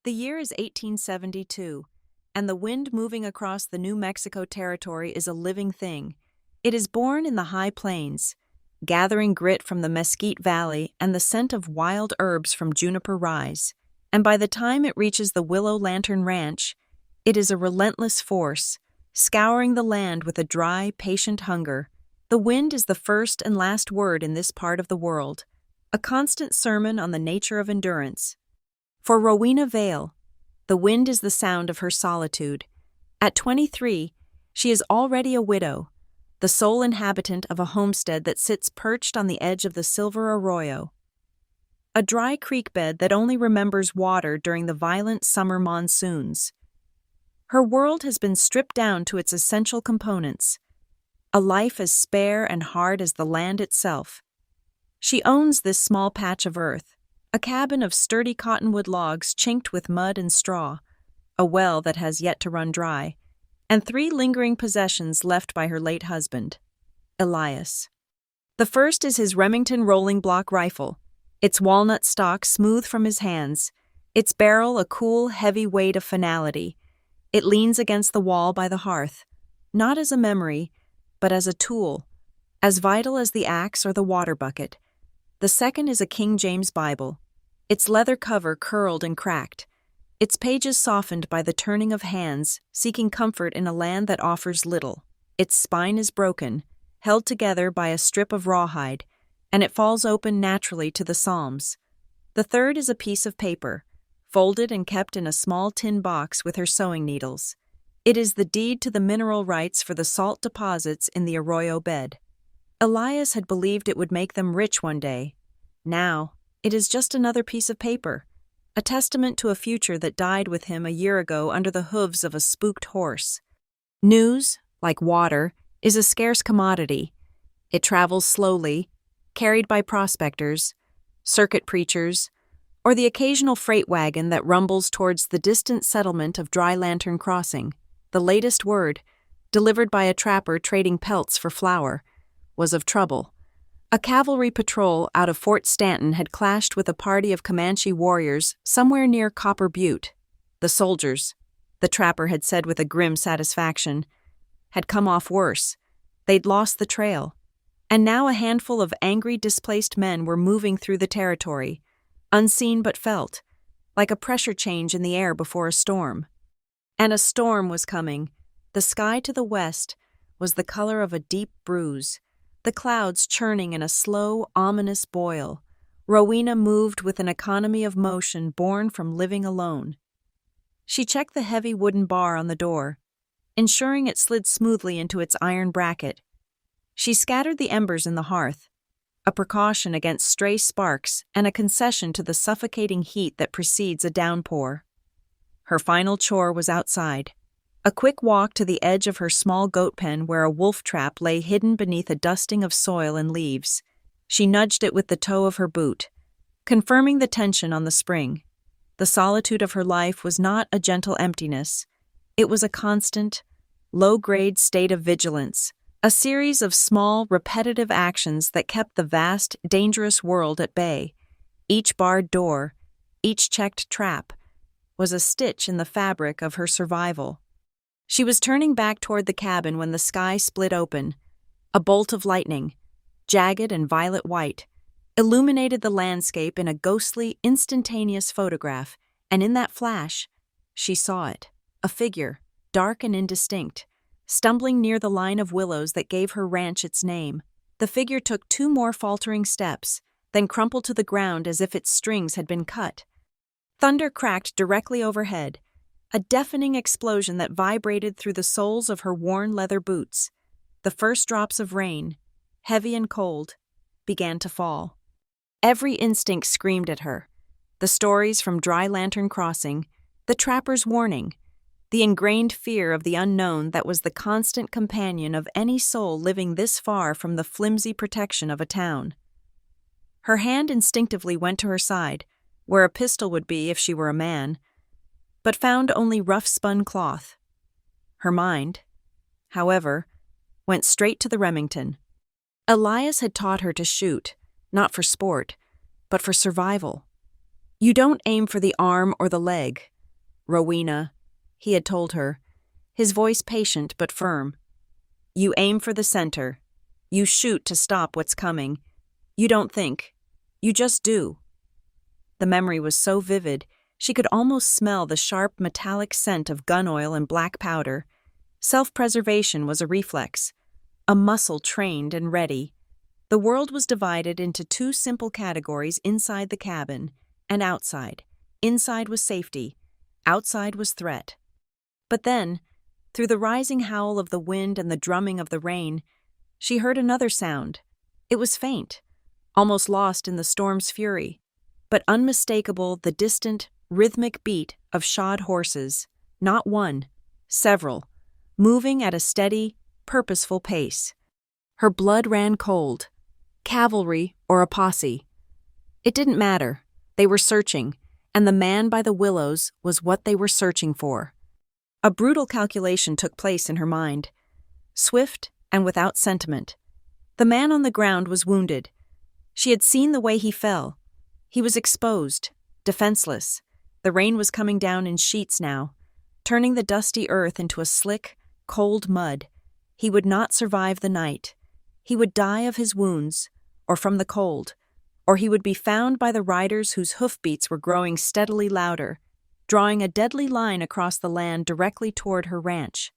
The year is 1872, and the wind moving across the New Mexico territory is a living thing. It is born in the high plains, gathering grit from the Mesquite Valley and the scent of wild herbs from Juniper Rise, and by the time it reaches the Willow Lantern Ranch, it is a relentless force, scouring the land with a dry, patient hunger. The wind is the first and last word in this part of the world, a constant sermon on the nature of endurance. For Rowena Vale, the wind is the sound of her solitude. At 23, she is already a widow, the sole inhabitant of a homestead that sits perched on the edge of the Silver Arroyo, a dry creek bed that only remembers water during the violent summer monsoons. Her world has been stripped down to its essential components, a life as spare and hard as the land itself. She owns this small patch of earth, a cabin of sturdy cottonwood logs chinked with mud and straw, a well that has yet to run dry, and 3 lingering possessions left by her late husband, Elias. The first is his Remington rolling block rifle, its walnut stock smooth from his hands, its barrel a cool, heavy weight of finality. It leans against the wall by the hearth, not as a memory, but as a tool, as vital as the axe or the water bucket. The second is a King James Bible, its leather cover curled and cracked, its pages softened by the turning of hands seeking comfort in a land that offers little. Its spine is broken, held together by a strip of rawhide, and it falls open naturally to the Psalms. The third is a piece of paper, folded and kept in a small tin box with her sewing needles. It is the deed to the mineral rights for the salt deposits in the arroyo bed. Elias had believed it would make them rich one day. Now, it is just another piece of paper, a testament to a future that died with him a year ago under the hooves of a spooked horse. News, like water, is a scarce commodity. It travels slowly, carried by prospectors, circuit preachers, or the occasional freight wagon that rumbles towards the distant settlement of Dry Lantern Crossing. The latest word, delivered by a trapper trading pelts for flour, was of trouble. A cavalry patrol out of Fort Stanton had clashed with a party of Comanche warriors somewhere near Copper Butte. The soldiers, the trapper had said with a grim satisfaction, had come off worse. They'd lost the trail. And now a handful of angry, displaced men were moving through the territory, unseen but felt, like a pressure change in the air before a storm. And a storm was coming. The sky to the west was the color of a deep bruise, the clouds churning in a slow, ominous boil. Rowena moved with an economy of motion born from living alone. She checked the heavy wooden bar on the door, ensuring it slid smoothly into its iron bracket. She scattered the embers in the hearth, a precaution against stray sparks and a concession to the suffocating heat that precedes a downpour. Her final chore was outside, a quick walk to the edge of her small goat pen where a wolf trap lay hidden beneath a dusting of soil and leaves. She nudged it with the toe of her boot, confirming the tension on the spring. The solitude of her life was not a gentle emptiness. It was a constant, low-grade state of vigilance, a series of small, repetitive actions that kept the vast, dangerous world at bay. Each barred door, each checked trap, was a stitch in the fabric of her survival. She was turning back toward the cabin when the sky split open. A bolt of lightning, jagged and violet white, illuminated the landscape in a ghostly, instantaneous photograph, and in that flash, she saw it, a figure, dark and indistinct, stumbling near the line of willows that gave her ranch its name. The figure took 2 more faltering steps, then crumpled to the ground as if its strings had been cut. Thunder cracked directly overhead, a deafening explosion that vibrated through the soles of her worn leather boots. The first drops of rain, heavy and cold, began to fall. Every instinct screamed at her. The stories from Dry Lantern Crossing, the trapper's warning, the ingrained fear of the unknown that was the constant companion of any soul living this far from the flimsy protection of a town. Her hand instinctively went to her side, where a pistol would be if she were a man, but found only rough-spun cloth. Her mind, however, went straight to the Remington. Elias had taught her to shoot, not for sport, but for survival. You don't aim for the arm or the leg, Rowena, he had told her, his voice patient but firm. You aim for the center. You shoot to stop what's coming. You don't think. You just do. The memory was so vivid, she could almost smell the sharp metallic scent of gun oil and black powder. Self-preservation was a reflex, a muscle trained and ready. The world was divided into two simple categories inside the cabin and outside. Inside was safety, outside was threat. But then, through the rising howl of the wind and the drumming of the rain, she heard another sound. It was faint, almost lost in the storm's fury, but unmistakable, the distant, rhythmic beat of shod horses, not one, several, moving at a steady, purposeful pace. Her blood ran cold. Cavalry or a posse. It didn't matter. They were searching, and the man by the willows was what they were searching for. A brutal calculation took place in her mind, swift and without sentiment. The man on the ground was wounded. She had seen the way he fell. He was exposed, defenseless. The rain was coming down in sheets now, turning the dusty earth into a slick, cold mud. He would not survive the night. He would die of his wounds, or from the cold, or he would be found by the riders whose hoofbeats were growing steadily louder, drawing a deadly line across the land directly toward her ranch.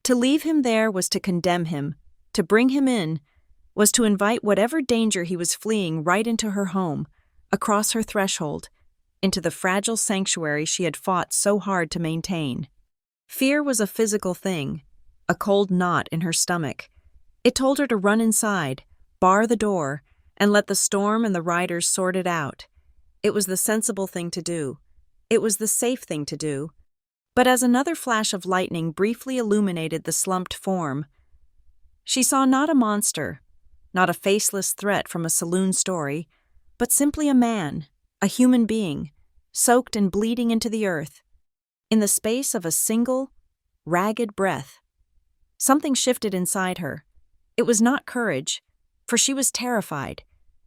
To leave him there was to condemn him. To bring him in was to invite whatever danger he was fleeing right into her home, across her threshold, into the fragile sanctuary she had fought so hard to maintain. Fear was a physical thing, a cold knot in her stomach. It told her to run inside, bar the door, and let the storm and the riders sort it out. It was the sensible thing to do. It was the safe thing to do. But as another flash of lightning briefly illuminated the slumped form, she saw not a monster, not a faceless threat from a saloon story, but simply a man, a human being, soaked and bleeding into the earth. In the space of a single, ragged breath, something shifted inside her. It was not courage, for she was terrified.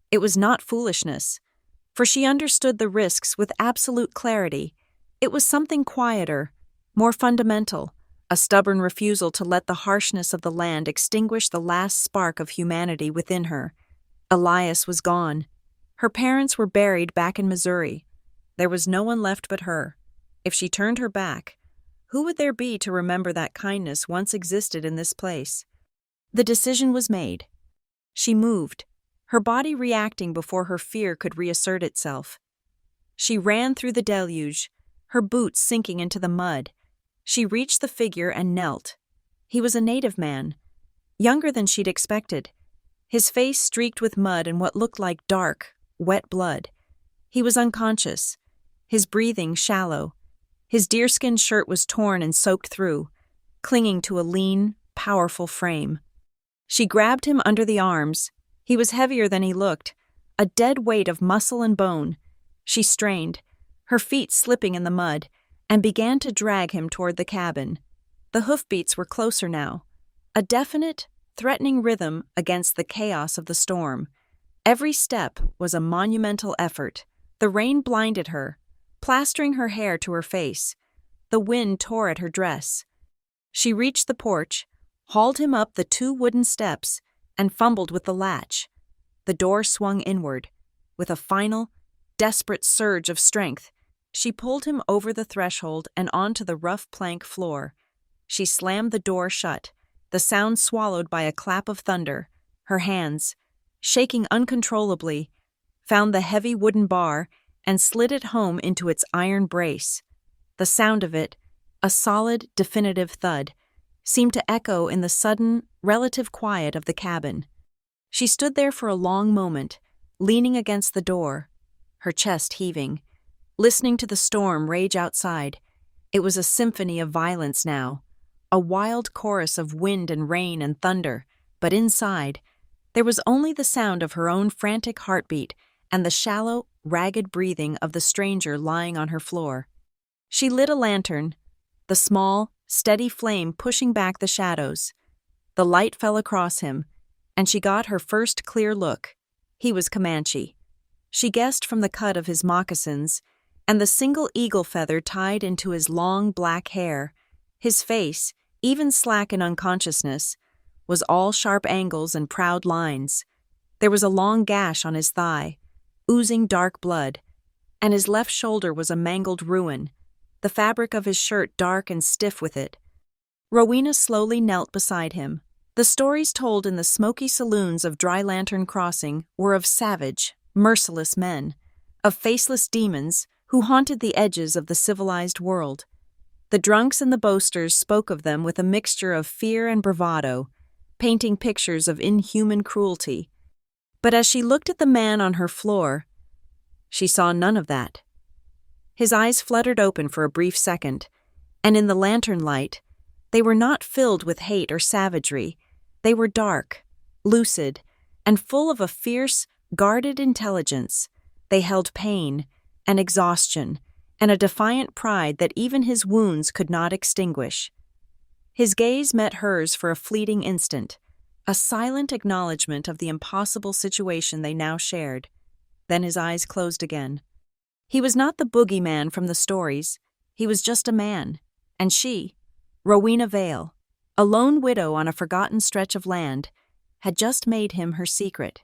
It was not foolishness, for she understood the risks with absolute clarity. It was something quieter, more fundamental, a stubborn refusal to let the harshness of the land extinguish the last spark of humanity within her. Elias was gone. Her parents were buried back in Missouri. There was no one left but her. If she turned her back, who would there be to remember that kindness once existed in this place? The decision was made. She moved, her body reacting before her fear could reassert itself. She ran through the deluge, her boots sinking into the mud. She reached the figure and knelt. He was a native man, younger than she'd expected, his face streaked with mud and what looked like dark, wet blood. He was unconscious, his breathing shallow. His deerskin shirt was torn and soaked through, clinging to a lean, powerful frame. She grabbed him under the arms. He was heavier than he looked, a dead weight of muscle and bone. She strained, her feet slipping in the mud, and began to drag him toward the cabin. The hoofbeats were closer now, a definite, threatening rhythm against the chaos of the storm. Every step was a monumental effort. The rain blinded her, plastering her hair to her face. The wind tore at her dress. She reached the porch, hauled him up the 2 wooden steps, and fumbled with the latch. The door swung inward. With a final, desperate surge of strength, she pulled him over the threshold and onto the rough plank floor. She slammed the door shut, the sound swallowed by a clap of thunder. Her hands, shaking uncontrollably, found the heavy wooden bar and slid it home into its iron brace. The sound of it, a solid, definitive thud, seemed to echo in the sudden, relative quiet of the cabin. She stood there for a long moment, leaning against the door, her chest heaving, listening to the storm rage outside. It was a symphony of violence now, a wild chorus of wind and rain and thunder, but inside, there was only the sound of her own frantic heartbeat and the shallow, ragged breathing of the stranger lying on her floor. She lit a lantern, the small, steady flame pushing back the shadows. The light fell across him, and she got her first clear look. He was Comanche. She guessed from the cut of his moccasins. and the single eagle feather tied into his long black hair. His face, even slack in unconsciousness, was all sharp angles and proud lines. There was a long gash on his thigh, oozing dark blood, and his left shoulder was a mangled ruin, the fabric of his shirt dark and stiff with it. Rowena slowly knelt beside him. The stories told in the smoky saloons of Dry Lantern Crossing were of savage, merciless men, of faceless demons who haunted the edges of the civilized world. The drunks and the boasters spoke of them with a mixture of fear and bravado, painting pictures of inhuman cruelty. But as she looked at the man on her floor, she saw none of that. His eyes fluttered open for a brief second, and in the lantern light, they were not filled with hate or savagery. They were dark, lucid, and full of a fierce, guarded intelligence. They held pain and exhaustion and a defiant pride that even his wounds could not extinguish. His gaze met hers for a fleeting instant, a silent acknowledgement of the impossible situation they now shared. Then his eyes closed again. He was not the boogeyman from the stories. He was just a man. And she, Rowena Vale, a lone widow on a forgotten stretch of land, had just made him her secret.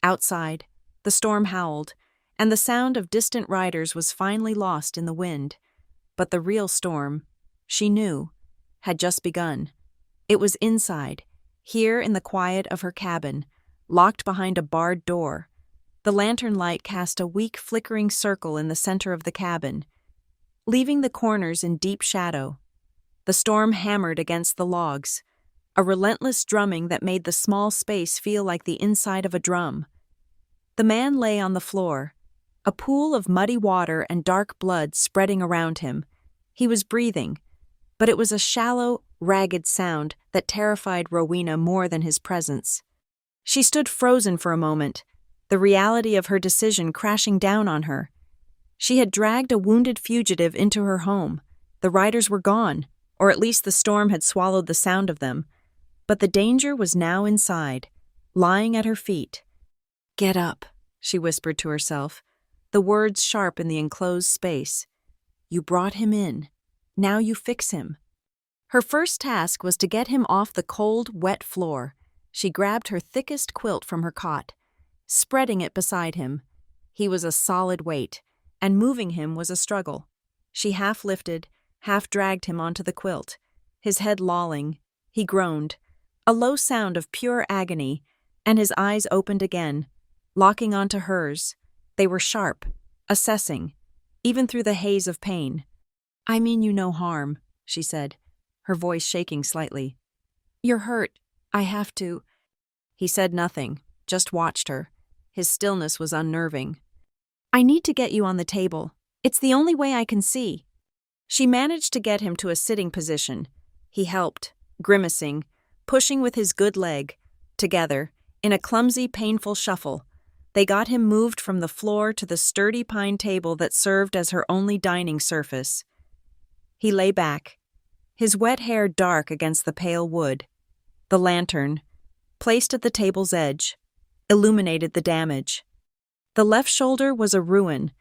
Outside, the storm howled, and the sound of distant riders was finally lost in the wind. But the real storm, she knew, had just begun. It was inside, here in the quiet of her cabin, locked behind a barred door. The lantern light cast a weak flickering circle in the center of the cabin, leaving the corners in deep shadow. The storm hammered against the logs, a relentless drumming that made the small space feel like the inside of a drum. The man lay on the floor, a pool of muddy water and dark blood spreading around him. He was breathing, but it was a shallow, ragged sound that terrified Rowena more than his presence. She stood frozen for a moment, the reality of her decision crashing down on her. She had dragged a wounded fugitive into her home. The riders were gone, or at least the storm had swallowed the sound of them. But the danger was now inside, lying at her feet. "Get up," she whispered to herself, the words sharp in the enclosed space. "You brought him in. Now you fix him." Her first task was to get him off the cold, wet floor. She grabbed her thickest quilt from her cot, spreading it beside him. He was a solid weight, and moving him was a struggle. She half lifted, half dragged him onto the quilt, his head lolling. He groaned, a low sound of pure agony, and his eyes opened again, locking onto hers. They were sharp, assessing, even through the haze of pain. "I mean you no harm," she said, her voice shaking slightly. "You're hurt. I have to." He said nothing, just watched her. His stillness was unnerving. "I need to get you on the table. It's the only way I can see." She managed to get him to a sitting position. He helped, grimacing, pushing with his good leg. Together, in a clumsy, painful shuffle, they got him moved from the floor to the sturdy pine table that served as her only dining surface. He lay back, his wet hair dark against the pale wood. The lantern, placed at the table's edge, illuminated the damage. The left shoulder was a ruin.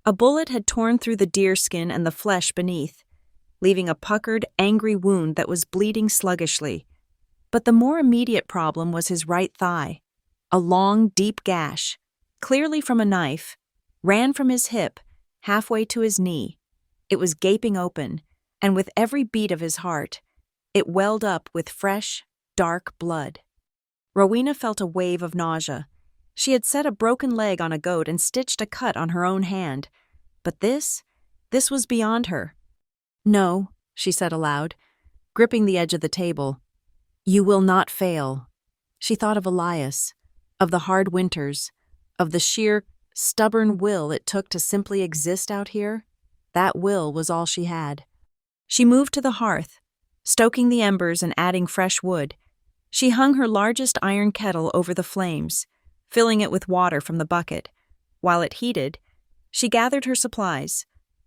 A bullet had torn through the deerskin and the flesh beneath, leaving a puckered, angry wound that was bleeding sluggishly. But the more immediate problem was his right thigh. A long, deep gash, clearly from a knife, ran from his hip, halfway to his knee. It was gaping open, and with every beat of his heart, it welled up with fresh, dark blood. Rowena felt a wave of nausea. She had set a broken leg on a goat and stitched a cut on her own hand. But this was beyond her. "No," she said aloud, gripping the edge of the table. "You will not fail." She thought of Elias, of the hard winters, of the sheer, stubborn will it took to simply exist out here. That will was all she had. She moved to the hearth, stoking the embers and adding fresh wood. She hung her largest iron kettle over the flames, filling it with water from the bucket. While it heated, she gathered her supplies.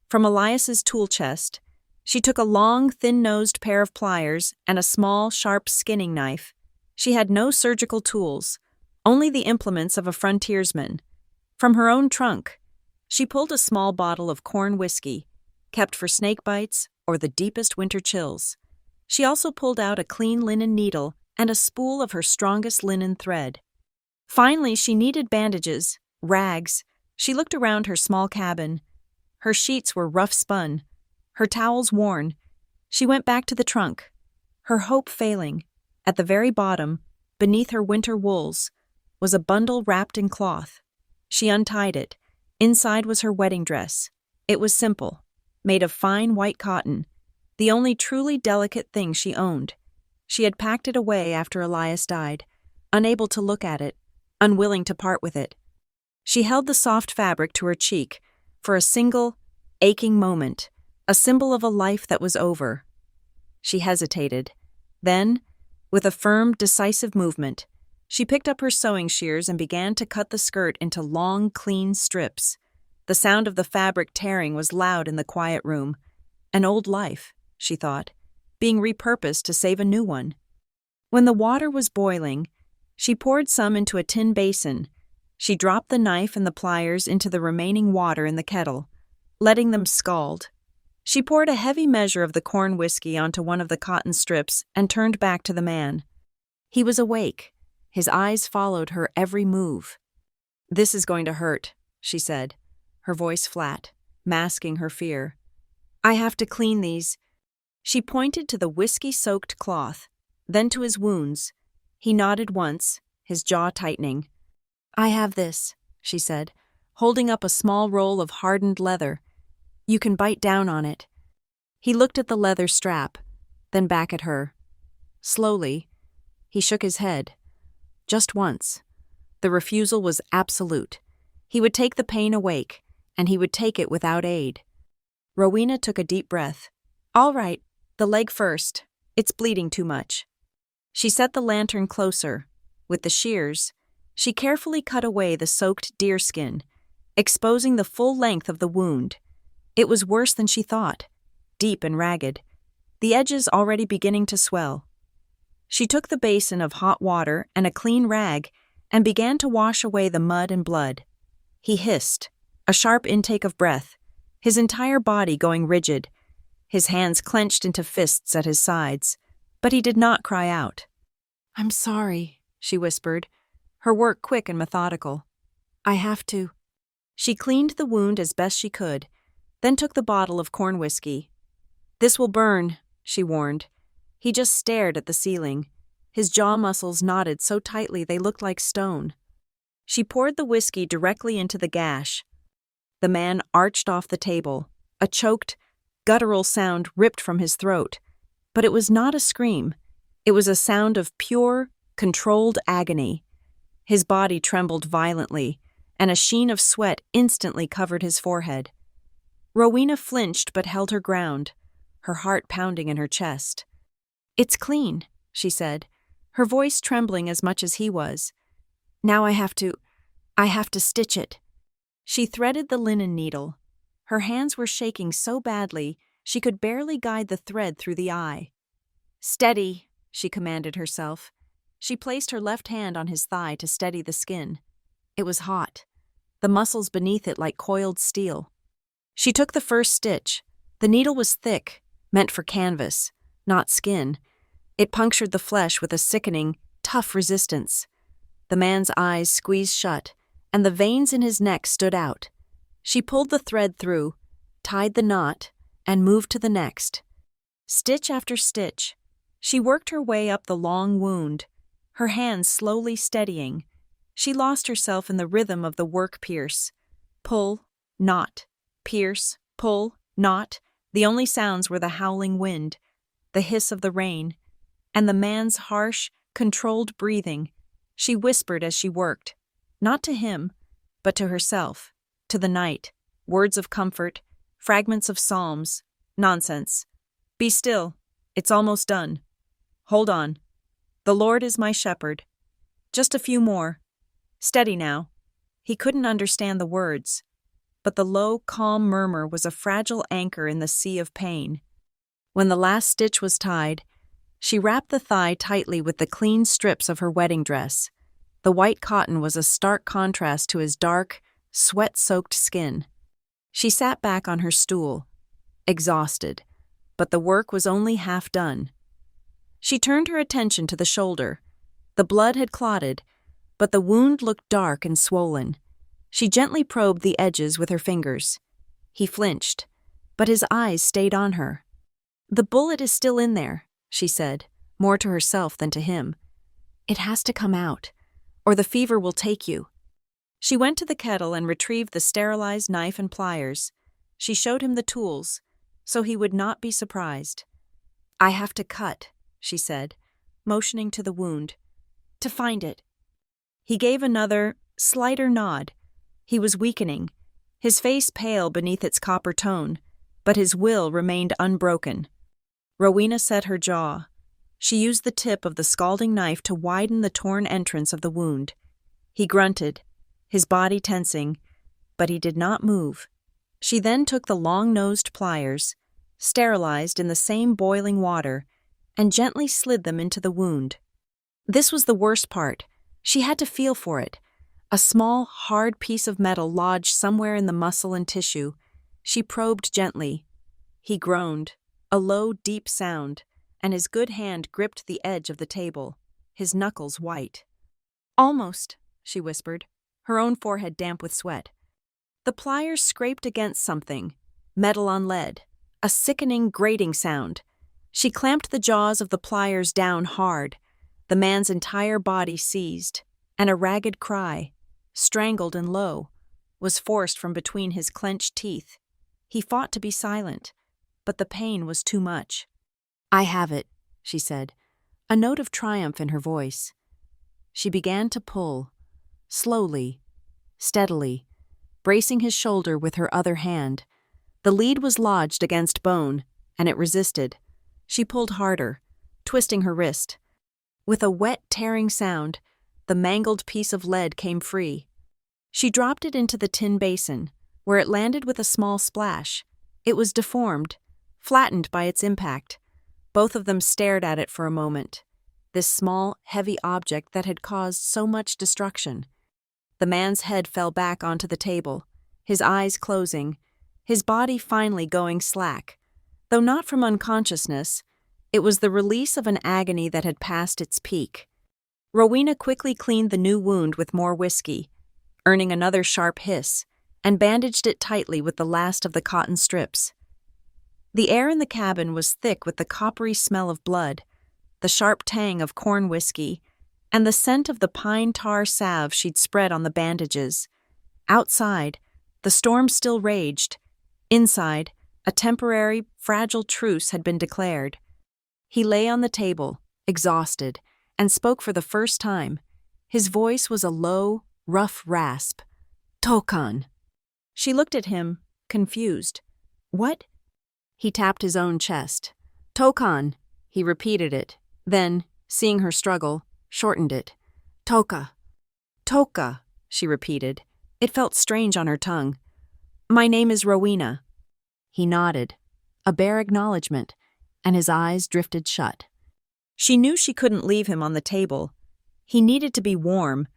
From Elias's tool chest, she took a long, thin-nosed pair of pliers and a small, sharp skinning knife. She had no surgical tools, only the implements of a frontiersman. From her own trunk, She pulled a small bottle of corn whiskey, kept for snake bites or the deepest winter chills. She also pulled out a clean linen needle and a spool of her strongest linen thread. Finally, she needed bandages, rags. She looked around her small cabin. Her sheets were rough spun, her towels worn. She went back to the trunk, her hope failing. At the very bottom, beneath her winter wools, was a bundle wrapped in cloth. She untied it. Inside was her wedding dress. It was simple, made of fine white cotton, the only truly delicate thing she owned. She had packed it away after Elias died, unable to look at it, unwilling to part with it. She held the soft fabric to her cheek for a single, aching moment, a symbol of a life that was over. She hesitated. Then, with a firm, decisive movement, she picked up her sewing shears and began to cut the skirt into long, clean strips. The sound of the fabric tearing was loud in the quiet room. An old life, she thought, being repurposed to save a new one. When the water was boiling, she poured some into a tin basin. She dropped the knife and the pliers into the remaining water in the kettle, letting them scald. She poured a heavy measure of the corn whiskey onto one of the cotton strips and turned back to the man. He was awake. His eyes followed her every move. "This is going to hurt," she said, her voice flat, masking her fear. "I have to clean these." She pointed to the whiskey-soaked cloth, then to his wounds. He nodded once, his jaw tightening. "I have this," she said, holding up a small roll of hardened leather. "You can bite down on it." He looked at the leather strap, then back at her. Slowly, he shook his head. Just once. The refusal was absolute. He would take the pain awake, and he would take it without aid. Rowena took a deep breath. "All right, the leg first. It's bleeding too much." She set the lantern closer. With the shears, she carefully cut away the soaked deerskin, exposing the full length of the wound. It was worse than she thought, deep and ragged, the edges already beginning to swell. She took the basin of hot water and a clean rag and began to wash away the mud and blood. He hissed, a sharp intake of breath, his entire body going rigid, his hands clenched into fists at his sides, but he did not cry out. "I'm sorry," she whispered, her work quick and methodical. "I have to." She cleaned the wound as best she could, then took the bottle of corn whiskey. "This will burn," she warned. He just stared at the ceiling. His jaw muscles knotted so tightly they looked like stone. She poured the whiskey directly into the gash. The man arched off the table. A choked, guttural sound ripped from his throat. But it was not a scream. It was a sound of pure, controlled agony. His body trembled violently, and a sheen of sweat instantly covered his forehead. Rowena flinched but held her ground, her heart pounding in her chest. "It's clean," she said, her voice trembling as much as he was. "Now I have to stitch it." She threaded the linen needle. Her hands were shaking so badly she could barely guide the thread through the eye. "Steady," she commanded herself. She placed her left hand on his thigh to steady the skin. It was hot, the muscles beneath it like coiled steel. She took the first stitch. The needle was thick, meant for canvas, not skin. It punctured the flesh with a sickening, tough resistance. The man's eyes squeezed shut, and the veins in his neck stood out. She pulled the thread through, tied the knot, and moved to the next. Stitch after stitch, she worked her way up the long wound, her hands slowly steadying. She lost herself in the rhythm of the work pierce. Pull, knot, pierce, pull, knot. The only sounds were the howling wind, the hiss of the rain, and the man's harsh, controlled breathing. She whispered as she worked, not to him, but to herself, to the night, words of comfort, fragments of psalms, nonsense. "Be still, it's almost done. Hold on. The Lord is my shepherd. Just a few more. Steady now." He couldn't understand the words, but the low, calm murmur was a fragile anchor in the sea of pain. When the last stitch was tied, she wrapped the thigh tightly with the clean strips of her wedding dress. The white cotton was a stark contrast to his dark, sweat-soaked skin. She sat back on her stool, exhausted, but the work was only half done. She turned her attention to the shoulder. The blood had clotted, but the wound looked dark and swollen. She gently probed the edges with her fingers. He flinched, but his eyes stayed on her. "The bullet is still in there," she said, more to herself than to him. "It has to come out, or the fever will take you." She went to the kettle and retrieved the sterilized knife and pliers. She showed him the tools, so he would not be surprised. "I have to cut," she said, motioning to the wound. "To find it." He gave another, slighter nod. He was weakening, his face pale beneath its copper tone, but his will remained unbroken. Rowena set her jaw. She used the tip of the scalding knife to widen the torn entrance of the wound. He grunted, his body tensing, but he did not move. She then took the long-nosed pliers, sterilized in the same boiling water, and gently slid them into the wound. This was the worst part. She had to feel for it. A small, hard piece of metal lodged somewhere in the muscle and tissue. She probed gently. He groaned, a low, deep sound, and his good hand gripped the edge of the table, his knuckles white. "Almost," she whispered, her own forehead damp with sweat. The pliers scraped against something, metal on lead, a sickening, grating sound. She clamped the jaws of the pliers down hard. The man's entire body seized, and a ragged cry, strangled and low, was forced from between his clenched teeth. He fought to be silent, but the pain was too much. "I have it," she said, a note of triumph in her voice. She began to pull, slowly, steadily, bracing his shoulder with her other hand. The lead was lodged against bone, and it resisted. She pulled harder, twisting her wrist. With a wet, tearing sound, the mangled piece of lead came free. She dropped it into the tin basin, where it landed with a small splash. It was deformed, flattened by its impact. Both of them stared at it for a moment, this small, heavy object that had caused so much destruction. The man's head fell back onto the table, his eyes closing, his body finally going slack. Though not from unconsciousness, it was the release of an agony that had passed its peak. Rowena quickly cleaned the new wound with more whiskey, earning another sharp hiss, and bandaged it tightly with the last of the cotton strips. The air in the cabin was thick with the coppery smell of blood, the sharp tang of corn whiskey, and the scent of the pine tar salve she'd spread on the bandages. Outside, the storm still raged. Inside, a temporary, fragile truce had been declared. He lay on the table, exhausted, and spoke for the first time. His voice was a low, rough rasp. "Tokan." She looked at him, confused. "What?" He tapped his own chest. "Tokan." He repeated it, then, seeing her struggle, shortened it. "Toka." "Toka," she repeated. It felt strange on her tongue. "My name is Rowena." He nodded, a bare acknowledgement, and his eyes drifted shut. She knew she couldn't leave him on the table. He needed to be warm,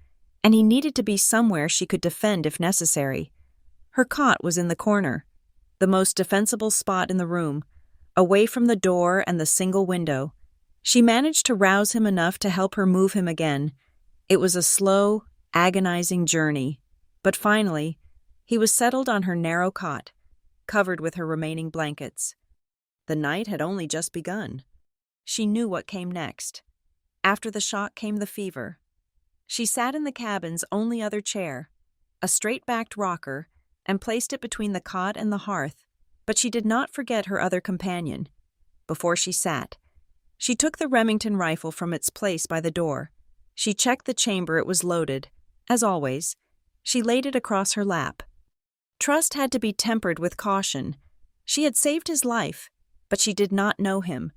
and he needed to be somewhere she could defend if necessary. Her cot was in the corner, the most defensible spot in the room, away from the door and the single window. She managed to rouse him enough to help her move him again. It was a slow, agonizing journey, but finally, he was settled on her narrow cot, covered with her remaining blankets. The night had only just begun. She knew what came next. After the shock came the fever. She sat in the cabin's only other chair, a straight-backed rocker, and placed it between the cot and the hearth, but she did not forget her other companion. Before she sat, she took the Remington rifle from its place by the door. She checked the chamber it was loaded. As always, she laid it across her lap. Trust had to be tempered with caution. She had saved his life, but she did not know him.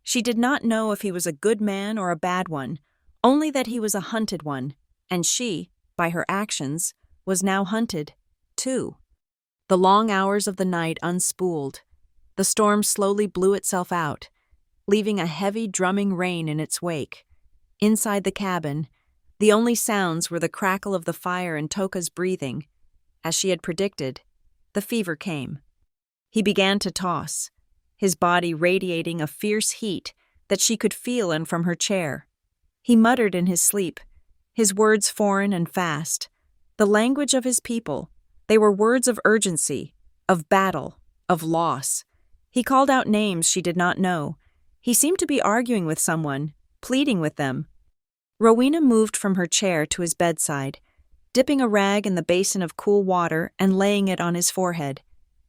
She did not know if he was a good man or a bad one, only that he was a hunted one, and she, by her actions, was now hunted, too. The long hours of the night unspooled. The storm slowly blew itself out, leaving a heavy drumming rain in its wake. Inside the cabin, the only sounds were the crackle of the fire and Toka's breathing. As she had predicted, the fever came. He began to toss, his body radiating a fierce heat that she could feel in from her chair. He muttered in his sleep, his words foreign and fast. The language of his people, they were words of urgency, of battle, of loss. He called out names she did not know. He seemed to be arguing with someone, pleading with them. Rowena moved from her chair to his bedside, dipping a rag in the basin of cool water and laying it on his forehead.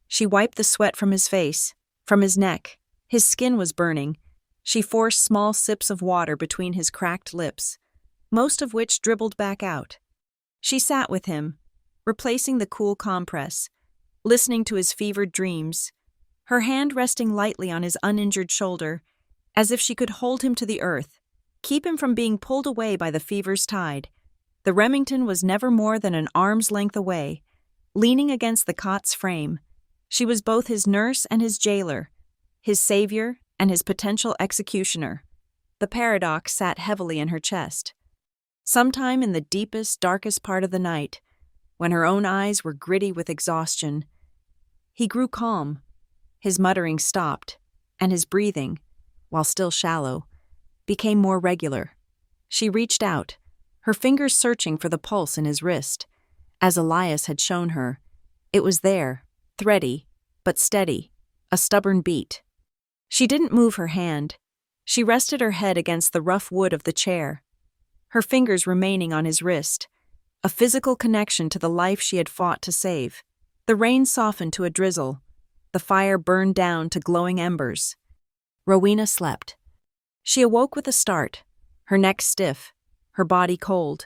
She wiped the sweat from his face, from his neck. His skin was burning. She forced small sips of water between his cracked lips, most of which dribbled back out. She sat with him, replacing the cool compress, listening to his fevered dreams, her hand resting lightly on his uninjured shoulder, as if she could hold him to the earth, keep him from being pulled away by the fever's tide. The Remington was never more than an arm's length away, leaning against the cot's frame. She was both his nurse and his jailer, his savior and his potential executioner. The paradox sat heavily in her chest. Sometime in the deepest, darkest part of the night, when her own eyes were gritty with exhaustion, he grew calm. His muttering stopped, and his breathing, while still shallow, became more regular. She reached out, her fingers searching for the pulse in his wrist. As Elias had shown her, it was there, thready, but steady, a stubborn beat. She didn't move her hand. She rested her head against the rough wood of the chair, her fingers remaining on his wrist, a physical connection to the life she had fought to save. The rain softened to a drizzle. The fire burned down to glowing embers. Rowena slept. She awoke with a start, her neck stiff, her body cold.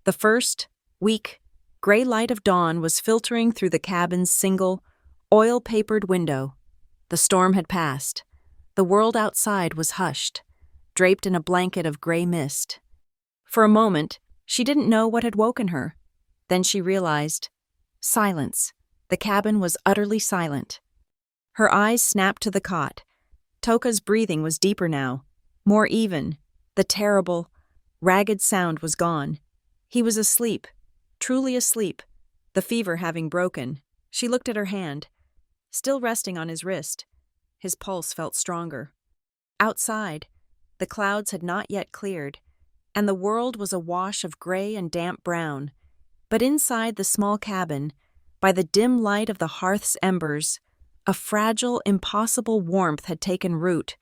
The first, weak, gray light of dawn was filtering through the cabin's single, oil-papered window. The storm had passed. The world outside was hushed, draped in a blanket of gray mist. For a moment, she didn't know what had woken her. Then she realized. Silence. The cabin was utterly silent. Her eyes snapped to the cot. Toka's breathing was deeper now, more even. The terrible, ragged sound was gone. He was asleep, truly asleep, the fever having broken. She looked at her hand, still resting on his wrist. His pulse felt stronger. Outside, the clouds had not yet cleared, and the world was a wash of gray and damp brown. But inside the small cabin, by the dim light of the hearth's embers, a fragile, impossible warmth had taken root.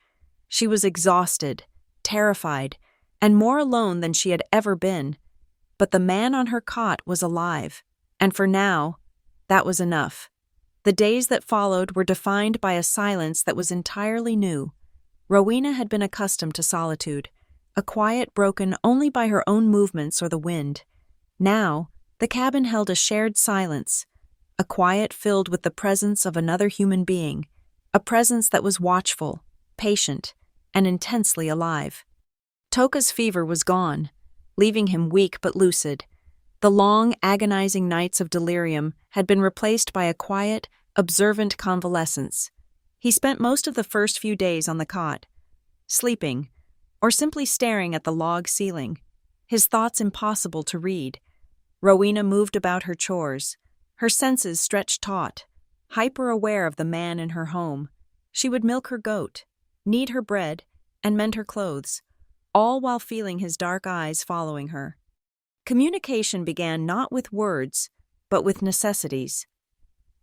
She was exhausted, terrified, and more alone than she had ever been. But the man on her cot was alive, and for now, that was enough. The days that followed were defined by a silence that was entirely new. Rowena had been accustomed to solitude, a quiet broken only by her own movements or the wind. Now, the cabin held a shared silence, a quiet filled with the presence of another human being, a presence that was watchful, patient, and intensely alive. Toka's fever was gone, leaving him weak but lucid. The long, agonizing nights of delirium had been replaced by a quiet, observant convalescence. He spent most of the first few days on the cot, sleeping, or simply staring at the log ceiling, his thoughts impossible to read. Rowena moved about her chores, her senses stretched taut, hyper-aware of the man in her home. She would milk her goat, knead her bread, and mend her clothes, all while feeling his dark eyes following her. Communication began not with words, but with necessities.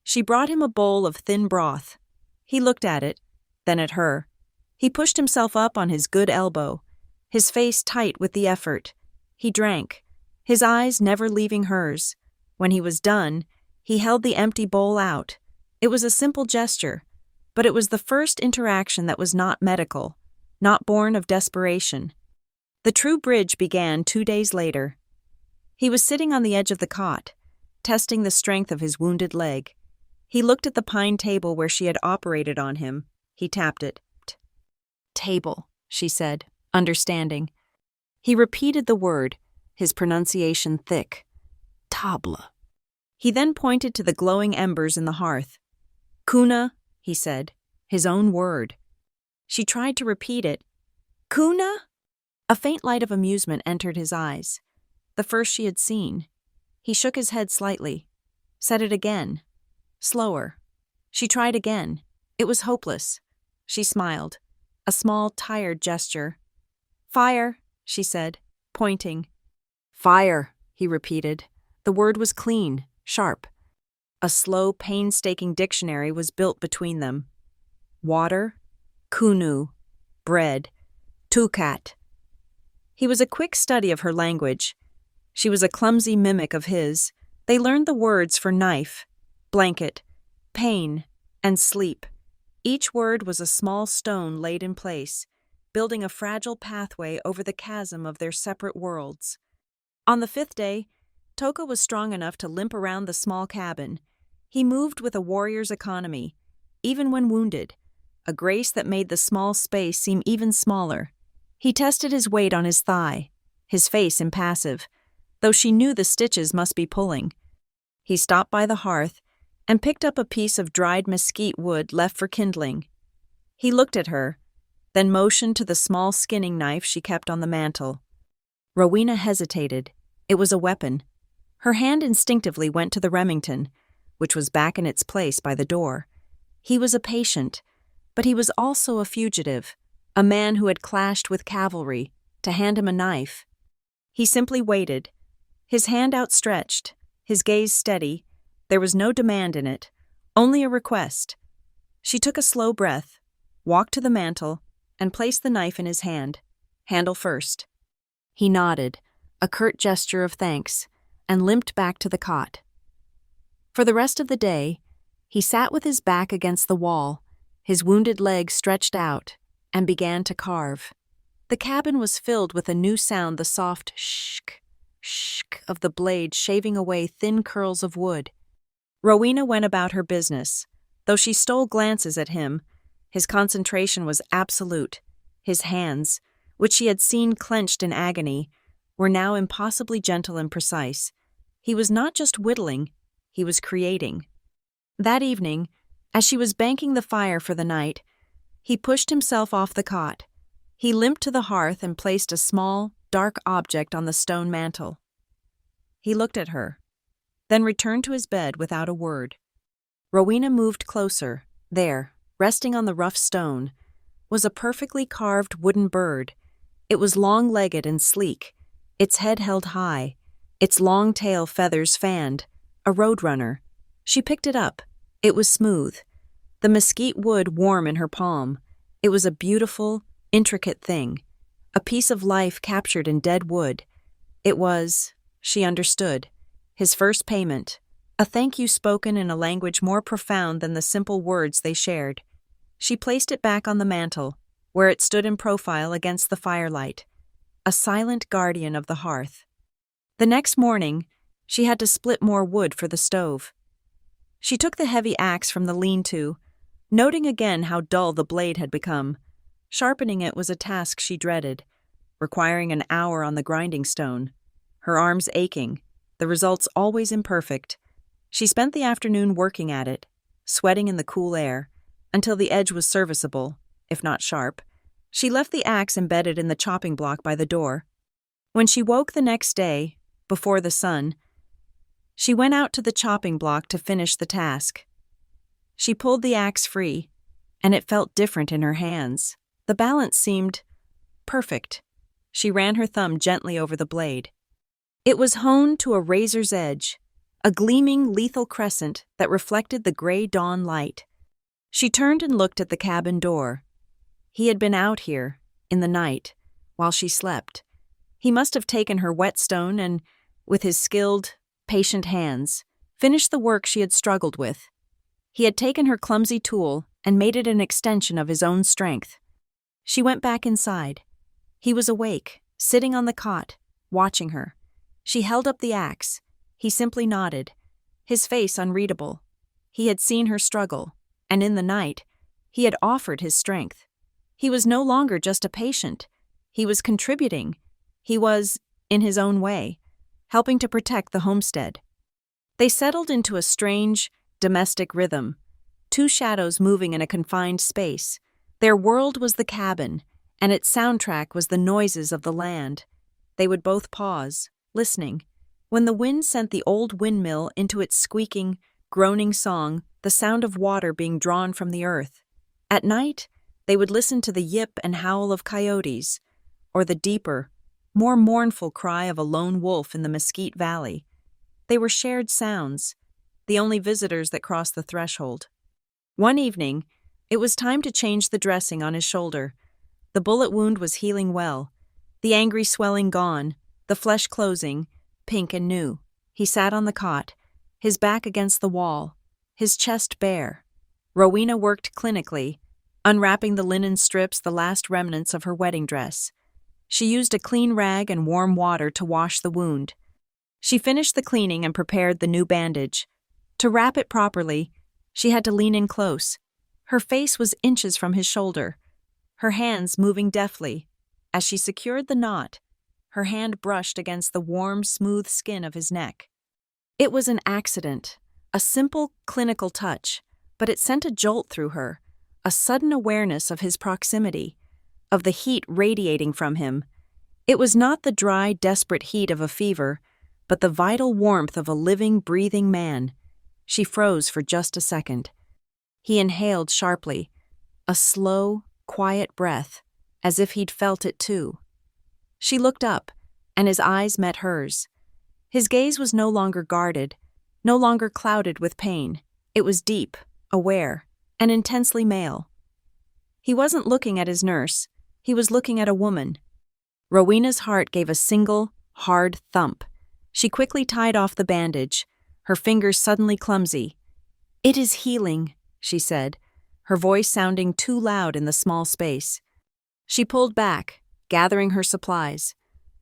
She brought him a bowl of thin broth. He looked at it, then at her. He pushed himself up on his good elbow, his face tight with the effort. He drank, his eyes never leaving hers. When he was done, he held the empty bowl out. It was a simple gesture, but it was the first interaction that was not medical, not born of desperation. The true bridge began 2 days later. He was sitting on the edge of the cot, testing the strength of his wounded leg. He looked at the pine table where she had operated on him. He tapped it. "Table," she said, understanding. He repeated the word, his pronunciation thick. "Table." He then pointed to the glowing embers in the hearth. "Kuna," he said, his own word. She tried to repeat it. "Kuna?" A faint light of amusement entered his eyes, the first she had seen. He shook his head slightly. "Said it again." Slower. She tried again. It was hopeless. She smiled. A small, tired gesture. "Fire," she said, pointing. "Fire," he repeated. The word was clean, sharp. A slow, painstaking dictionary was built between them. Water, kunu, bread, tukat. He was a quick study of her language. She was a clumsy mimic of his. They learned the words for knife, blanket, pain, and sleep. Each word was a small stone laid in place, building a fragile pathway over the chasm of their separate worlds. On the 5th day, Toka was strong enough to limp around the small cabin. He moved with a warrior's economy, even when wounded, a grace that made the small space seem even smaller. He tested his weight on his thigh, his face impassive, though she knew the stitches must be pulling. He stopped by the hearth and picked up a piece of dried mesquite wood left for kindling. He looked at her, then motioned to the small skinning knife she kept on the mantel. Rowena hesitated. It was a weapon. Her hand instinctively went to the Remington, which was back in its place by the door. He was a patient, but he was also a fugitive, a man who had clashed with cavalry, to hand him a knife. He simply waited, his hand outstretched, his gaze steady. There was no demand in it, only a request. She took a slow breath, walked to the mantel, and placed the knife in his hand, handle first. He nodded, a curt gesture of thanks, and limped back to the cot. For the rest of the day, he sat with his back against the wall, his wounded leg stretched out, and began to carve. The cabin was filled with a new sound, the soft shk, shk of the blade shaving away thin curls of wood. Rowena went about her business. Though she stole glances at him, his concentration was absolute. His hands, which she had seen clenched in agony, were now impossibly gentle and precise. He was not just whittling, he was creating. That evening, as she was banking the fire for the night, he pushed himself off the cot. He limped to the hearth and placed a small, dark object on the stone mantel. He looked at her, then returned to his bed without a word. Rowena moved closer. There, resting on the rough stone, was a perfectly carved wooden bird. It was long-legged and sleek, its head held high, its long tail feathers fanned, a roadrunner. She picked it up. It was smooth, the mesquite wood warm in her palm. It was a beautiful, intricate thing, a piece of life captured in dead wood. It was, she understood, his first payment, a thank you spoken in a language more profound than the simple words they shared. She placed it back on the mantel, where it stood in profile against the firelight, a silent guardian of the hearth. The next morning, she had to split more wood for the stove. She took the heavy axe from the lean-to, noting again how dull the blade had become. Sharpening it was a task she dreaded, requiring an hour on the grinding stone, her arms aching, the results always imperfect. She spent the afternoon working at it, sweating in the cool air, until the edge was serviceable, if not sharp. She left the axe embedded in the chopping block by the door. When she woke the next day, before the sun, she went out to the chopping block to finish the task. She pulled the axe free, and it felt different in her hands. The balance seemed perfect. She ran her thumb gently over the blade. It was honed to a razor's edge, a gleaming, lethal crescent that reflected the gray dawn light. She turned and looked at the cabin door. He had been out here, in the night, while she slept. He must have taken her whetstone and, with his skilled, patient hands, finished the work she had struggled with. He had taken her clumsy tool and made it an extension of his own strength. She went back inside. He was awake, sitting on the cot, watching her. She held up the axe. He simply nodded, his face unreadable. He had seen her struggle, and in the night, he had offered his strength. He was no longer just a patient. He was contributing. He was, in his own way, helping to protect the homestead. They settled into a strange, domestic rhythm, two shadows moving in a confined space. Their world was the cabin, and its soundtrack was the noises of the land. They would both pause, listening, when the wind sent the old windmill into its squeaking, groaning song, the sound of water being drawn from the earth. At night, they would listen to the yip and howl of coyotes, or the deeper, more mournful cry of a lone wolf in the Mesquite Valley. They were shared sounds, the only visitors that crossed the threshold. One evening, it was time to change the dressing on his shoulder. The bullet wound was healing well, the angry swelling gone, the flesh closing, pink and new. He sat on the cot, his back against the wall, his chest bare. Rowena worked clinically, unwrapping the linen strips, the last remnants of her wedding dress. She used a clean rag and warm water to wash the wound. She finished the cleaning and prepared the new bandage. To wrap it properly, she had to lean in close. Her face was inches from his shoulder, her hands moving deftly. As she secured the knot, her hand brushed against the warm, smooth skin of his neck. It was an accident, a simple, clinical touch, but it sent a jolt through her, a sudden awareness of his proximity, of the heat radiating from him. It was not the dry, desperate heat of a fever, but the vital warmth of a living, breathing man. She froze for just a second. He inhaled sharply, a slow, quiet breath, as if he'd felt it too. She looked up, and his eyes met hers. His gaze was no longer guarded, no longer clouded with pain. It was deep, aware, and intensely male. He wasn't looking at his nurse, he was looking at a woman. Rowena's heart gave a single, hard thump. She quickly tied off the bandage, her fingers suddenly clumsy. "It is healing," she said, her voice sounding too loud in the small space. She pulled back, gathering her supplies.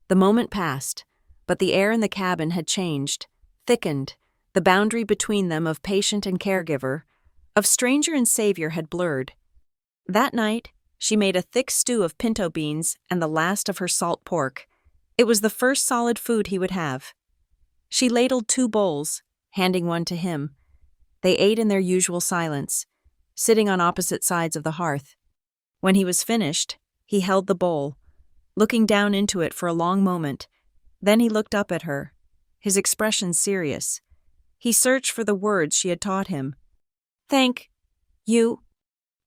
The moment passed, but the air in the cabin had changed, thickened. The boundary between them of patient and caregiver, of stranger and savior, had blurred. That night, she made a thick stew of pinto beans and the last of her salt pork. It was the first solid food he would have. She ladled 2 bowls, handing one to him. They ate in their usual silence, sitting on opposite sides of the hearth. When he was finished, he held the bowl, looking down into it for a long moment. Then he looked up at her, his expression serious. He searched for the words she had taught him. "Thank you."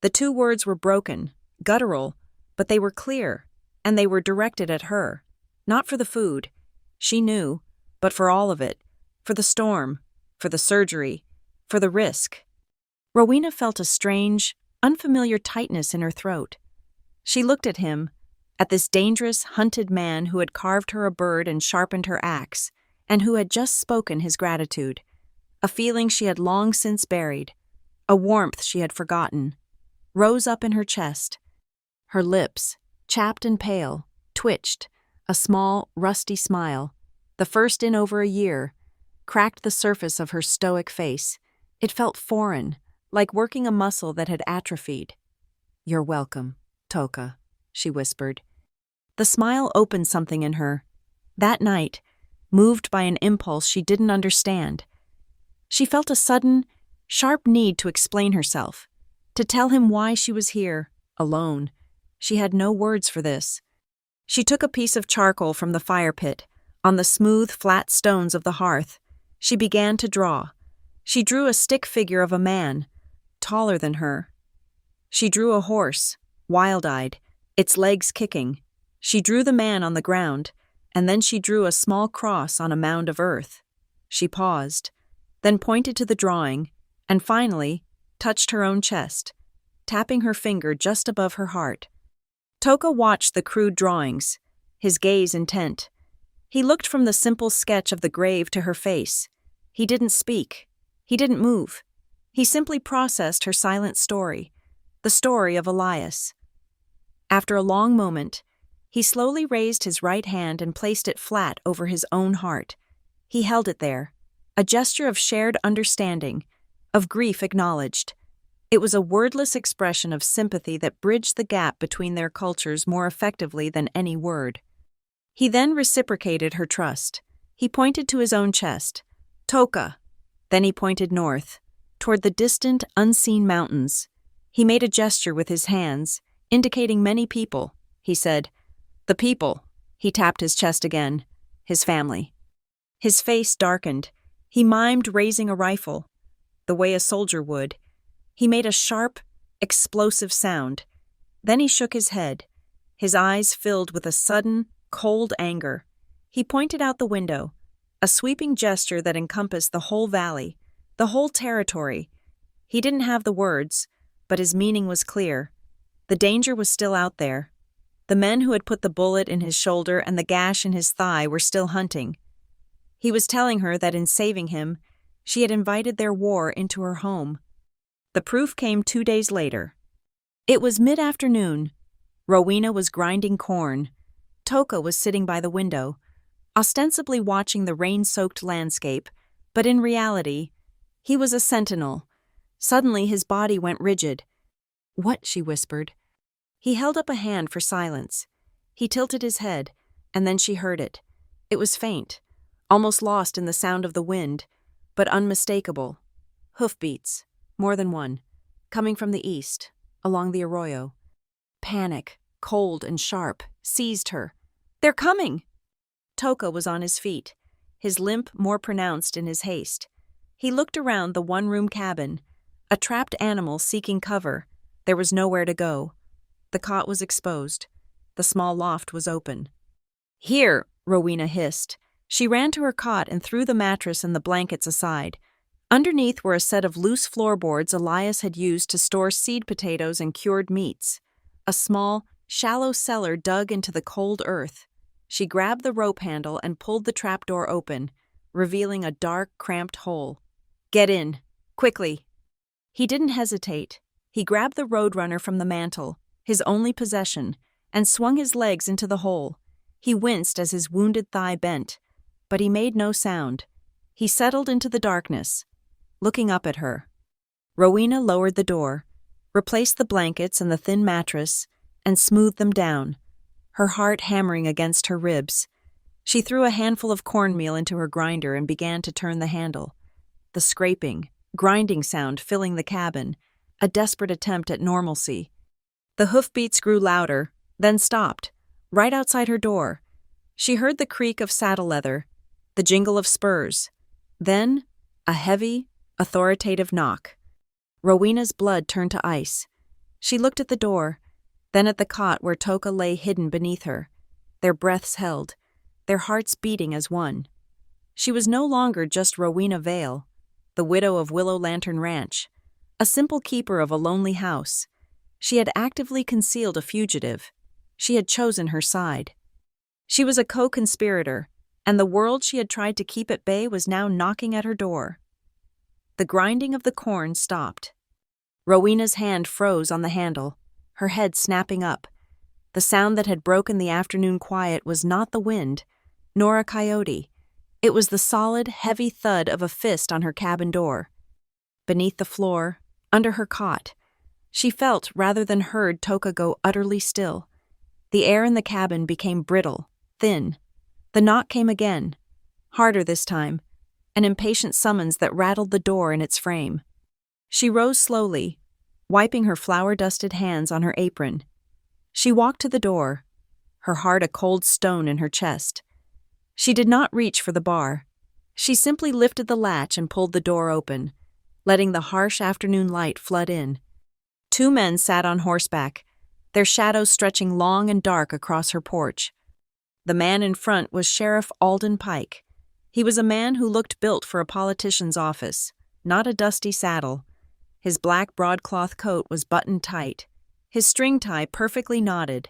The 2 words were broken, guttural, but they were clear, and they were directed at her. Not for the food, she knew, but for all of it, for the storm, for the surgery, for the risk. Rowena felt a strange, unfamiliar tightness in her throat. She looked at him, at this dangerous, hunted man who had carved her a bird and sharpened her axe, and who had just spoken his gratitude. A feeling she had long since buried, a warmth she had forgotten, rose up in her chest. Her lips, chapped and pale, twitched. A small, rusty smile, the first in over a year, cracked the surface of her stoic face. It felt foreign, like working a muscle that had atrophied. "You're welcome, Toka," she whispered. The smile opened something in her. That night, moved by an impulse she didn't understand, she felt a sudden, sharp need to explain herself, to tell him why she was here, alone. She had no words for this. She took a piece of charcoal from the fire pit. On the smooth, flat stones of the hearth, she began to draw. She drew a stick figure of a man, taller than her. She drew a horse, wild-eyed, its legs kicking. She drew the man on the ground, and then she drew a small cross on a mound of earth. She paused, then pointed to the drawing, and finally touched her own chest, tapping her finger just above her heart. Toka watched the crude drawings, his gaze intent. He looked from the simple sketch of the grave to her face. He didn't speak. He didn't move. He simply processed her silent story, the story of Elias. After a long moment, he slowly raised his right hand and placed it flat over his own heart. He held it there, a gesture of shared understanding, of grief acknowledged. It was a wordless expression of sympathy that bridged the gap between their cultures more effectively than any word. He then reciprocated her trust. He pointed to his own chest. "Toka." Then he pointed north, toward the distant, unseen mountains. He made a gesture with his hands, indicating many people. He said, "The people." He tapped his chest again. "His family." His face darkened. He mimed raising a rifle. the way a soldier would. He made a sharp, explosive sound. Then he shook his head, his eyes filled with a sudden, cold anger. He pointed out the window, a sweeping gesture that encompassed the whole valley, the whole territory. He didn't have the words, but his meaning was clear. The danger was still out there. The men who had put the bullet in his shoulder and the gash in his thigh were still hunting. He was telling her that in saving him, she had invited their war into her home. The proof came 2 days later. It was mid-afternoon. Rowena was grinding corn. Toka was sitting by the window, ostensibly watching the rain-soaked landscape, but in reality, he was a sentinel. Suddenly his body went rigid. "What?" she whispered. He held up a hand for silence. He tilted his head, and then she heard it. It was faint, almost lost in the sound of the wind, but unmistakable. Hoofbeats, more than one, coming from the east, along the arroyo. Panic, cold and sharp, seized her. "They're coming!" Toka was on his feet, his limp more pronounced in his haste. He looked around the one-room cabin, a trapped animal seeking cover. There was nowhere to go. The cot was exposed. The small loft was open. "Here," Rowena hissed. She ran to her cot and threw the mattress and the blankets aside. Underneath were a set of loose floorboards Elias had used to store seed potatoes and cured meats. A small, shallow cellar dug into the cold earth. She grabbed the rope handle and pulled the trapdoor open, revealing a dark, cramped hole. "Get in, quickly." He didn't hesitate. He grabbed the roadrunner from the mantel, his only possession, and swung his legs into the hole. He winced as his wounded thigh bent, but he made no sound. He settled into the darkness, looking up at her. Rowena lowered the door, replaced the blankets and the thin mattress, and smoothed them down, her heart hammering against her ribs. She threw a handful of cornmeal into her grinder and began to turn the handle. The scraping, grinding sound filling the cabin, a desperate attempt at normalcy. The hoofbeats grew louder, then stopped, right outside her door. She heard the creak of saddle leather, the jingle of spurs, then a heavy, authoritative knock. Rowena's blood turned to ice. She looked at the door, then at the cot where Toka lay hidden beneath her, their breaths held, their hearts beating as one. She was no longer just Rowena Vale, the widow of Willow Lantern Ranch, a simple keeper of a lonely house. She had actively concealed a fugitive. She had chosen her side. She was a co-conspirator, and the world she had tried to keep at bay was now knocking at her door. The grinding of the corn stopped. Rowena's hand froze on the handle, her head snapping up. The sound that had broken the afternoon quiet was not the wind, nor a coyote. It was the solid, heavy thud of a fist on her cabin door. Beneath the floor, under her cot, she felt rather than heard Toka go utterly still. The air in the cabin became brittle, thin. The knock came again, harder this time, an impatient summons that rattled the door in its frame. She rose slowly, wiping her flour-dusted hands on her apron. She walked to the door, her heart a cold stone in her chest. She did not reach for the bar. She simply lifted the latch and pulled the door open, letting the harsh afternoon light flood in. 2 men sat on horseback, their shadows stretching long and dark across her porch. The man in front was Sheriff Alden Pike. He was a man who looked built for a politician's office, not a dusty saddle. His black broadcloth coat was buttoned tight, his string tie perfectly knotted.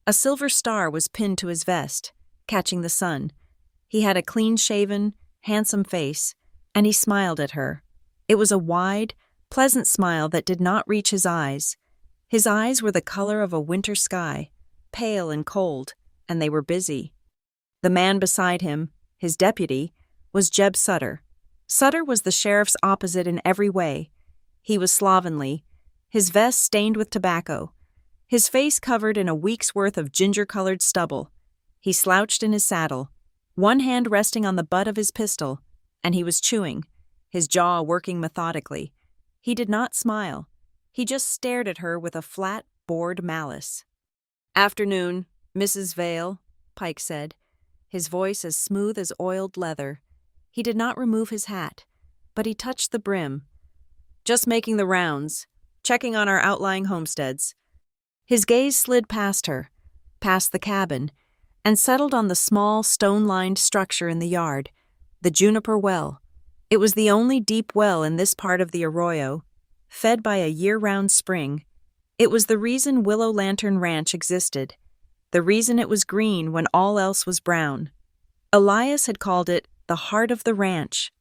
A silver star was pinned to his vest, catching the sun. He had a clean-shaven, handsome face, and he smiled at her. It was a wide, pleasant smile that did not reach his eyes. His eyes were the color of a winter sky, pale and cold, and they were busy. The man beside him, his deputy, was Jeb Sutter. Sutter was the sheriff's opposite in every way. He was slovenly, his vest stained with tobacco, his face covered in a week's worth of ginger-colored stubble. He slouched in his saddle, one hand resting on the butt of his pistol, and he was chewing, his jaw working methodically. He did not smile. He just stared at her with a flat, bored malice. "Afternoon, Mrs. Vale," Pike said, his voice as smooth as oiled leather. He did not remove his hat, but he touched the brim. Just making the rounds, checking on our outlying homesteads. His gaze slid past her, past the cabin, and settled on the small, stone-lined structure in the yard, the juniper well. It was the only deep well in this part of the arroyo, fed by a year-round spring. It was the reason Willow Lantern Ranch existed, the reason it was green when all else was brown. Elias had called it the heart of the ranch.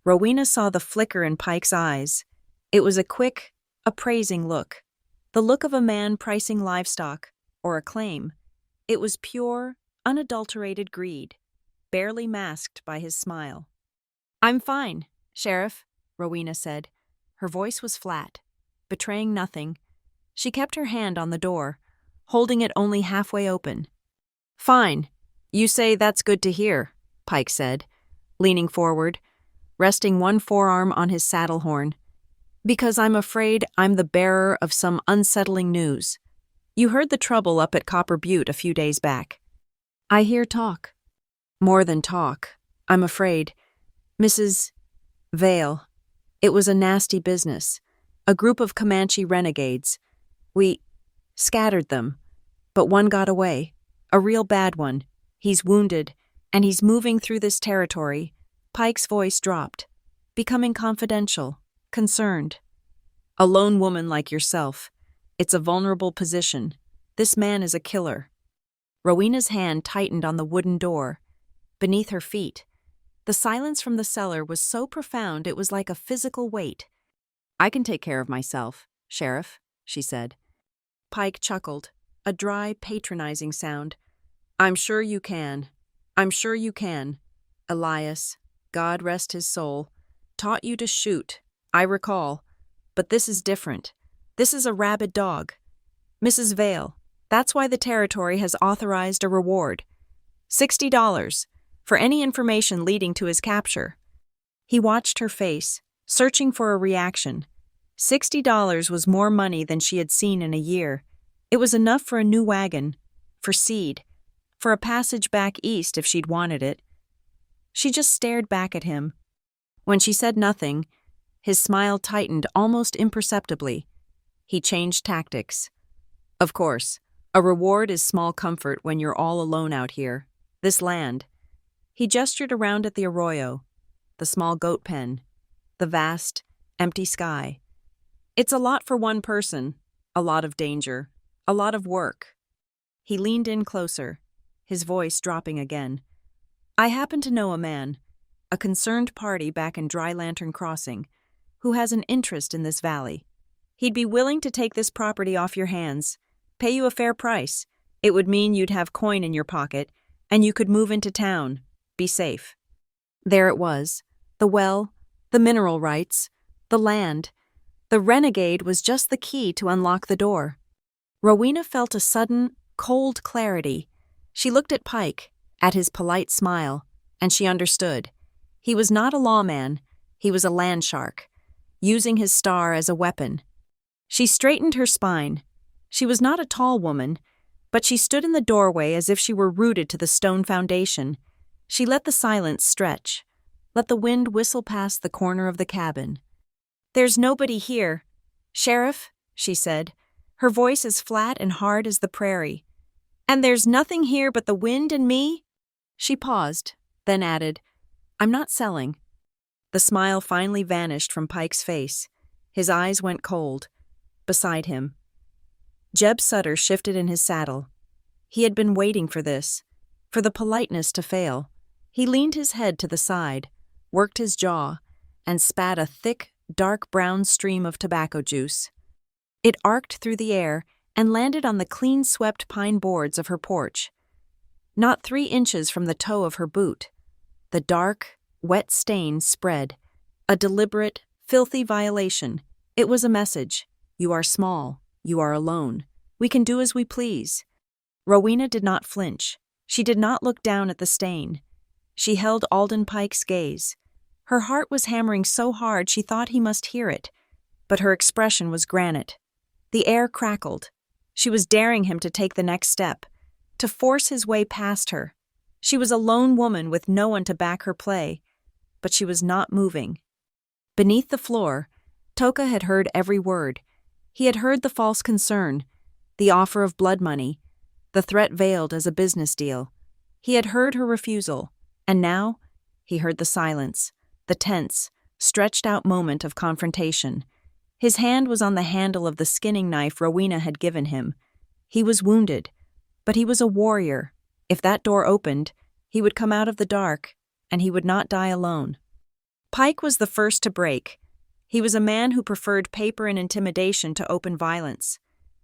Rowena saw the flicker in Pike's eyes. It was a quick, appraising look, the look of a man pricing livestock or a claim. It was pure, unadulterated greed, barely masked by his smile. "I'm fine, Sheriff," Rowena said. Her voice was flat, betraying nothing. She kept her hand on the door, holding it only halfway open. "Fine. You say that's good to hear," Pike said, leaning forward, resting one forearm on his saddle horn. "Because I'm afraid I'm the bearer of some unsettling news. You heard the trouble up at Copper Butte a few days back." "I hear talk." "More than talk, I'm afraid. Mrs. Vale. It was a nasty business. A group of Comanche renegades. We scattered them, but one got away. A real bad one. He's wounded, and he's moving through this territory." Pike's voice dropped, becoming confidential, concerned. "A lone woman like yourself. It's a vulnerable position. This man is a killer." Rowena's hand tightened on the wooden door, beneath her feet. The silence from the cellar was so profound it was like a physical weight. "I can take care of myself, Sheriff," she said. Pike chuckled, a dry, patronizing sound. "I'm sure you can. I'm sure you can. Elias, God rest his soul, taught you to shoot, I recall. But this is different. This is a rabid dog. Mrs. Vale, that's why the territory has authorized a reward. $60 for any information leading to his capture." He watched her face, searching for a reaction. $60 was more money than she had seen in a year. It was enough for a new wagon, for seed, for a passage back east if she'd wanted it. She just stared back at him. When she said nothing, his smile tightened almost imperceptibly. He changed tactics. "Of course, a reward is small comfort when you're all alone out here. This land." He gestured around at the arroyo, the small goat pen, the vast, empty sky. "It's a lot for one person, a lot of danger, a lot of work." He leaned in closer, his voice dropping again. "I happen to know a man, a concerned party back in Dry Lantern Crossing, who has an interest in this valley. He'd be willing to take this property off your hands, pay you a fair price. It would mean you'd have coin in your pocket, and you could move into town, be safe." There it was, the well, the mineral rights, the land. The renegade was just the key to unlock the door. Rowena felt a sudden, cold clarity. She looked at Pike, at his polite smile, and she understood. He was not a lawman, he was a land shark, using his star as a weapon. She straightened her spine. She was not a tall woman, but she stood in the doorway as if she were rooted to the stone foundation. She let the silence stretch, let the wind whistle past the corner of the cabin. "There's nobody here, Sheriff," she said, her voice as flat and hard as the prairie. "And there's nothing here but the wind and me?" She paused, then added, "I'm not selling." The smile finally vanished from Pike's face. His eyes went cold. Beside him, Jeb Sutter shifted in his saddle. He had been waiting for this, for the politeness to fail. He leaned his head to the side, worked his jaw, and spat a thick, dark brown stream of tobacco juice. It arced through the air and landed on the clean-swept pine boards of her porch. Not 3 inches from the toe of her boot, the dark, wet stain spread. A deliberate, filthy violation. It was a message. You are small. You are alone. We can do as we please. Rowena did not flinch. She did not look down at the stain. She held Alden Pike's gaze. Her heart was hammering so hard she thought he must hear it, but her expression was granite. The air crackled. She was daring him to take the next step, to force his way past her. She was a lone woman with no one to back her play, but she was not moving. Beneath the floor, Toka had heard every word. He had heard the false concern, the offer of blood money, the threat veiled as a business deal. He had heard her refusal, and now he heard the silence, the tense, stretched-out moment of confrontation. His hand was on the handle of the skinning knife Rowena had given him. He was wounded, but he was a warrior. If that door opened, he would come out of the dark, and he would not die alone. Pike was the first to break. He was a man who preferred paper and intimidation to open violence.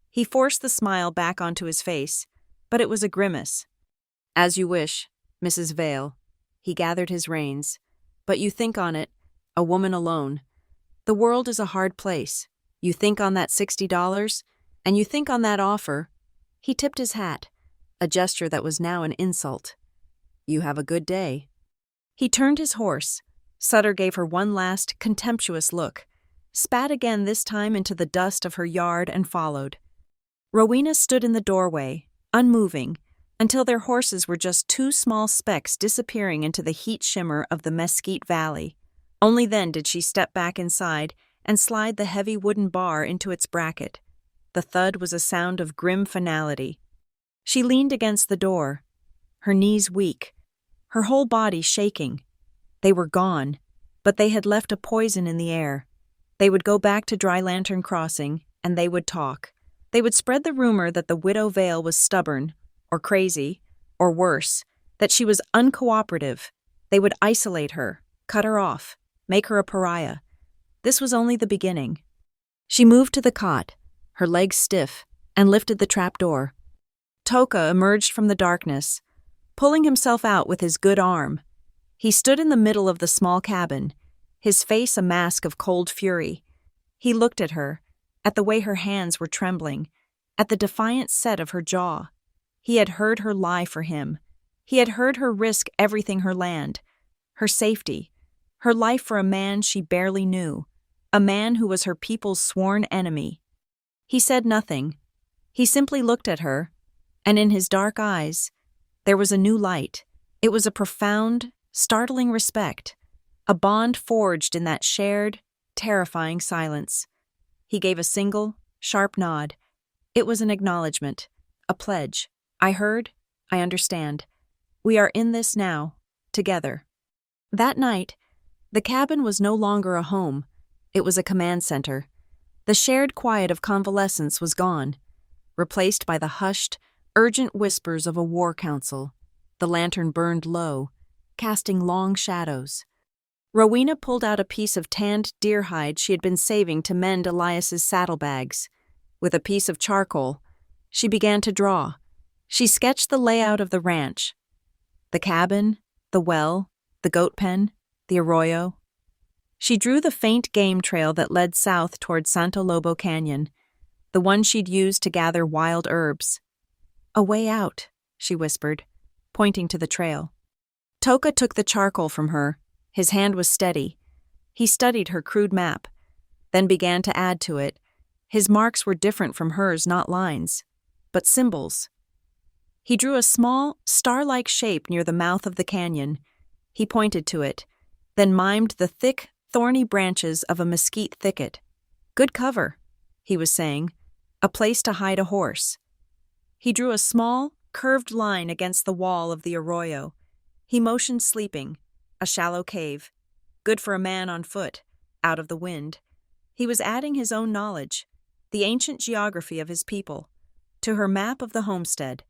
He forced the smile back onto his face, but it was a grimace. "As you wish, Mrs. Vale." He gathered his reins. "But you think on it, a woman alone. The world is a hard place. You think on that $60, and you think on that offer." He tipped his hat, a gesture that was now an insult. "You have a good day." He turned his horse. Sutter gave her one last, contemptuous look, spat again this time into the dust of her yard, and followed. Rowena stood in the doorway, unmoving, until their horses were just two small specks disappearing into the heat shimmer of the Mesquite Valley. Only then did she step back inside and slide the heavy wooden bar into its bracket. The thud was a sound of grim finality. She leaned against the door, her knees weak, her whole body shaking. They were gone, but they had left a poison in the air. They would go back to Dry Lantern Crossing, and they would talk. They would spread the rumor that the Widow Vale was stubborn, or crazy, or worse, that she was uncooperative. They would isolate her, cut her off, make her a pariah. This was only the beginning. She moved to the cot, her legs stiff, and lifted the trapdoor. Toka emerged from the darkness, pulling himself out with his good arm. He stood in the middle of the small cabin, his face a mask of cold fury. He looked at her, at the way her hands were trembling, at the defiant set of her jaw. He had heard her lie for him. He had heard her risk everything, her land, her safety, her life for a man she barely knew, a man who was her people's sworn enemy. He said nothing. He simply looked at her, and in his dark eyes, there was a new light. It was a profound, startling respect, a bond forged in that shared, terrifying silence. He gave a single, sharp nod. It was an acknowledgement, a pledge. "I heard, I understand. We are in this now, together." That night, the cabin was no longer a home. It was a command center. The shared quiet of convalescence was gone, replaced by the hushed, urgent whispers of a war council. The lantern burned low, casting long shadows. Rowena pulled out a piece of tanned deer hide she had been saving to mend Elias's saddlebags. With a piece of charcoal, she began to draw. She sketched the layout of the ranch. The cabin, the well, the goat pen, the arroyo. She drew the faint game trail that led south toward Santo Lobo Canyon, the one she'd used to gather wild herbs. "A way out," she whispered, pointing to the trail. Toka took the charcoal from her. His hand was steady. He studied her crude map, then began to add to it. His marks were different from hers, not lines, but symbols. He drew a small, star-like shape near the mouth of the canyon. He pointed to it, then mimed the thick, thorny branches of a mesquite thicket. "Good cover," he was saying, "a place to hide a horse." He drew a small, curved line against the wall of the arroyo. He motioned sleeping, a shallow cave, good for a man on foot, out of the wind. He was adding his own knowledge, the ancient geography of his people, to her map of the homestead.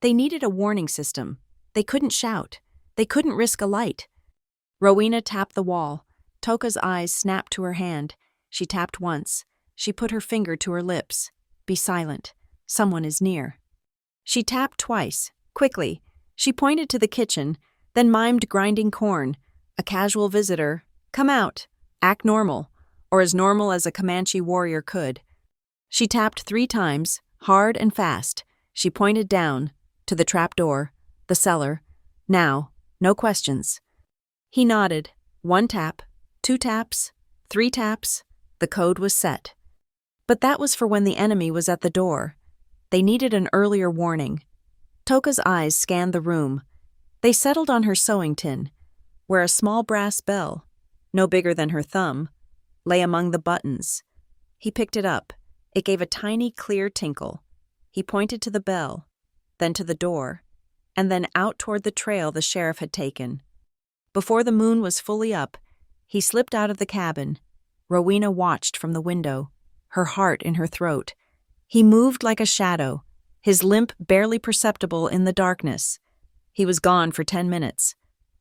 They needed a warning system. They couldn't shout. They couldn't risk a light. Rowena tapped the wall. Toka's eyes snapped to her hand. She tapped once. She put her finger to her lips. "Be silent. Someone is near." She tapped twice. Quickly, she pointed to the kitchen, then mimed grinding corn. A casual visitor. "Come out. Act normal," or as normal as a Comanche warrior could. She tapped 3 times, hard and fast. She pointed down, to the trapdoor, the cellar. "Now, no questions." He nodded. 1 tap, 2 taps, 3 taps. The code was set. But that was for when the enemy was at the door. They needed an earlier warning. Toka's eyes scanned the room. They settled on her sewing tin, where a small brass bell, no bigger than her thumb, lay among the buttons. He picked it up. It gave a tiny, clear tinkle. He pointed to the bell, then to the door, and then out toward the trail the sheriff had taken. Before the moon was fully up, he slipped out of the cabin. Rowena watched from the window, her heart in her throat. He moved like a shadow, his limp barely perceptible in the darkness. He was gone for 10 minutes.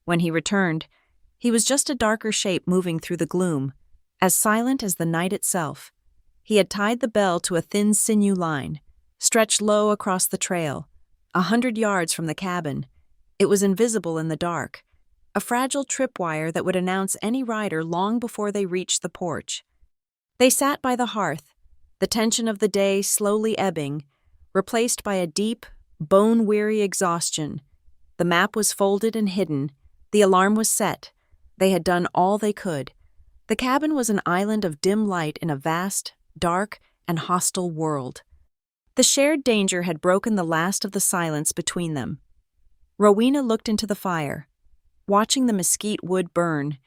When he returned, he was just a darker shape moving through the gloom, as silent as the night itself. He had tied the bell to a thin sinew line, stretched low across the trail, 100 yards from the cabin. It was invisible in the dark, a fragile tripwire that would announce any rider long before they reached the porch. They sat by the hearth, the tension of the day slowly ebbing, replaced by a deep, bone-weary exhaustion. The map was folded and hidden. The alarm was set. They had done all they could. The cabin was an island of dim light in a vast, dark, and hostile world. The shared danger had broken the last of the silence between them. Rowena looked into the fire, watching the mesquite wood burn,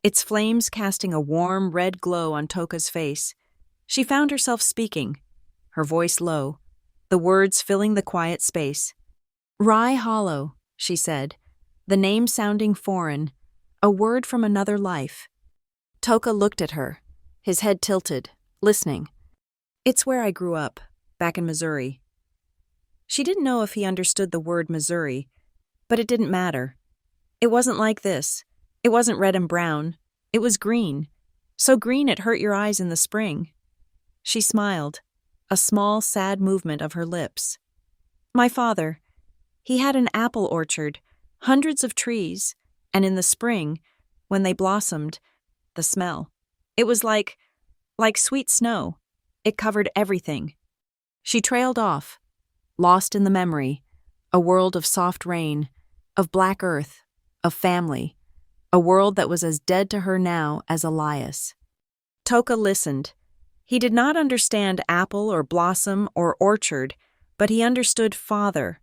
its flames casting a warm, red glow on Toka's face. She found herself speaking, her voice low, the words filling the quiet space. "Rye Hollow," she said, the name sounding foreign, a word from another life. Toka looked at her, his head tilted, listening. "It's where I grew up, back in Missouri." She didn't know if he understood the word Missouri, but it didn't matter. It wasn't like this. It wasn't red and brown. It was green, so green it hurt your eyes in the spring. She smiled, a small, sad movement of her lips. "My father, he had an apple orchard, hundreds of trees, and in the spring, when they blossomed, the smell. It was like sweet snow. It covered everything." She trailed off, lost in the memory, a world of soft rain, of black earth, of family, a world that was as dead to her now as Elias. Toka listened. He did not understand apple or blossom or orchard, but he understood father.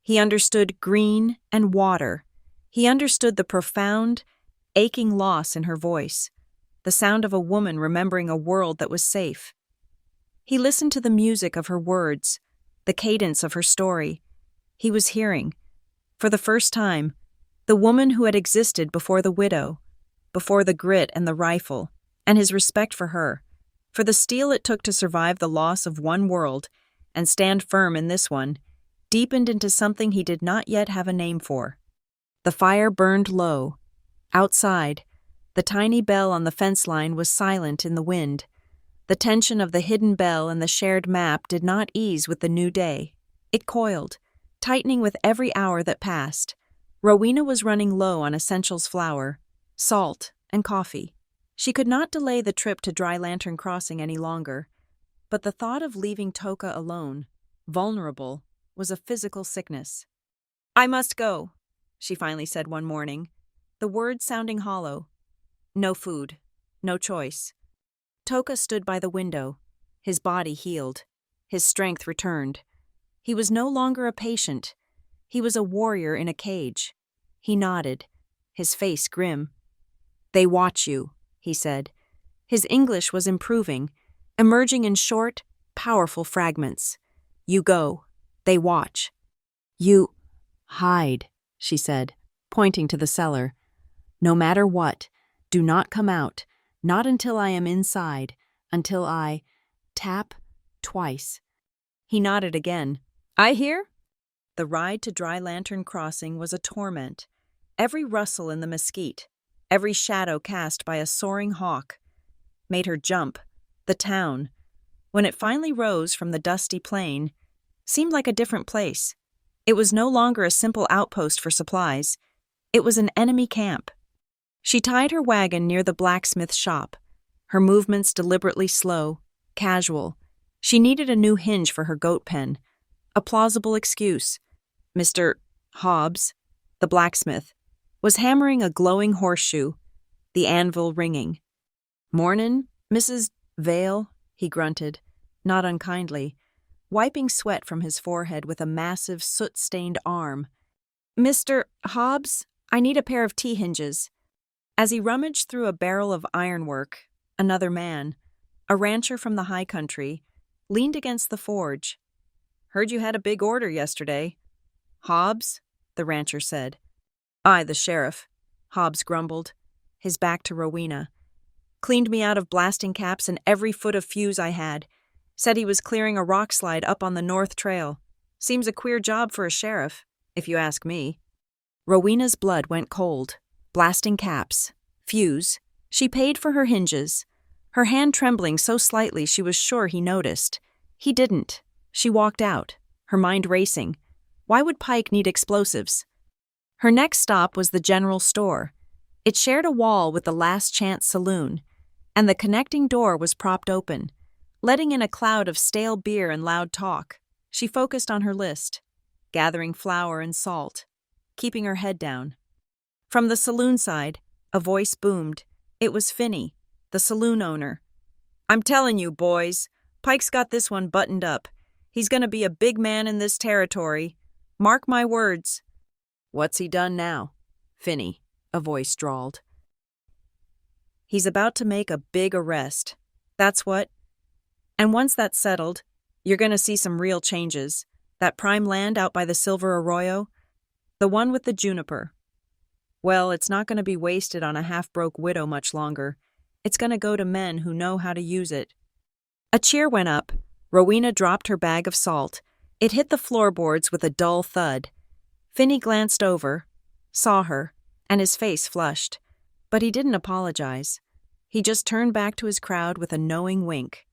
He understood green and water. He understood the profound, aching loss in her voice, the sound of a woman remembering a world that was safe. He listened to the music of her words, the cadence of her story. He was hearing, for the first time, the woman who had existed before the widow, before the grit and the rifle, and his respect for her, for the steel it took to survive the loss of one world and stand firm in this one, deepened into something he did not yet have a name for. The fire burned low. Outside, the tiny bell on the fence line was silent in the wind. The tension of the hidden bell and the shared map did not ease with the new day. It coiled, tightening with every hour that passed. Rowena was running low on essentials flour, salt, and coffee. She could not delay the trip to Dry Lantern Crossing any longer, but the thought of leaving Toka alone, vulnerable, was a physical sickness. "I must go," she finally said one morning, the words sounding hollow. No food, no choice. Toka stood by the window, his body healed, his strength returned. He was no longer a patient. He was a warrior in a cage. He nodded, his face grim. "They watch you," he said. His English was improving, emerging in short, powerful fragments. "You go. They watch." "You hide," she said, pointing to the cellar. "No matter what, do not come out, not until I am inside, until I tap twice." He nodded again. "I hear?" The ride to Dry Lantern Crossing was a torment. Every rustle in the mesquite, every shadow cast by a soaring hawk, made her jump. The town, when it finally rose from the dusty plain, seemed like a different place. It was no longer a simple outpost for supplies. It was an enemy camp. She tied her wagon near the blacksmith shop, her movements deliberately slow, casual. She needed a new hinge for her goat pen, a plausible excuse. Mr. Hobbs, the blacksmith, was hammering a glowing horseshoe, the anvil ringing. "Mornin', Mrs. Vale," he grunted, not unkindly, wiping sweat from his forehead with a massive, soot-stained arm. "Mr. Hobbs, I need a pair of T-hinges." As he rummaged through a barrel of ironwork, another man, a rancher from the high country, leaned against the forge. "Heard you had a big order yesterday." "Hobbs?" the rancher said. "Aye, the sheriff," Hobbs grumbled, his back to Rowena. "Cleaned me out of blasting caps and every foot of fuse I had. Said he was clearing a rock slide up on the North Trail. Seems a queer job for a sheriff, if you ask me." Rowena's blood went cold. Blasting caps. Fuse. She paid for her hinges. Her hand trembling so slightly she was sure he noticed. He didn't. She walked out, her mind racing. Why would Pike need explosives? Her next stop was the general store. It shared a wall with the Last Chance saloon, and the connecting door was propped open, letting in a cloud of stale beer and loud talk. She focused on her list, gathering flour and salt, keeping her head down. From the saloon side, a voice boomed. It was Finney, the saloon owner. "I'm telling you, boys, Pike's got this one buttoned up. He's gonna be a big man in this territory. Mark my words." "What's he done now?" "Finney," a voice drawled. "He's about to make a big arrest. That's what. And once that's settled, you're gonna see some real changes. That prime land out by the Silver Arroyo, the one with the juniper. Well, it's not gonna be wasted on a half-broke widow much longer. It's gonna go to men who know how to use it." A cheer went up. Rowena dropped her bag of salt. It hit the floorboards with a dull thud. Finney glanced over, saw her, and his face flushed. But he didn't apologize. He just turned back to his crowd with a knowing wink.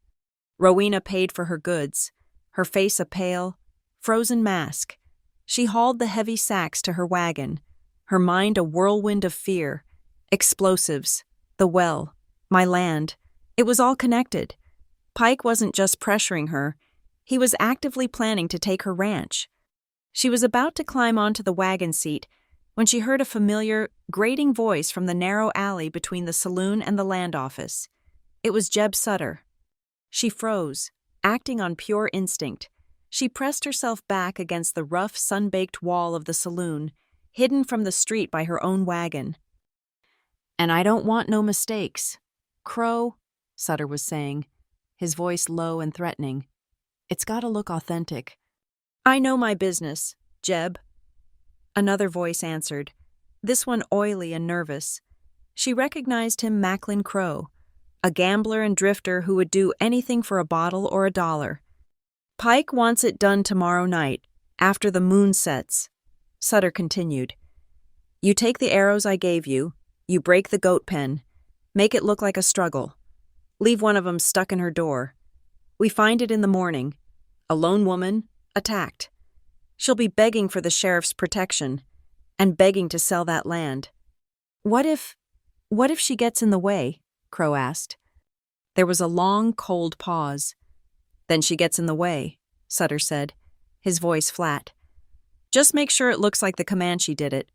Rowena paid for her goods, her face a pale, frozen mask. She hauled the heavy sacks to her wagon, her mind a whirlwind of fear. Explosives, the well, my land. It was all connected. Pike wasn't just pressuring her. He was actively planning to take her ranch. She was about to climb onto the wagon seat when she heard a familiar, grating voice from the narrow alley between the saloon and the land office. It was Jeb Sutter. She froze, acting on pure instinct. She pressed herself back against the rough, sun-baked wall of the saloon, hidden from the street by her own wagon. "And I don't want no mistakes. Crow," Sutter was saying, his voice low and threatening. "It's gotta look authentic." "I know my business, Jeb." Another voice answered, this one oily and nervous. She recognized him, Macklin Crow, a gambler and drifter who would do anything for a bottle or a dollar. "Pike wants it done tomorrow night, after the moon sets," Sutter continued. "You take the arrows I gave you, you break the goat pen, make it look like a struggle. Leave one of 'em stuck in her door. We find it in the morning. A lone woman, attacked. She'll be begging for the sheriff's protection, and begging to sell that land." What if she gets in the way?" Crow asked. There was a long, cold pause. "Then she gets in the way," Sutter said, his voice flat. "Just make sure it looks like the Comanche did it.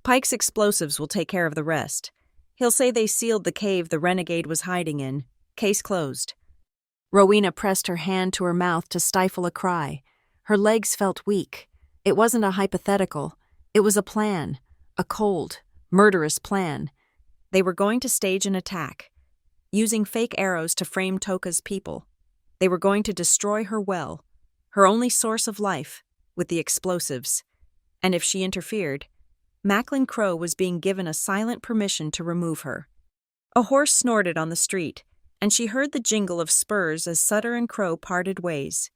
Pike's explosives will take care of the rest. He'll say they sealed the cave the renegade was hiding in. Case closed." Rowena pressed her hand to her mouth to stifle a cry. Her legs felt weak. It wasn't a hypothetical. It was a plan. A cold, murderous plan. They were going to stage an attack, using fake arrows to frame Toka's people. They were going to destroy her well, her only source of life, with the explosives. And if she interfered, Macklin Crow was being given a silent permission to remove her. A horse snorted on the street, and she heard the jingle of spurs as Sutter and Crow parted ways.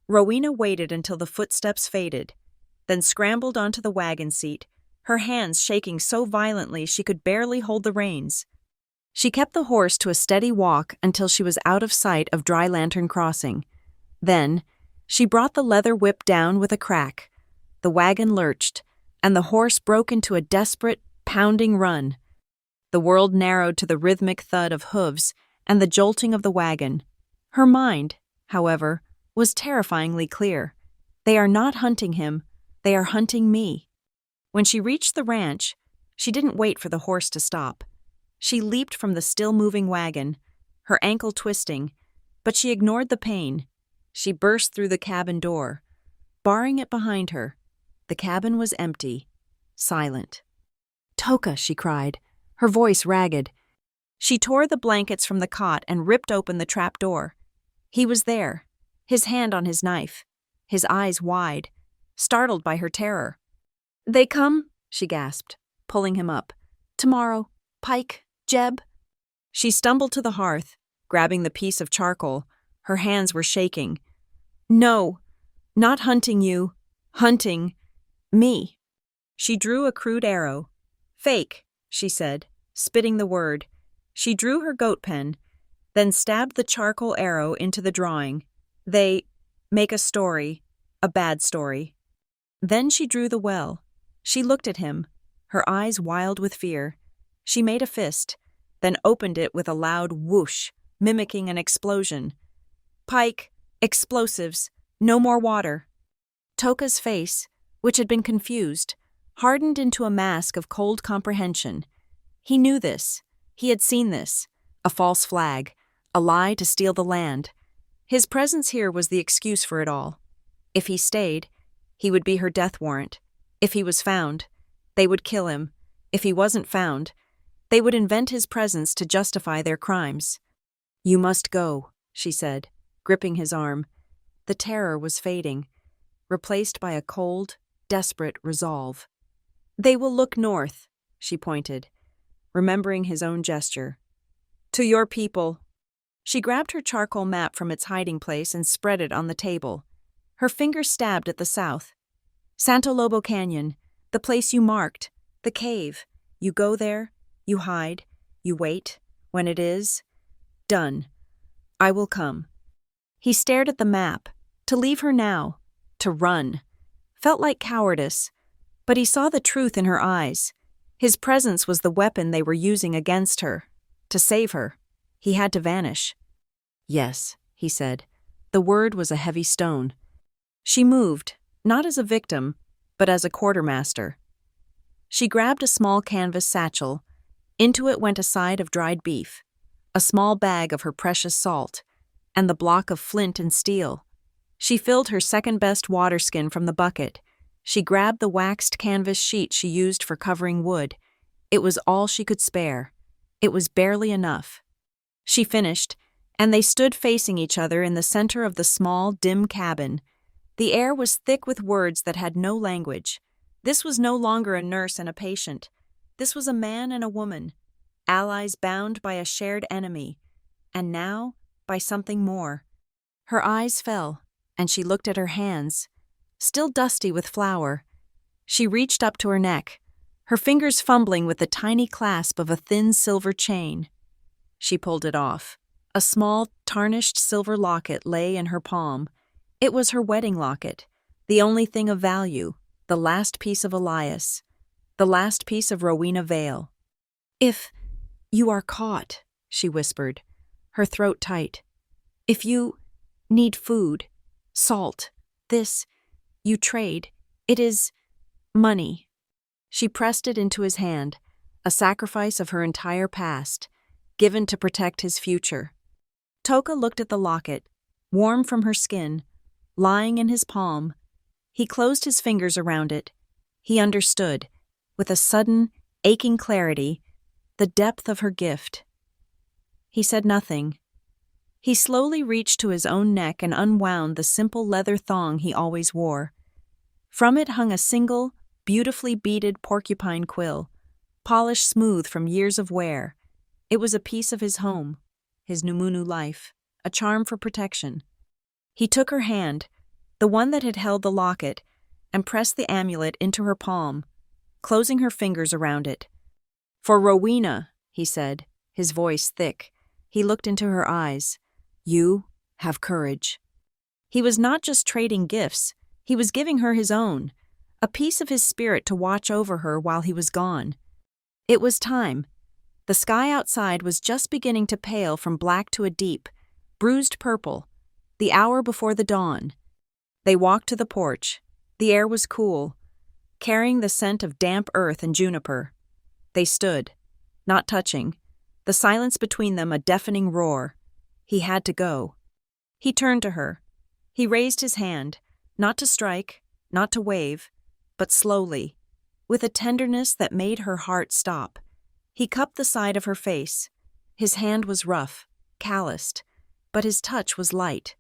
Rowena waited until the footsteps faded, then scrambled onto the wagon seat, her hands shaking so violently she could barely hold the reins. She kept the horse to a steady walk until she was out of sight of Dry Lantern Crossing. Then, she brought the leather whip down with a crack. The wagon lurched, and the horse broke into a desperate, pounding run. The world narrowed to the rhythmic thud of hooves and the jolting of the wagon. Her mind, however, was terrifyingly clear. They are not hunting him, they are hunting me. When she reached the ranch, she didn't wait for the horse to stop. She leaped from the still-moving wagon, her ankle twisting, but she ignored the pain. She burst through the cabin door, barring it behind her. The cabin was empty, silent. "Toka," she cried, her voice ragged. She tore the blankets from the cot and ripped open the trap door. He was there, his hand on his knife, his eyes wide, startled by her terror. "They come?" she gasped, pulling him up. "Tomorrow. Pike, Jeb." She stumbled to the hearth, grabbing the piece of charcoal. Her hands were shaking. "No, not hunting you. Hunting me." She drew a crude arrow. "Fake," she said, spitting the word. She drew her goat pen, then stabbed the charcoal arrow into the drawing. "They make a story, a bad story." Then she drew the well. She looked at him, her eyes wild with fear. She made a fist, then opened it with a loud whoosh, mimicking an explosion. "Pike, explosives, no more water." Toka's face, which had been confused, hardened into a mask of cold comprehension. He knew this. He had seen this. A false flag, a lie to steal the land. His presence here was the excuse for it all. If he stayed, he would be her death warrant. If he was found, they would kill him. If he wasn't found, they would invent his presence to justify their crimes. "You must go," she said, gripping his arm. The terror was fading, replaced by a cold, desperate resolve. "They will look north," she pointed, remembering his own gesture. "To your people." She grabbed her charcoal map from its hiding place and spread it on the table. Her finger stabbed at the south. "Santo Lobo Canyon, the place you marked, the cave. You go there, you hide, you wait. When it is done, I will come." He stared at the map. To leave her now, to run, felt like cowardice, but he saw the truth in her eyes. His presence was the weapon they were using against her. To save her, he had to vanish. "Yes," he said. The word was a heavy stone. She moved, not as a victim, but as a quartermaster. She grabbed a small canvas satchel. Into it went a side of dried beef, a small bag of her precious salt, and the block of flint and steel. She filled her second-best water skin from the bucket. She grabbed the waxed canvas sheet she used for covering wood. It was all she could spare. It was barely enough. She finished, and they stood facing each other in the center of the small, dim cabin. The air was thick with words that had no language. This was no longer a nurse and a patient. This was a man and a woman, allies bound by a shared enemy, and now by something more. Her eyes fell, and she looked at her hands, still dusty with flour. She reached up to her neck, her fingers fumbling with the tiny clasp of a thin silver chain. She pulled it off. A small, tarnished silver locket lay in her palm. It was her wedding locket, the only thing of value, the last piece of Elias, the last piece of Rowena Vale. "If you are caught," she whispered, her throat tight. "If you need food, salt, this, you trade. It is money." She pressed it into his hand, a sacrifice of her entire past, given to protect his future. Toka looked at the locket, warm from her skin, lying in his palm. He closed his fingers around it. He understood, with a sudden, aching clarity, the depth of her gift. He said nothing. He slowly reached to his own neck and unwound the simple leather thong he always wore. From it hung a single, beautifully beaded porcupine quill, polished smooth from years of wear. It was a piece of his home, his Numunu life, a charm for protection. He took her hand, the one that had held the locket, and pressed the amulet into her palm, closing her fingers around it. "For Rowena," he said, his voice thick. He looked into her eyes. "You have courage." He was not just trading gifts, he was giving her his own, a piece of his spirit to watch over her while he was gone. It was time. The sky outside was just beginning to pale from black to a deep, bruised purple, the hour before the dawn. They walked to the porch. The air was cool, carrying the scent of damp earth and juniper. They stood, not touching, the silence between them a deafening roar. He had to go. He turned to her. He raised his hand, not to strike, not to wave, but slowly, with a tenderness that made her heart stop. He cupped the side of her face. His hand was rough, calloused, but his touch was light.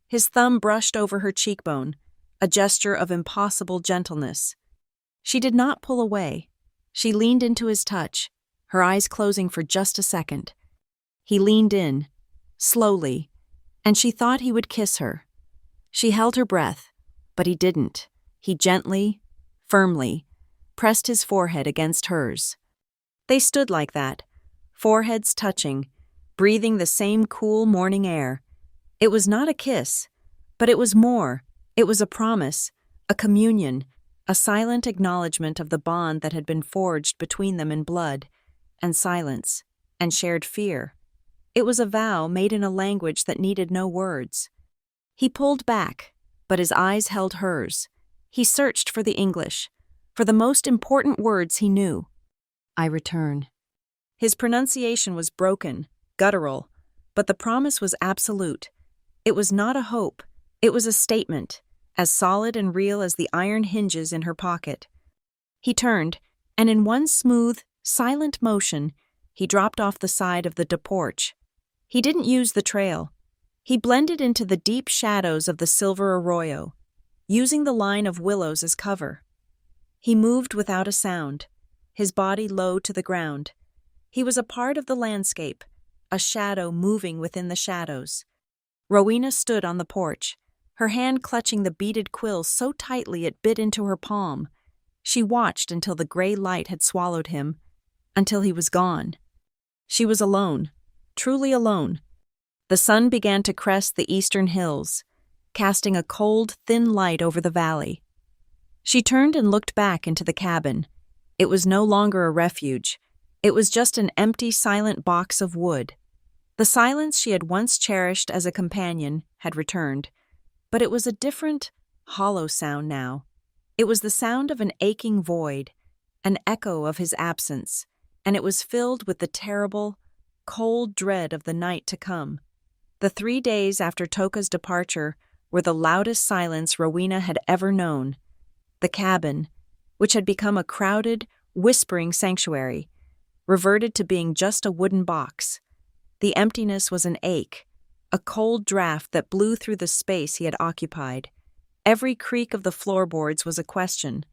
His thumb brushed over her cheekbone, a gesture of impossible gentleness. She did not pull away. She leaned into his touch, her eyes closing for just a second. He leaned in, slowly, and she thought he would kiss her. She held her breath, but he didn't. He gently, firmly, pressed his forehead against hers. They stood like that, foreheads touching, breathing the same cool morning air. It was not a kiss, but it was more. It was a promise, a communion, a silent acknowledgement of the bond that had been forged between them in blood, and silence, and shared fear. It was a vow made in a language that needed no words. He pulled back, but his eyes held hers. He searched for the English, for the most important words he knew. "I return." His pronunciation was broken, guttural, but the promise was absolute. It was not a hope, it was a statement, as solid and real as the iron hinges in her pocket. He turned, and in one smooth, silent motion, he dropped off the side of the porch. He didn't use the trail. He blended into the deep shadows of the silver arroyo, using the line of willows as cover. He moved without a sound, his body low to the ground. He was a part of the landscape, a shadow moving within the shadows. Rowena stood on the porch, her hand clutching the beaded quill so tightly it bit into her palm. She watched until the gray light had swallowed him, until he was gone. She was alone, truly alone. The sun began to crest the eastern hills, casting a cold, thin light over the valley. She turned and looked back into the cabin. It was no longer a refuge. It was just an empty, silent box of wood. The silence she had once cherished as a companion had returned, but it was a different, hollow sound now. It was the sound of an aching void, an echo of his absence, and it was filled with the terrible, cold dread of the night to come. The 3 days after Toka's departure were the loudest silence Rowena had ever known. The cabin, which had become a crowded, whispering sanctuary, reverted to being just a wooden box. The emptiness was an ache, a cold draft that blew through the space he had occupied. Every creak of the floorboards was a question.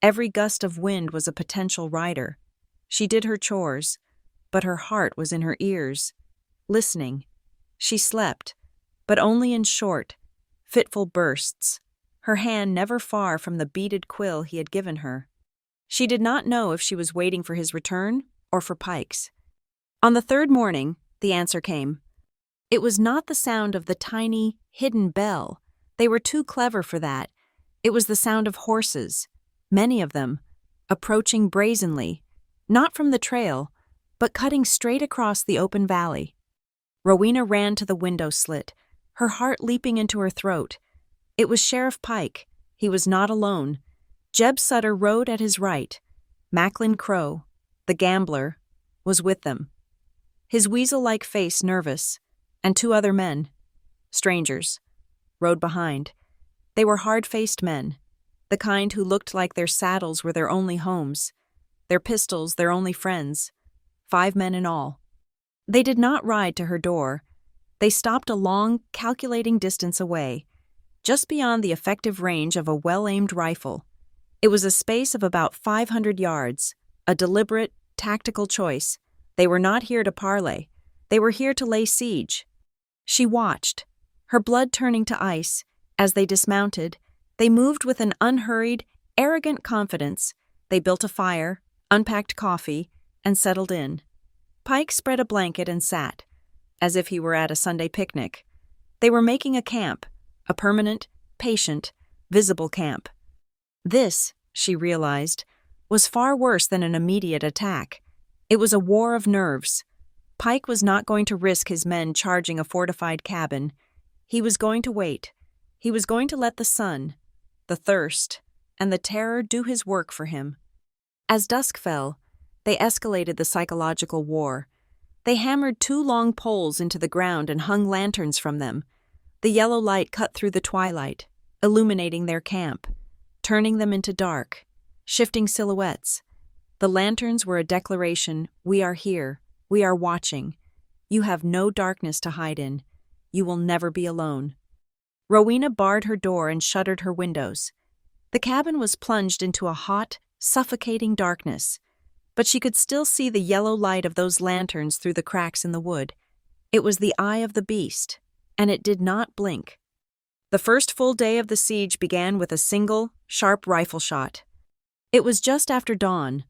Every gust of wind was a potential rider. She did her chores, but her heart was in her ears, listening. She slept, but only in short, fitful bursts, her hand never far from the beaded quill he had given her. She did not know if she was waiting for his return or for Pike's. On the 3rd morning, the answer came. It was not the sound of the tiny, hidden bell. They were too clever for that. It was the sound of horses, many of them, approaching brazenly, not from the trail, but cutting straight across the open valley. Rowena ran to the window slit, her heart leaping into her throat. It was Sheriff Pike. He was not alone. Jeb Sutter rode at his right. Macklin Crow, the gambler, was with them. His weasel-like face nervous, and 2 other men, strangers, rode behind. They were hard-faced men, the kind who looked like their saddles were their only homes, their pistols their only friends, 5 men in all. They did not ride to her door. They stopped a long, calculating distance away, just beyond the effective range of a well-aimed rifle. It was a space of about 500 yards, a deliberate, tactical choice. They were not here to parley. They were here to lay siege. She watched, her blood turning to ice. As they dismounted, they moved with an unhurried, arrogant confidence. They built a fire, unpacked coffee, and settled in. Pike spread a blanket and sat, as if he were at a Sunday picnic. They were making a camp, a permanent, patient, visible camp. This, she realized, was far worse than an immediate attack. It was a war of nerves. Pike was not going to risk his men charging a fortified cabin. He was going to wait. He was going to let the sun, the thirst, and the terror do his work for him. As dusk fell, they escalated the psychological war. They hammered 2 long poles into the ground and hung lanterns from them. The yellow light cut through the twilight, illuminating their camp, turning them into dark, shifting silhouettes. The lanterns were a declaration, we are here, we are watching. You have no darkness to hide in. You will never be alone. Rowena barred her door and shuttered her windows. The cabin was plunged into a hot, suffocating darkness, but she could still see the yellow light of those lanterns through the cracks in the wood. It was the eye of the beast, and it did not blink. The first full day of the siege began with a single, sharp rifle shot. It was just after dawn.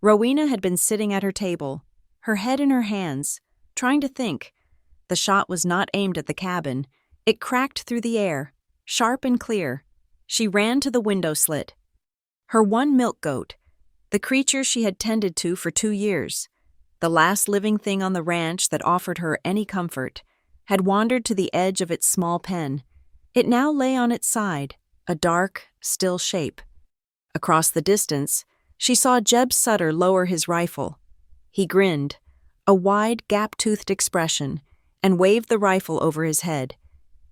Rowena had been sitting at her table, her head in her hands, trying to think. The shot was not aimed at the cabin. It cracked through the air, sharp and clear. She ran to the window slit. Her one milk goat, the creature she had tended to for 2 years, the last living thing on the ranch that offered her any comfort, had wandered to the edge of its small pen. It now lay on its side, a dark, still shape. Across the distance, she saw Jeb Sutter lower his rifle. He grinned, a wide, gap-toothed expression, and waved the rifle over his head.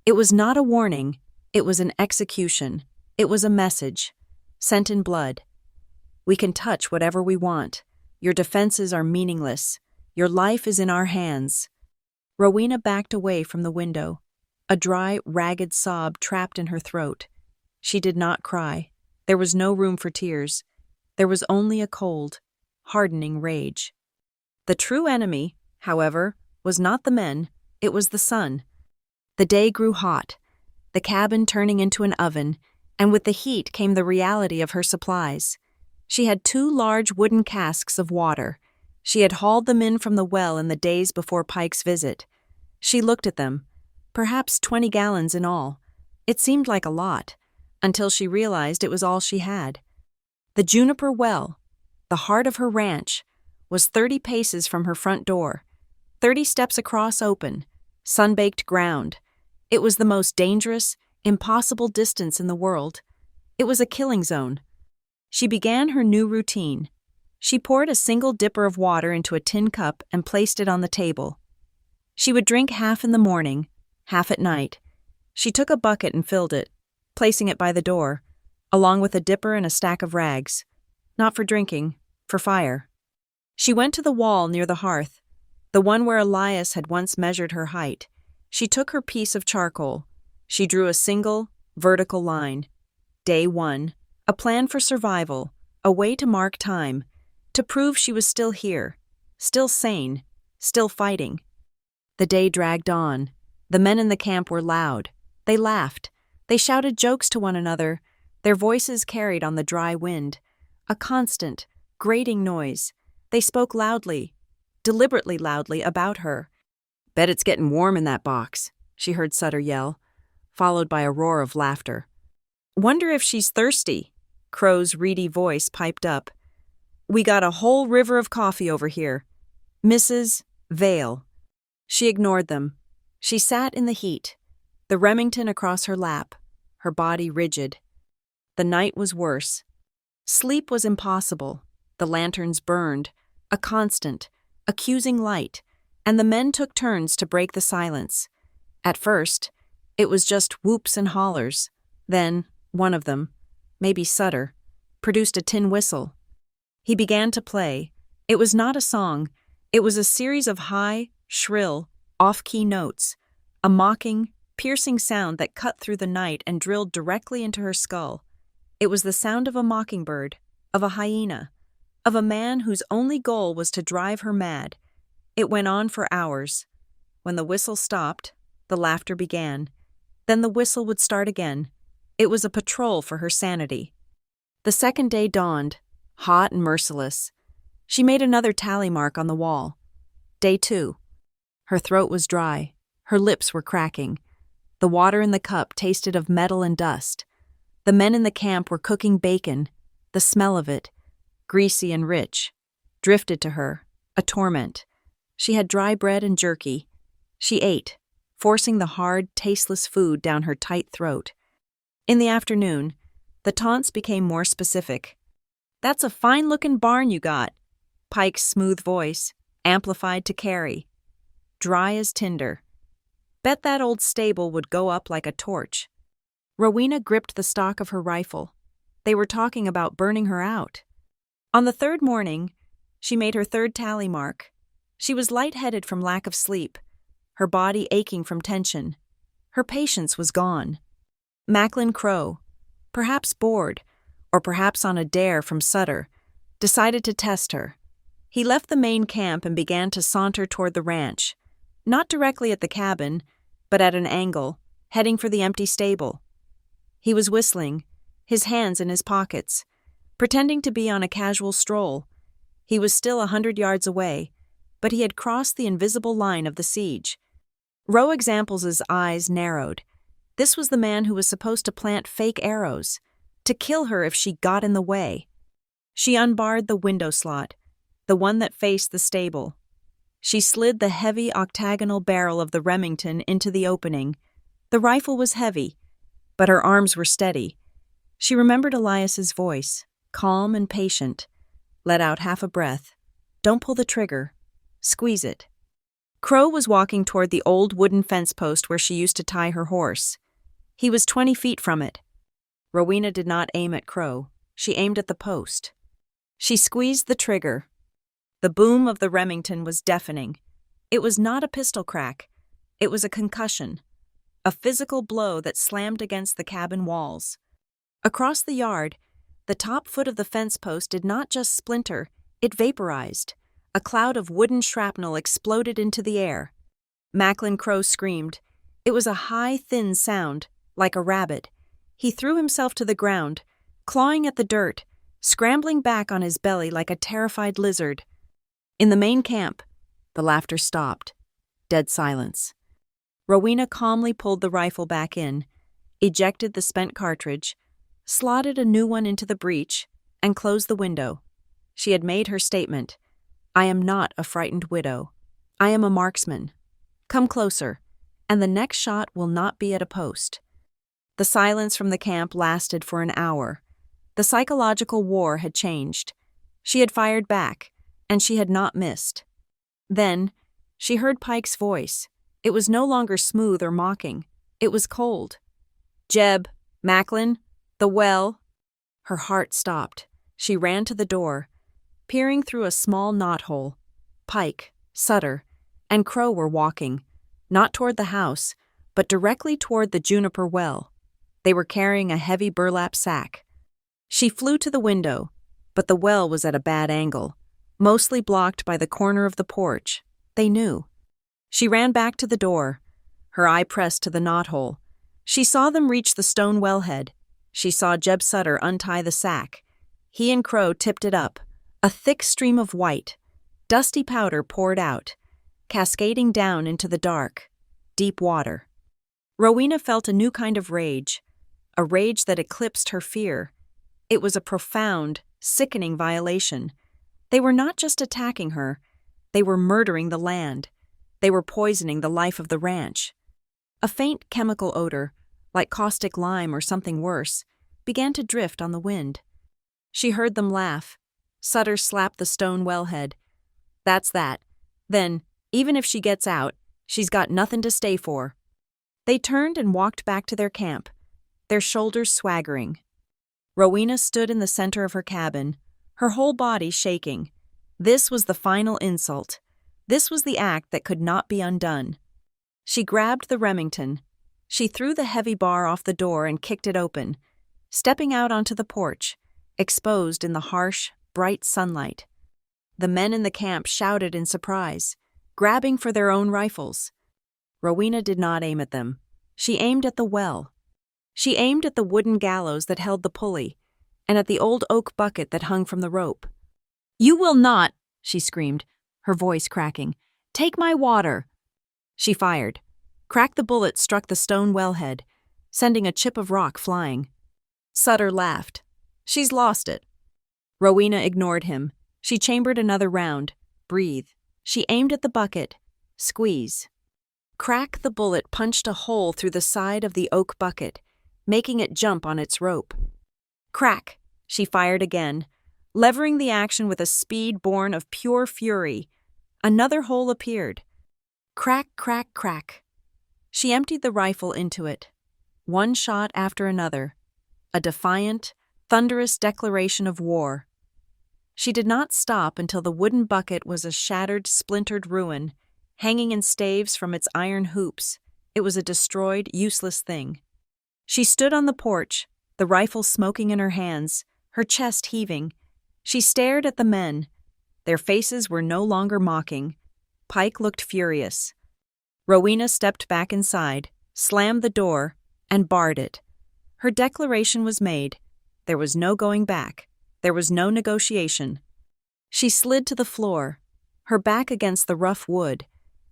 It was not a warning, it was an execution. It was a message, sent in blood. We can touch whatever we want. Your defenses are meaningless. Your life is in our hands. Rowena backed away from the window, a dry, ragged sob trapped in her throat. She did not cry. There was no room for tears. There was only a cold, hardening rage. The true enemy, however, was not the men, it was the sun. The day grew hot, the cabin turning into an oven, and with the heat came the reality of her supplies. She had 2 large wooden casks of water. She had hauled them in from the well in the days before Pike's visit. She looked at them, perhaps 20 gallons in all. It seemed like a lot, until she realized it was all she had. The Juniper Well, the heart of her ranch, was 30 paces from her front door, 30 steps across open, sun-baked ground. It was the most dangerous, impossible distance in the world. It was a killing zone. She began her new routine. She poured a single dipper of water into a tin cup and placed it on the table. She would drink half in the morning, half at night. She took a bucket and filled it, placing it by the door, along with a dipper and a stack of rags. Not for drinking, for fire. She went to the wall near the hearth, the one where Elias had once measured her height. She took her piece of charcoal. She drew a single, vertical line. Day 1, a plan for survival, a way to mark time, to prove she was still here, still sane, still fighting. The day dragged on. The men in the camp were loud. They laughed. They shouted jokes to one another. Their voices carried on the dry wind. A constant, grating noise. They spoke loudly, deliberately loudly, about her. "Bet it's getting warm in that box," she heard Sutter yell, followed by a roar of laughter. "Wonder if she's thirsty," Crow's reedy voice piped up. "We got a whole river of coffee over here. Mrs. Vale." She ignored them. She sat in the heat, the Remington across her lap, her body rigid. The night was worse. Sleep was impossible. The lanterns burned, a constant, accusing light, and the men took turns to break the silence. At first, it was just whoops and hollers. Then, one of them, maybe Sutter, produced a tin whistle. He began to play. It was not a song. It was a series of high, shrill, off-key notes, a mocking, piercing sound that cut through the night and drilled directly into her skull. It was the sound of a mockingbird, of a hyena, of a man whose only goal was to drive her mad. It went on for hours. When the whistle stopped, the laughter began. Then the whistle would start again. It was a patrol for her sanity. The second day dawned, hot and merciless. She made another tally mark on the wall. Day 2. Her throat was dry. Her lips were cracking. The water in the cup tasted of metal and dust. The men in the camp were cooking bacon. The smell of it, greasy and rich, drifted to her, a torment. She had dry bread and jerky. She ate, forcing the hard, tasteless food down her tight throat. In the afternoon, the taunts became more specific. "That's a fine-looking barn you got," Pike's smooth voice, amplified to Carrie. Dry as tinder. "Bet that old stable would go up like a torch." Rowena gripped the stock of her rifle. They were talking about burning her out. On the third morning, she made her third tally mark. She was lightheaded from lack of sleep, her body aching from tension. Her patience was gone. Macklin Crow, perhaps bored, or perhaps on a dare from Sutter, decided to test her. He left the main camp and began to saunter toward the ranch, not directly at the cabin, but at an angle, heading for the empty stable. He was whistling, his hands in his pockets, pretending to be on a casual stroll. He was still 100 yards away, but he had crossed the invisible line of the siege. Roe Examples's eyes narrowed. This was the man who was supposed to plant fake arrows, to kill her if she got in the way. She unbarred the window slot, the one that faced the stable. She slid the heavy octagonal barrel of the Remington into the opening. The rifle was heavy, but her arms were steady. She remembered Elias's voice, calm and patient. Let out half a breath. Don't pull the trigger. Squeeze it. Crow was walking toward the old wooden fence post where she used to tie her horse. He was 20 feet from it. Rowena did not aim at Crow. She aimed at the post. She squeezed the trigger. The boom of the Remington was deafening. It was not a pistol crack. It was a concussion. A physical blow that slammed against the cabin walls. Across the yard, the top foot of the fence post did not just splinter, it vaporized. A cloud of wooden shrapnel exploded into the air. Macklin Crow screamed. It was a high, thin sound, like a rabbit. He threw himself to the ground, clawing at the dirt, scrambling back on his belly like a terrified lizard. In the main camp, the laughter stopped. Dead silence. Rowena calmly pulled the rifle back in, ejected the spent cartridge, slotted a new one into the breech, and closed the window. She had made her statement. I am not a frightened widow. I am a marksman. Come closer, and the next shot will not be at a post. The silence from the camp lasted for an hour. The psychological war had changed. She had fired back, and she had not missed. Then, she heard Pike's voice. It was no longer smooth or mocking. It was cold. Jeb, Macklin, the well. Her heart stopped. She ran to the door. Peering through a small knothole, Pike, Sutter, and Crow were walking, not toward the house, but directly toward the juniper well. They were carrying a heavy burlap sack. She flew to the window, but the well was at a bad angle, mostly blocked by the corner of the porch. They knew. She ran back to the door, her eye pressed to the knothole. She saw them reach the stone wellhead. She saw Jeb Sutter untie the sack. He and Crow tipped it up. A thick stream of white, dusty powder poured out, cascading down into the dark, deep water. Rowena felt a new kind of rage, a rage that eclipsed her fear. It was a profound, sickening violation. They were not just attacking her, they were murdering the land. They were poisoning the life of the ranch. A faint chemical odor, like caustic lime or something worse, began to drift on the wind. She heard them laugh. Sutter slapped the stone wellhead. That's that. Then, even if she gets out, she's got nothing to stay for. They turned and walked back to their camp, their shoulders swaggering. Rowena stood in the center of her cabin, her whole body shaking. This was the final insult. This was the act that could not be undone. She grabbed the Remington. She threw the heavy bar off the door and kicked it open, stepping out onto the porch, exposed in the harsh, bright sunlight. The men in the camp shouted in surprise, grabbing for their own rifles. Rowena did not aim at them. She aimed at the well. She aimed at the wooden gallows that held the pulley, and at the old oak bucket that hung from the rope. "You will not," she screamed, her voice cracking. "Take my water." She fired. Cracked the bullet struck the stone wellhead, sending a chip of rock flying. Sutter laughed. "She's lost it." Rowena ignored him. She chambered another round. Breathe. She aimed at the bucket. Squeeze. Crack, the bullet punched a hole through the side of the oak bucket, making it jump on its rope. Crack. She fired again, levering the action with a speed born of pure fury. Another hole appeared. Crack, crack, crack. She emptied the rifle into it. One shot after another. A defiant, thunderous declaration of war. She did not stop until the wooden bucket was a shattered, splintered ruin, hanging in staves from its iron hoops. It was a destroyed, useless thing. She stood on the porch, the rifle smoking in her hands, her chest heaving. She stared at the men. Their faces were no longer mocking. Pike looked furious. Rowena stepped back inside, slammed the door, and barred it. Her declaration was made. There was no going back. There was no negotiation. She slid to the floor, her back against the rough wood,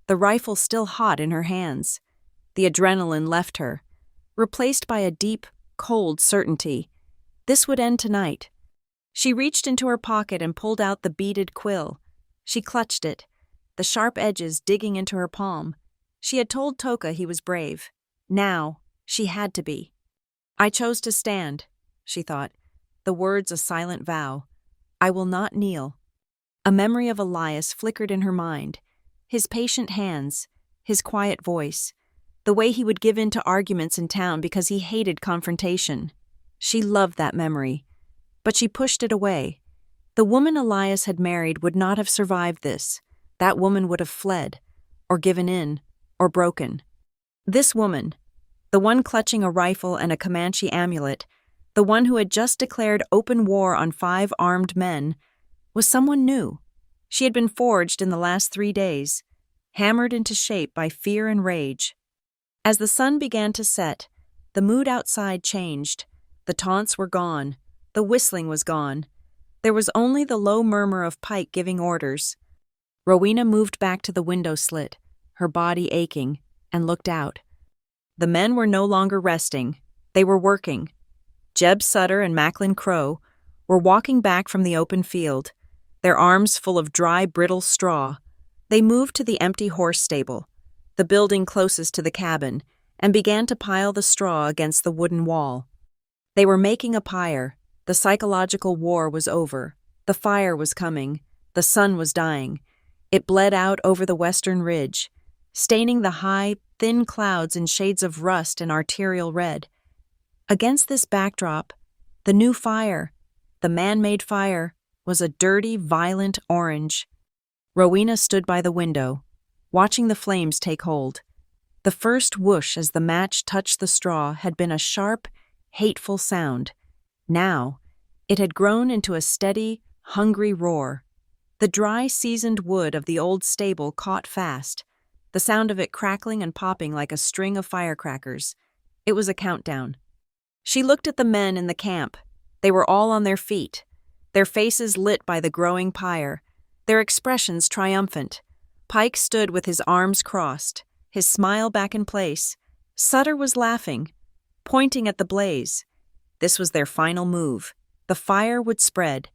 the rifle still hot in her hands. The adrenaline left her, replaced by a deep, cold certainty. This would end tonight. She reached into her pocket and pulled out the beaded quill. She clutched it, the sharp edges digging into her palm. She had told Toka he was brave. Now, she had to be. I chose to stand, she thought, the words a silent vow. I will not kneel. A memory of Elias flickered in her mind. His patient hands, his quiet voice, the way he would give in to arguments in town because he hated confrontation. She loved that memory, but she pushed it away. The woman Elias had married would not have survived this. That woman would have fled, or given in, or broken. This woman, the one clutching a rifle and a Comanche amulet, the one who had just declared open war on 5 armed men, was someone new. She had been forged in the last 3 days, hammered into shape by fear and rage. As the sun began to set, the mood outside changed. The taunts were gone. The whistling was gone. There was only the low murmur of Pike giving orders. Rowena moved back to the window slit, her body aching, and looked out. The men were no longer resting. They were working. Jeb Sutter and Macklin Crow were walking back from the open field, their arms full of dry, brittle straw. They moved to the empty horse stable, the building closest to the cabin, and began to pile the straw against the wooden wall. They were making a pyre. The psychological war was over. The fire was coming. The sun was dying. It bled out over the western ridge, staining the high, thin clouds in shades of rust and arterial red. Against this backdrop, the new fire, the man-made fire, was a dirty, violent orange. Rowena stood by the window, watching the flames take hold. The first whoosh as the match touched the straw had been a sharp, hateful sound. Now, it had grown into a steady, hungry roar. The dry, seasoned wood of the old stable caught fast, the sound of it crackling and popping like a string of firecrackers. It was a countdown. She looked at the men in the camp. They were all on their feet, their faces lit by the growing pyre, their expressions triumphant. Pike stood with his arms crossed, his smile back in place. Sutter was laughing, pointing at the blaze. This was their final move. The fire would spread,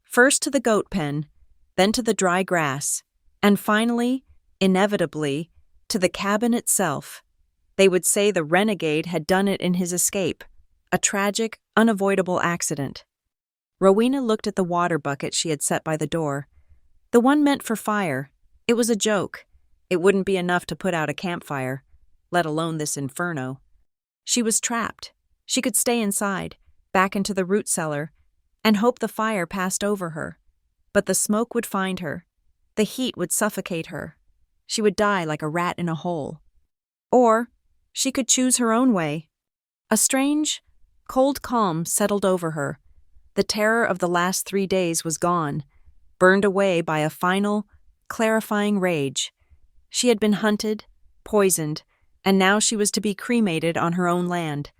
first to the goat pen, then to the dry grass, and finally, inevitably, to the cabin itself. They would say the renegade had done it in his escape, a tragic, unavoidable accident. Rowena looked at the water bucket she had set by the door. The one meant for fire. It was a joke. It wouldn't be enough to put out a campfire, let alone this inferno. She was trapped. She could stay inside, back into the root cellar, and hope the fire passed over her. But the smoke would find her. The heat would suffocate her. She would die like a rat in a hole. Or she could choose her own way. A strange, cold calm settled over her. The terror of the last 3 days was gone, burned away by a final, clarifying rage. She had been hunted, poisoned, and now she was to be cremated on her own land.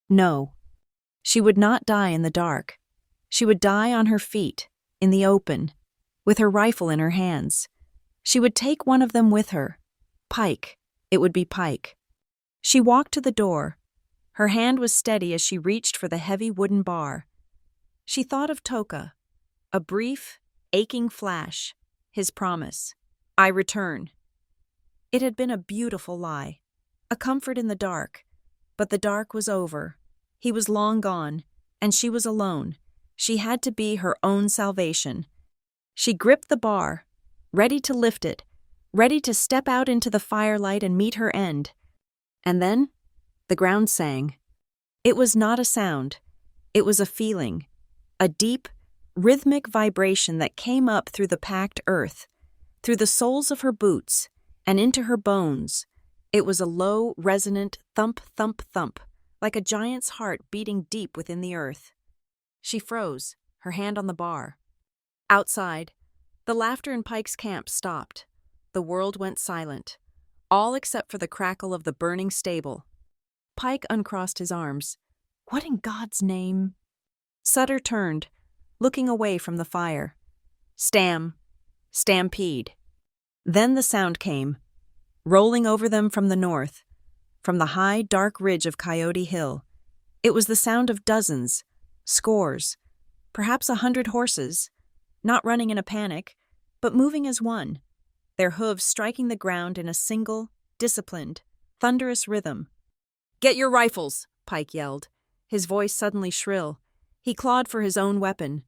No, she would not die in the dark. She would die on her feet, in the open, with her rifle in her hands. She would take one of them with her. Pike. It would be Pike. She walked to the door. Her hand was steady as she reached for the heavy wooden bar. She thought of Toka. A brief, aching flash. His promise. I return. It had been a beautiful lie. A comfort in the dark. But the dark was over. He was long gone, and she was alone. She had to be her own salvation. She gripped the bar, ready to lift it, ready to step out into the firelight and meet her end. And then, the ground sang. It was not a sound. It was a feeling. A deep, rhythmic vibration that came up through the packed earth, through the soles of her boots, and into her bones. It was a low, resonant thump, thump, thump, like a giant's heart beating deep within the earth. She froze, her hand on the bar. Outside, the laughter in Pike's camp stopped. The world went silent, all except for the crackle of the burning stable. Pike uncrossed his arms. What in God's name? Sutter turned, looking away from the fire. Stampede. Then the sound came, rolling over them from the north, from the high, dark ridge of Coyote Hill. It was the sound of dozens, scores, perhaps 100 horses, not running in a panic, but moving as one, their hooves striking the ground in a single, disciplined, thunderous rhythm. "Get your rifles!" Pike yelled, his voice suddenly shrill. He clawed for his own weapon.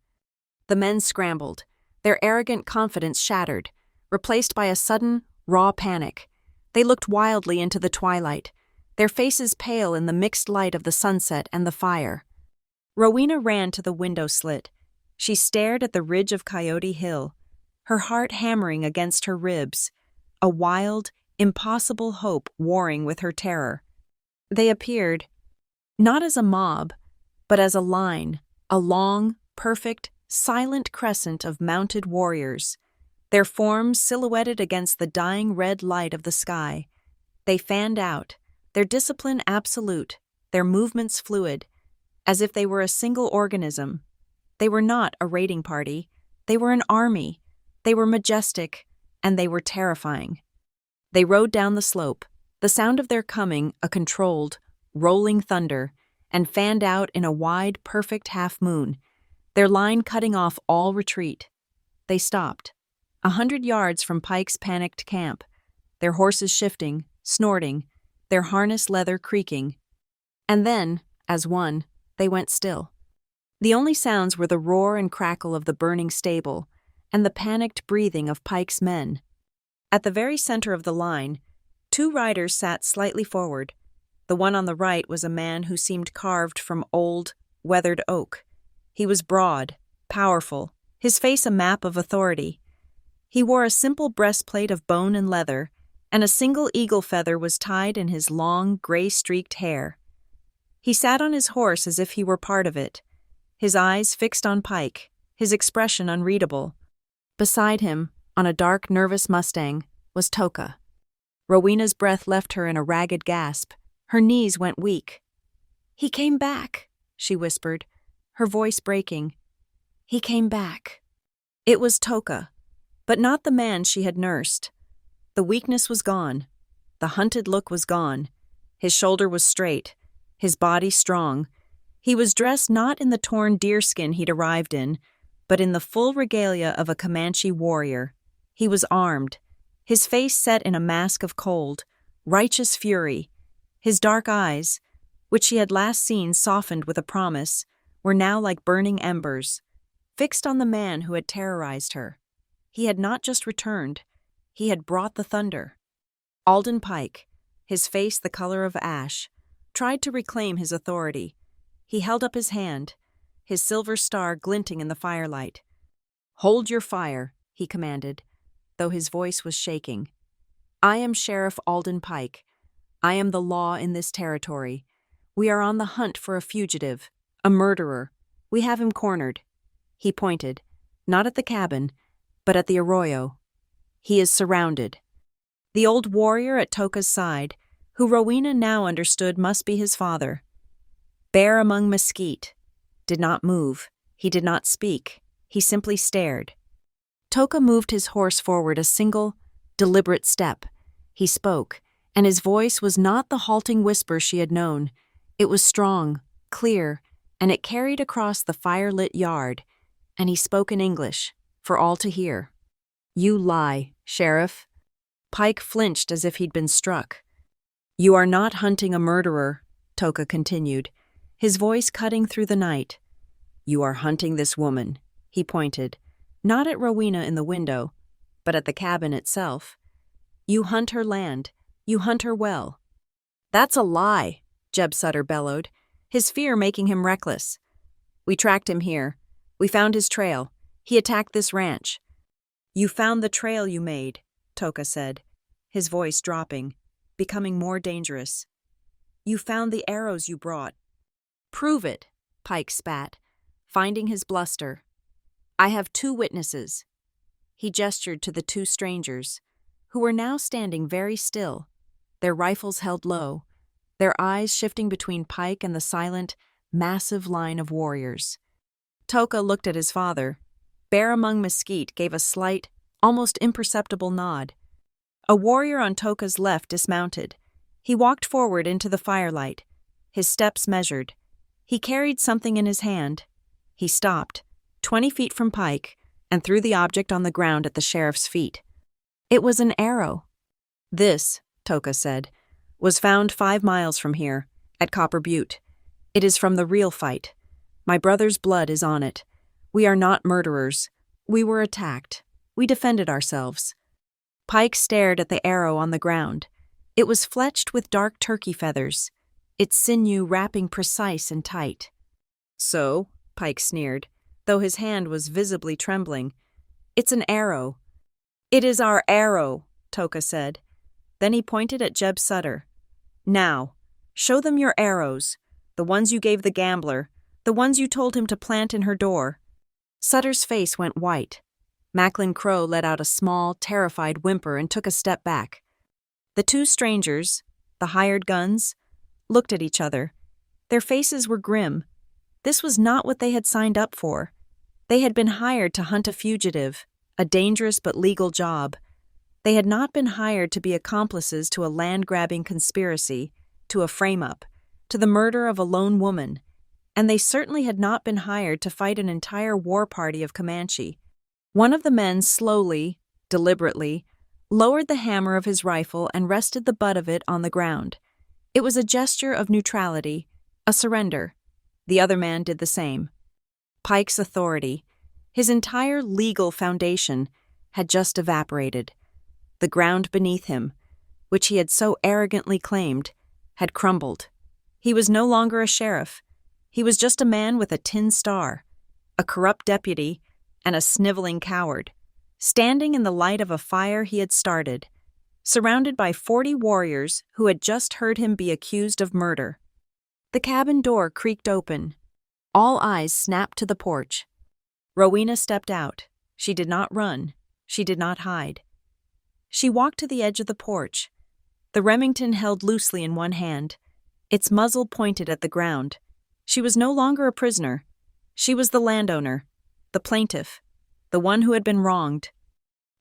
The men scrambled, their arrogant confidence shattered, replaced by a sudden, raw panic. They looked wildly into the twilight, their faces pale in the mixed light of the sunset and the fire. Rowena ran to the window slit. She stared at the ridge of Coyote Hill, her heart hammering against her ribs, a wild, impossible hope warring with her terror. They appeared, not as a mob, but as a line, a long, perfect, silent crescent of mounted warriors, their forms silhouetted against the dying red light of the sky. They fanned out, their discipline absolute, their movements fluid, as if they were a single organism. They were not a raiding party. They were an army. They were majestic, and they were terrifying. They rode down the slope, the sound of their coming a controlled, rolling thunder, and fanned out in a wide, perfect half-moon, their line cutting off all retreat. They stopped, 100 yards from Pike's panicked camp, their horses shifting, snorting, their harness leather creaking. And then, as one, they went still. The only sounds were the roar and crackle of the burning stable and the panicked breathing of Pike's men. At the very center of the line, 2 riders sat slightly forward. The one on the right was a man who seemed carved from old, weathered oak. He was broad, powerful, his face a map of authority. He wore a simple breastplate of bone and leather, and a single eagle feather was tied in his long, gray-streaked hair. He sat on his horse as if he were part of it, his eyes fixed on Pike, his expression unreadable. Beside him, on a dark, nervous Mustang, was Toka. Rowena's breath left her in a ragged gasp. Her knees went weak. "He came back," she whispered, her voice breaking. "He came back." It was Toka, but not the man she had nursed. The weakness was gone. The hunted look was gone. His shoulder was straight, his body strong. He was dressed not in the torn deerskin he'd arrived in, but in the full regalia of a Comanche warrior. He was armed, his face set in a mask of cold, righteous fury. His dark eyes, which she had last seen softened with a promise, were now like burning embers, fixed on the man who had terrorized her. He had not just returned, he had brought the thunder. Alden Pike, his face the color of ash, tried to reclaim his authority. He held up his hand, his silver star glinting in the firelight. "Hold your fire," he commanded, though his voice was shaking. "I am Sheriff Alden Pike. I am the law in this territory. We are on the hunt for a fugitive, a murderer. We have him cornered." He pointed, not at the cabin, but at the arroyo. "He is surrounded." The old warrior at Toka's side, who Rowena now understood must be his father, bare among mesquite, did not move. He did not speak. He simply stared. Toka moved his horse forward a single, deliberate step. He spoke, and his voice was not the halting whisper she had known. It was strong, clear, and it carried across the fire-lit yard, and he spoke in English, for all to hear. "You lie, Sheriff." Pike flinched as if he'd been struck. "You are not hunting a murderer," Toka continued, his voice cutting through the night. "You are hunting this woman," he pointed, not at Rowena in the window, but at the cabin itself. "You hunt her land. You hunt her well." "That's a lie," Jeb Sutter bellowed, his fear making him reckless. "We tracked him here. We found his trail. He attacked this ranch." "You found the trail you made," Toka said, his voice dropping, becoming more dangerous. "You found the arrows you brought." "Prove it," Pike spat, finding his bluster. "I have 2 witnesses." He gestured to the 2 strangers, who were now standing very still, their rifles held low, their eyes shifting between Pike and the silent, massive line of warriors. Toka looked at his father. Bear Among Mesquite gave a slight, almost imperceptible nod. A warrior on Toka's left dismounted. He walked forward into the firelight, his steps measured. He carried something in his hand. He stopped, 20 feet from Pike, and threw the object on the ground at the sheriff's feet. It was an arrow. "This," Toka said, "was found 5 miles from here, at Copper Butte. It is from the real fight. My brother's blood is on it. We are not murderers. We were attacked. We defended ourselves." Pike stared at the arrow on the ground. It was fletched with dark turkey feathers, its sinew wrapping precise and tight. "So," Pike sneered, though his hand was visibly trembling, "it's an arrow." "It is our arrow," Toka said. Then he pointed at Jeb Sutter. "Now, show them your arrows, the ones you gave the gambler, the ones you told him to plant in her door." Sutter's face went white. Macklin Crow let out a small, terrified whimper and took a step back. The 2 strangers, the hired guns, looked at each other. Their faces were grim. This was not what they had signed up for. They had been hired to hunt a fugitive, a dangerous but legal job. They had not been hired to be accomplices to a land-grabbing conspiracy, to a frame-up, to the murder of a lone woman, and they certainly had not been hired to fight an entire war party of Comanche. One of the men slowly, deliberately, lowered the hammer of his rifle and rested the butt of it on the ground. It was a gesture of neutrality, a surrender. The other man did the same. Pike's authority, his entire legal foundation, had just evaporated. The ground beneath him, which he had so arrogantly claimed, had crumbled. He was no longer a sheriff. He was just a man with a tin star, a corrupt deputy, and a sniveling coward, standing in the light of a fire he had started, surrounded by 40 warriors who had just heard him be accused of murder. The cabin door creaked open. All eyes snapped to the porch. Rowena stepped out. She did not run. She did not hide. She walked to the edge of the porch, the Remington held loosely in one hand, its muzzle pointed at the ground. She was no longer a prisoner. She was the landowner, the plaintiff, the one who had been wronged.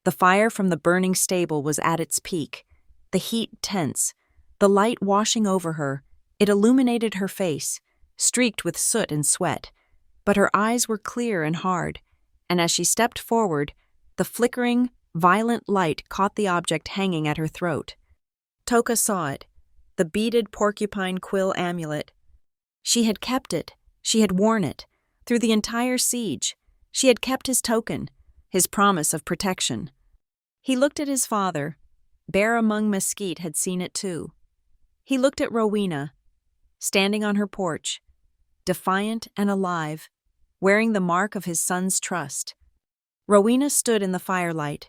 The fire from the burning stable was at its peak, the heat tense, the light washing over her. It illuminated her face, streaked with soot and sweat, but her eyes were clear and hard, and as she stepped forward, the flickering, violent light caught the object hanging at her throat. Toka saw it, the beaded porcupine quill amulet. She had kept it, she had worn it, through the entire siege. She had kept his token, his promise of protection. He looked at his father. Bear Among Mesquite had seen it too. He looked at Rowena, standing on her porch, defiant and alive, wearing the mark of his son's trust. Rowena stood in the firelight,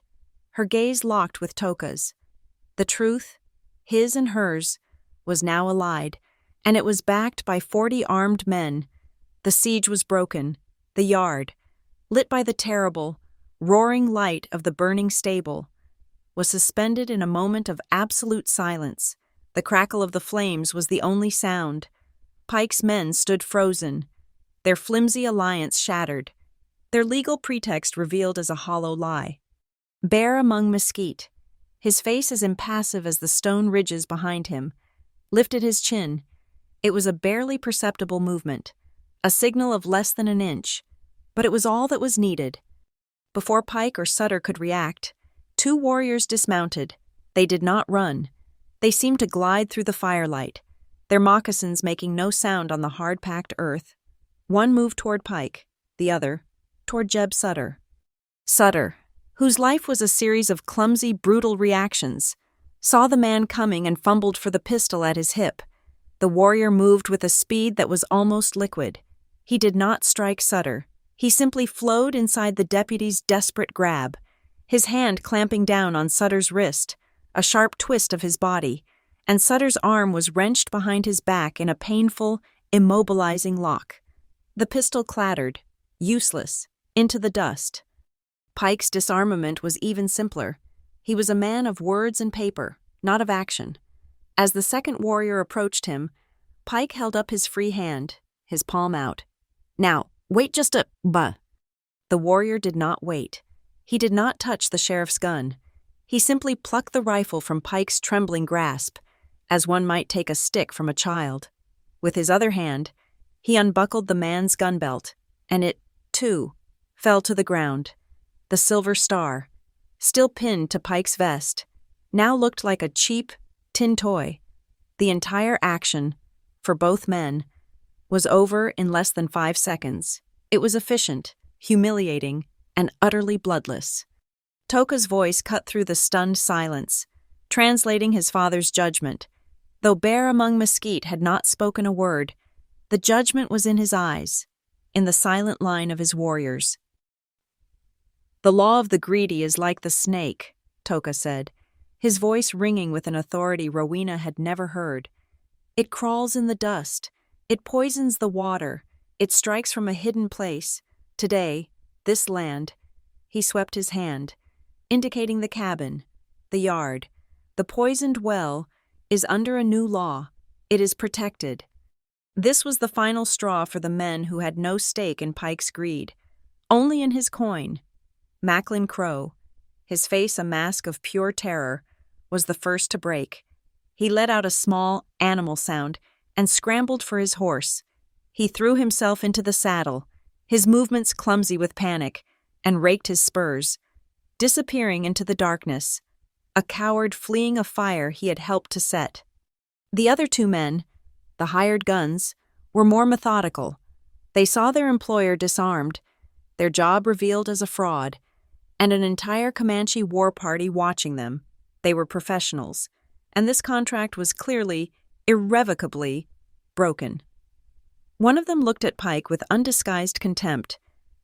her gaze locked with Toka's. The truth, his and hers, was now allied, and it was backed by 40 armed men. The siege was broken. The yard, lit by the terrible, roaring light of the burning stable, was suspended in a moment of absolute silence. The crackle of the flames was the only sound. Pike's men stood frozen, their flimsy alliance shattered, their legal pretext revealed as a hollow lie. Bear Among Mesquite, his face as impassive as the stone ridges behind him, lifted his chin. It was a barely perceptible movement, a signal of less than an inch, but it was all that was needed. Before Pike or Sutter could react, 2 warriors dismounted. They did not run. They seemed to glide through the firelight, their moccasins making no sound on the hard-packed earth. One moved toward Pike, the other toward Jeb Sutter. Sutter, whose life was a series of clumsy, brutal reactions, saw the man coming and fumbled for the pistol at his hip. The warrior moved with a speed that was almost liquid. He did not strike Sutter. He simply flowed inside the deputy's desperate grab, his hand clamping down on Sutter's wrist, a sharp twist of his body, and Sutter's arm was wrenched behind his back in a painful, immobilizing lock. The pistol clattered, useless, into the dust. Pike's disarmament was even simpler. He was a man of words and paper, not of action. As the second warrior approached him, Pike held up his free hand, his palm out. "Now, wait just a buh." The warrior did not wait. He did not touch the sheriff's gun. He simply plucked the rifle from Pike's trembling grasp, as one might take a stick from a child. With his other hand, he unbuckled the man's gun belt, and it, too, fell to the ground. The silver star, still pinned to Pike's vest, now looked like a cheap tin toy. The entire action, for both men, was over in less than 5 seconds. It was efficient, humiliating, and utterly bloodless. Toka's voice cut through the stunned silence, translating his father's judgment. Though Bear among Mesquite had not spoken a word, the judgment was in his eyes, in the silent line of his warriors. "The law of the greedy is like the snake," Toka said, his voice ringing with an authority Rowena had never heard. "It crawls in the dust. It poisons the water. It strikes from a hidden place. Today, this land," he swept his hand, indicating the cabin, the yard, the poisoned well, "is under a new law. It is protected." This was the final straw for the men who had no stake in Pike's greed, only in his coin. Macklin Crow, his face a mask of pure terror, was the first to break. He let out a small, animal sound and scrambled for his horse. He threw himself into the saddle, his movements clumsy with panic, and raked his spurs, disappearing into the darkness, a coward fleeing a fire he had helped to set. The other 2 men, the hired guns, were more methodical. They saw their employer disarmed, their job revealed as a fraud, and an entire Comanche war party watching them. They were professionals, and this contract was clearly, irrevocably, broken. One of them looked at Pike with undisguised contempt,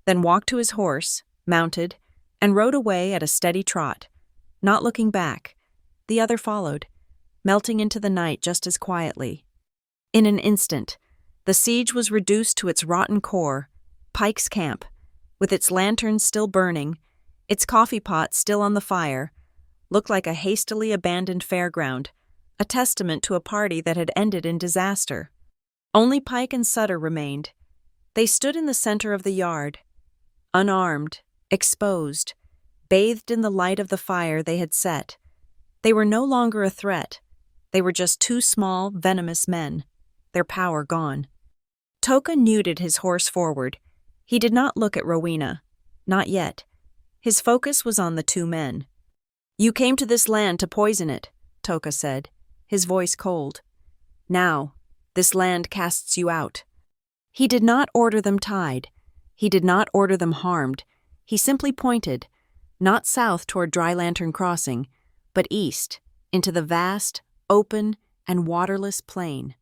then walked to his horse, mounted, and rode away at a steady trot, not looking back. The other followed, melting into the night just as quietly. In an instant, the siege was reduced to its rotten core, Pike's camp, with its lanterns still burning, its coffee pot still on the fire, looked like a hastily abandoned fairground, a testament to a party that had ended in disaster. Only Pike and Sutter remained. They stood in the center of the yard, unarmed, exposed, bathed in the light of the fire they had set. They were no longer a threat. They were just 2 small, venomous men, their power gone. Toka nuded his horse forward. He did not look at Rowena. Not yet. His focus was on the 2 men. "You came to this land to poison it," Toka said, his voice cold. "Now, this land casts you out." He did not order them tied. He did not order them harmed. He simply pointed, not south toward Dry Lantern Crossing, but east, into the vast, open, and waterless plain.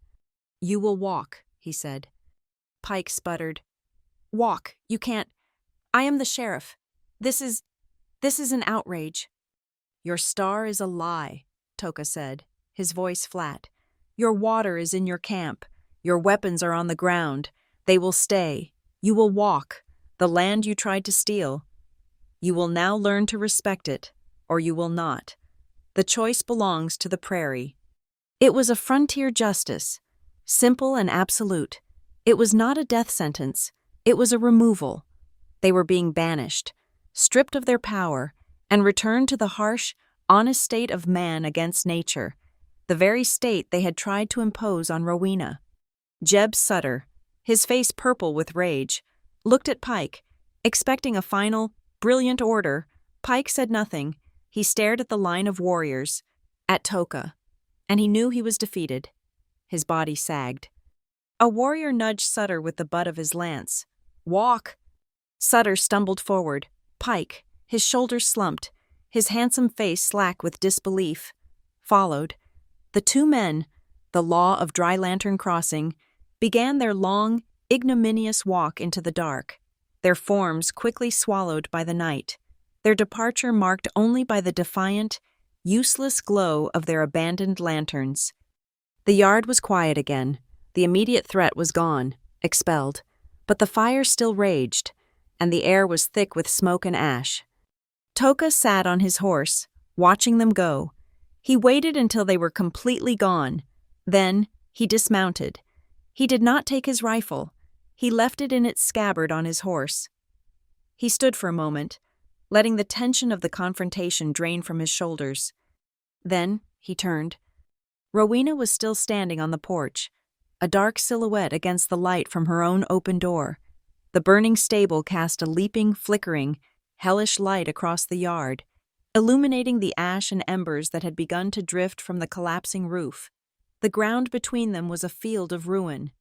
"You will walk," he said. Pike sputtered. "Walk, you can't. I am the sheriff. This is an outrage." "Your star is a lie," Toka said, his voice flat. "Your water is in your camp. Your weapons are on the ground. They will stay. You will walk, the land you tried to steal. You will now learn to respect it, or you will not. The choice belongs to the prairie." It was a frontier justice, simple and absolute. It was not a death sentence. It was a removal. They were being banished, stripped of their power, and returned to the harsh, honest state of man against nature, the very state they had tried to impose on Rowena. Jeb Sutter, his face purple with rage, looked at Pike, expecting a final, brilliant order. Pike said nothing. He stared at the line of warriors, at Toka, and he knew he was defeated. His body sagged. A warrior nudged Sutter with the butt of his lance. "Walk!" Sutter stumbled forward. Pike, his shoulders slumped, his handsome face slack with disbelief, followed. The 2 men, the law of Dry Lantern Crossing, began their long, ignominious walk into the dark. their forms quickly swallowed by the night, their departure marked only by the defiant, useless glow of their abandoned lanterns. The yard was quiet again. The immediate threat was gone, expelled, but the fire still raged, and the air was thick with smoke and ash. Toka sat on his horse, watching them go. He waited until they were completely gone. Then, he dismounted. He did not take his rifle. He left it in its scabbard on his horse. He stood for a moment, letting the tension of the confrontation drain from his shoulders. Then, he turned. Rowena was still standing on the porch, a dark silhouette against the light from her own open door. The burning stable cast a leaping, flickering, hellish light across the yard, illuminating the ash and embers that had begun to drift from the collapsing roof. The ground between them was a field of ruin.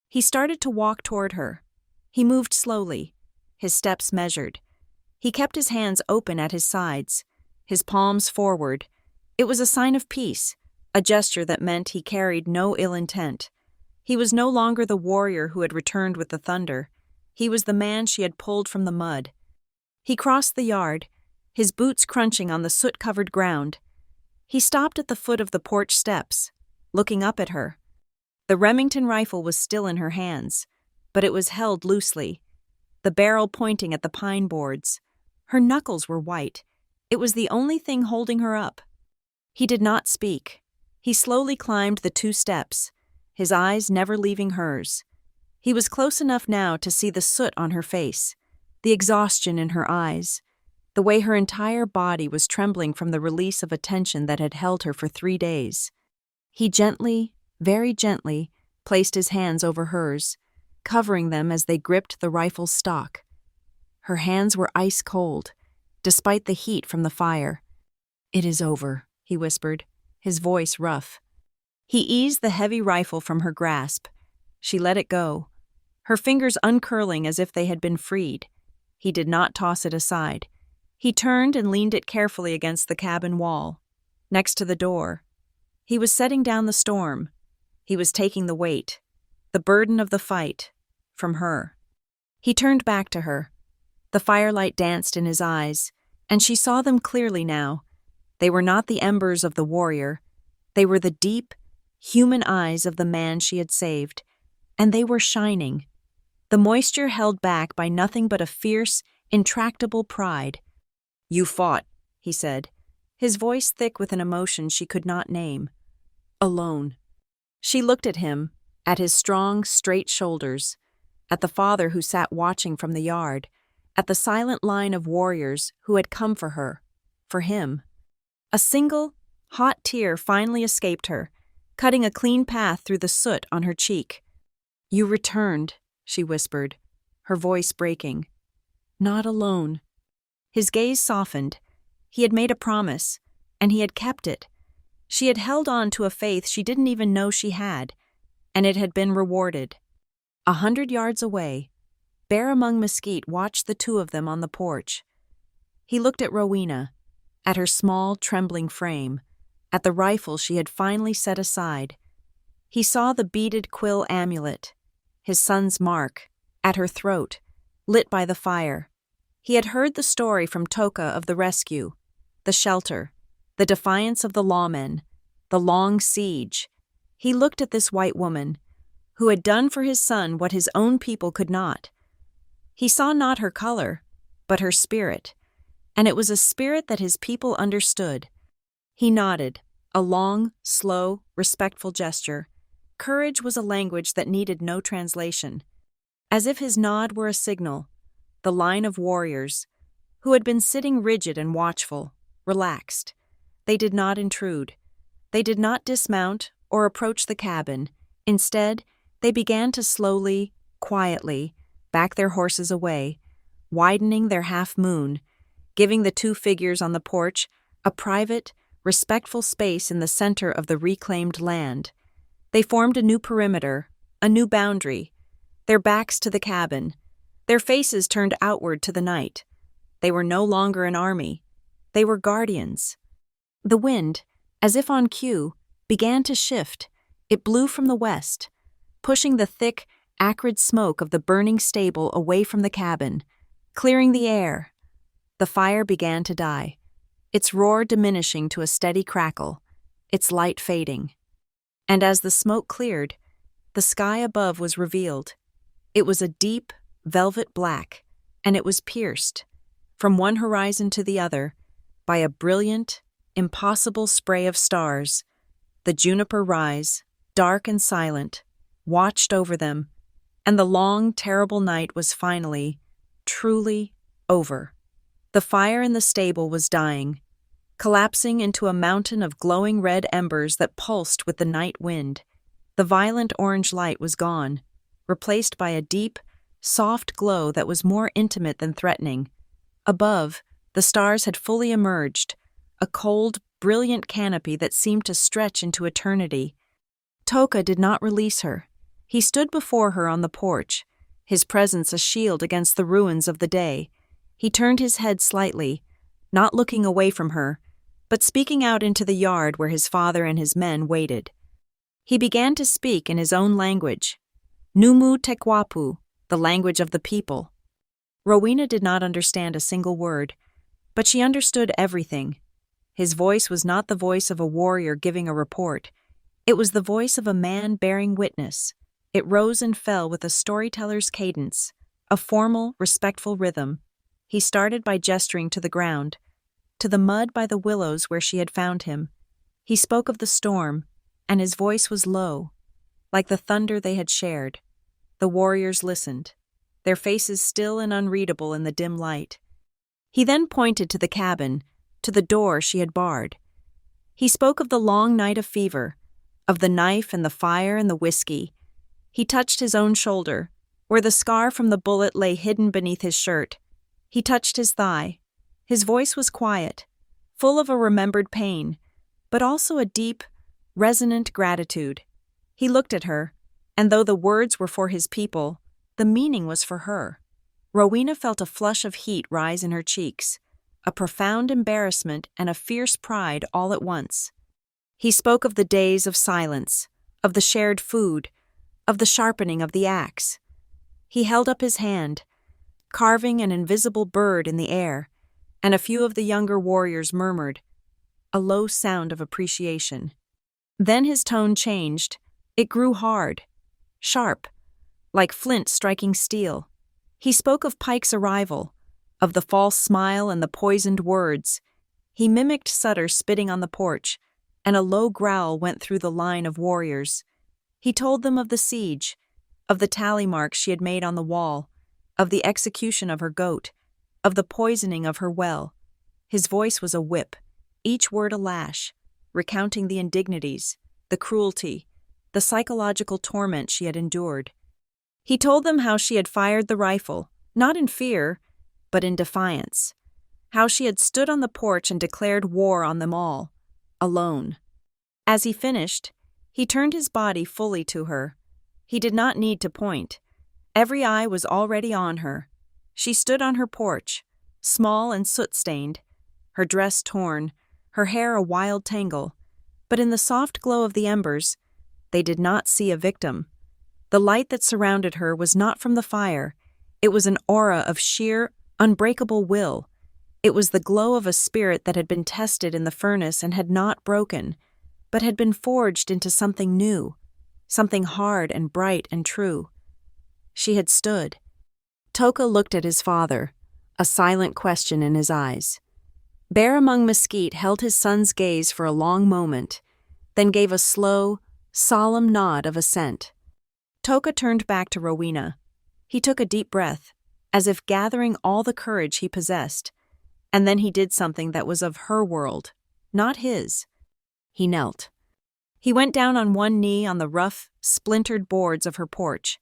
He started to walk toward her. He moved slowly, his steps measured. He kept his hands open at his sides, his palms forward. It was a sign of peace, a gesture that meant he carried no ill intent. He was no longer the warrior who had returned with the thunder. He was the man she had pulled from the mud. He crossed the yard, his boots crunching on the soot-covered ground. He stopped at the foot of the porch steps, looking up at her. The Remington rifle was still in her hands, but it was held loosely, the barrel pointing at the pine boards. Her knuckles were white. It was the only thing holding her up. He did not speak. He slowly climbed the 2 steps, his eyes never leaving hers. He was close enough now to see the soot on her face, the exhaustion in her eyes, the way her entire body was trembling from the release of a tension that had held her for 3 days. He gently, very gently, placed his hands over hers, covering them as they gripped the rifle's stock. Her hands were ice cold, despite the heat from the fire. "It is over," he whispered, his voice rough. He eased the heavy rifle from her grasp. She let it go, her fingers uncurling as if they had been freed. He did not toss it aside. He turned and leaned it carefully against the cabin wall, next to the door. He was setting down the storm. He was taking the weight, the burden of the fight, from her. He turned back to her. The firelight danced in his eyes, and she saw them clearly now. They were not the embers of the warrior. They were the deep, human eyes of the man she had saved, and they were shining. The moisture held back by nothing but a fierce, intractable pride. "You fought," he said, his voice thick with an emotion she could not name. "Alone." She looked at him, at his strong, straight shoulders, at the father who sat watching from the yard, at the silent line of warriors who had come for her, for him. A single, hot tear finally escaped her, cutting a clean path through the soot on her cheek. "You returned," she whispered, her voice breaking. "Not alone." His gaze softened. He had made a promise, and he had kept it. She had held on to a faith she didn't even know she had, and it had been rewarded. 100 yards away, Bear Among Mesquite watched the 2 of them on the porch. He looked at Rowena, at her small, trembling frame, at the rifle she had finally set aside. He saw the beaded quill amulet, his son's mark, at her throat, lit by the fire. He had heard the story from Toka of the rescue, the shelter, the defiance of the lawmen, the long siege. He looked at this white woman, who had done for his son what his own people could not. He saw not her color, but her spirit, and it was a spirit that his people understood. He nodded, a long, slow, respectful gesture. Courage was a language that needed no translation. As if his nod were a signal, the line of warriors, who had been sitting rigid and watchful, relaxed. They did not intrude. They did not dismount or approach the cabin. Instead, they began to slowly, quietly, back their horses away, widening their half-moon, giving the 2 figures on the porch a private, respectful space in the center of the reclaimed land. They formed a new perimeter, a new boundary, their backs to the cabin, their faces turned outward to the night. They were no longer an army. They were guardians. The wind, as if on cue, began to shift. It blew from the west, pushing the thick, acrid smoke of the burning stable away from the cabin, clearing the air. The fire began to die, its roar diminishing to a steady crackle, its light fading. And as the smoke cleared, the sky above was revealed. It was a deep, velvet black, and it was pierced, from one horizon to the other, by a brilliant, impossible spray of stars. The juniper rise, dark and silent, watched over them, and the long, terrible night was finally, truly, over. The fire in the stable was dying, collapsing into a mountain of glowing red embers that pulsed with the night wind. The violent orange light was gone, replaced by a deep, soft glow that was more intimate than threatening. Above, the stars had fully emerged, a cold, brilliant canopy that seemed to stretch into eternity. Toka did not release her. He stood before her on the porch, his presence a shield against the ruins of the day. He turned his head slightly, not looking away from her, but speaking out into the yard where his father and his men waited. He began to speak in his own language, Numu Tekwapu, the language of the people. Rowena did not understand a single word, but she understood everything. His voice was not the voice of a warrior giving a report. It was the voice of a man bearing witness. It rose and fell with a storyteller's cadence, a formal, respectful rhythm. He started by gesturing to the ground, to the mud by the willows where she had found him. He spoke of the storm, and his voice was low, like the thunder they had shared. The warriors listened, their faces still and unreadable in the dim light. He then pointed to the cabin, to the door she had barred. He spoke of the long night of fever, of the knife and the fire and the whiskey. He touched his own shoulder, where the scar from the bullet lay hidden beneath his shirt. He touched his thigh. His voice was quiet, full of a remembered pain, but also a deep, resonant gratitude. He looked at her, and though the words were for his people, the meaning was for her. Rowena felt a flush of heat rise in her cheeks, a profound embarrassment and a fierce pride all at once. He spoke of the days of silence, of the shared food, of the sharpening of the axe. He held up his hand, carving an invisible bird in the air, and a few of the younger warriors murmured, a low sound of appreciation. Then his tone changed. It grew hard, sharp, like flint striking steel. He spoke of Pike's arrival, of the false smile and the poisoned words. He mimicked Sutter spitting on the porch, and a low growl went through the line of warriors. He told them of the siege, of the tally marks she had made on the wall, of the execution of her goat, of the poisoning of her well. His voice was a whip, each word a lash, recounting the indignities, the cruelty, the psychological torment she had endured. He told them how she had fired the rifle, not in fear, but in defiance, how she had stood on the porch and declared war on them all, alone. As he finished, he turned his body fully to her. He did not need to point. Every eye was already on her. She stood on her porch, small and soot-stained, her dress torn, her hair a wild tangle, but in the soft glow of the embers, they did not see a victim. The light that surrounded her was not from the fire. It was an aura of sheer, unbreakable will. It was the glow of a spirit that had been tested in the furnace and had not broken, but had been forged into something new, something hard and bright and true. She had stood. Toka looked at his father, a silent question in his eyes. Bear Among Mesquite held his son's gaze for a long moment, then gave a slow, solemn nod of assent. Toka turned back to Rowena. He took a deep breath, as if gathering all the courage he possessed, and then he did something that was of her world, not his. He knelt. He went down on one knee on the rough, splintered boards of her porch,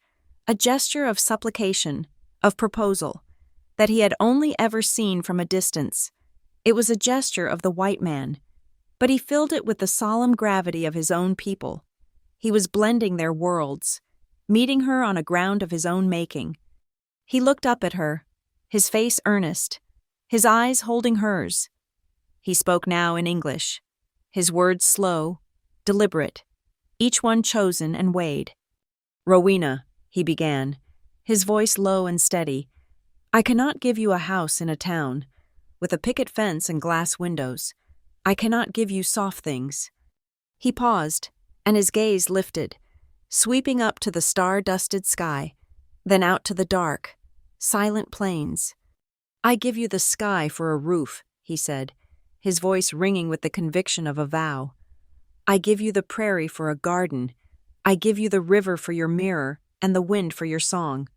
a gesture of supplication, of proposal, that he had only ever seen from a distance. It was a gesture of the white man, but he filled it with the solemn gravity of his own people. He was blending their worlds, meeting her on a ground of his own making. He looked up at her, his face earnest, his eyes holding hers. He spoke now in English, his words slow, deliberate, each one chosen and weighed. "Rowena," he began, his voice low and steady. "I cannot give you a house in a town, with a picket fence and glass windows. I cannot give you soft things." He paused, and his gaze lifted, sweeping up to the star-dusted sky, then out to the dark, silent plains. "I give you the sky for a roof," he said, his voice ringing with the conviction of a vow. "I give you the prairie for a garden. I give you the river for your mirror and the wind for your song."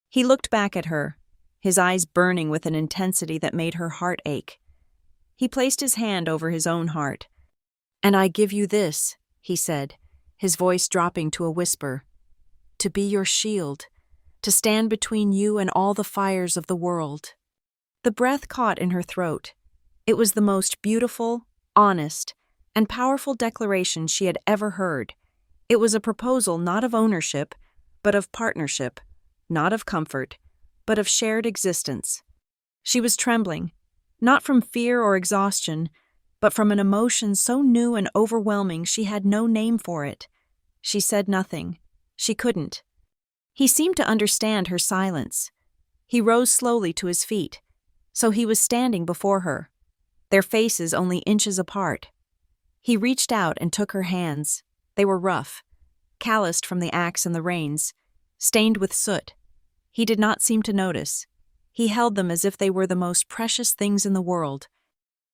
He looked back at her, his eyes burning with an intensity that made her heart ache. He placed his hand over his own heart. "And I give you this," he said, his voice dropping to a whisper, "to be your shield, to stand between you and all the fires of the world." The breath caught in her throat. It was the most beautiful, honest, and powerful declaration she had ever heard. It was a proposal not of ownership, but of partnership, not of comfort, but of shared existence. She was trembling, not from fear or exhaustion, but from an emotion so new and overwhelming she had no name for it. She said nothing. She couldn't. He seemed to understand her silence. He rose slowly to his feet, so he was standing before her, their faces only inches apart. He reached out and took her hands. They were rough, calloused from the axe and the reins, stained with soot. He did not seem to notice. He held them as if they were the most precious things in the world.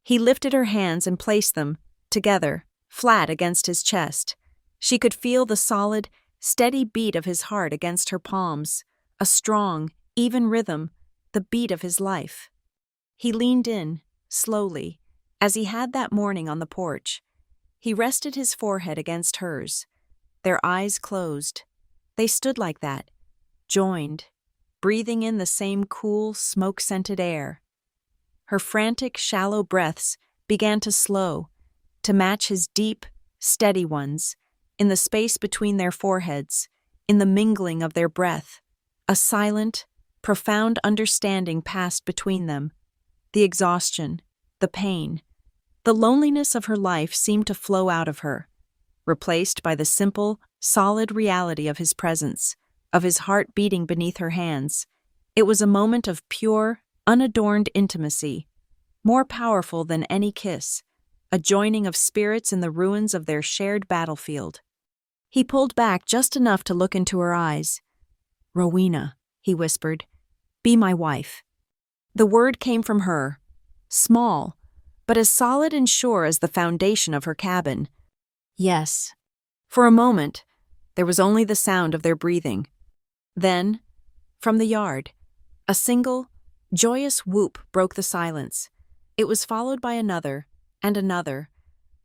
He lifted her hands and placed them, together, flat against his chest. She could feel the solid, steady beat of his heart against her palms, a strong, even rhythm, the beat of his life. He leaned in, slowly, as he had that morning on the porch. He rested his forehead against hers. Their eyes closed. They stood like that, joined, breathing in the same cool, smoke-scented air. Her frantic, shallow breaths began to slow, to match his deep, steady ones, in the space between their foreheads, in the mingling of their breath. A silent, profound understanding passed between them. The exhaustion, the pain, the loneliness of her life seemed to flow out of her, replaced by the simple, solid reality of his presence, of his heart beating beneath her hands. It was a moment of pure, unadorned intimacy, more powerful than any kiss, a joining of spirits in the ruins of their shared battlefield. He pulled back just enough to look into her eyes. "Rowena," he whispered, "be my wife." The word came from her, small, but as solid and sure as the foundation of her cabin. Yes. For a moment, there was only the sound of their breathing. Then, from the yard, a single, joyous whoop broke the silence. It was followed by another, and another,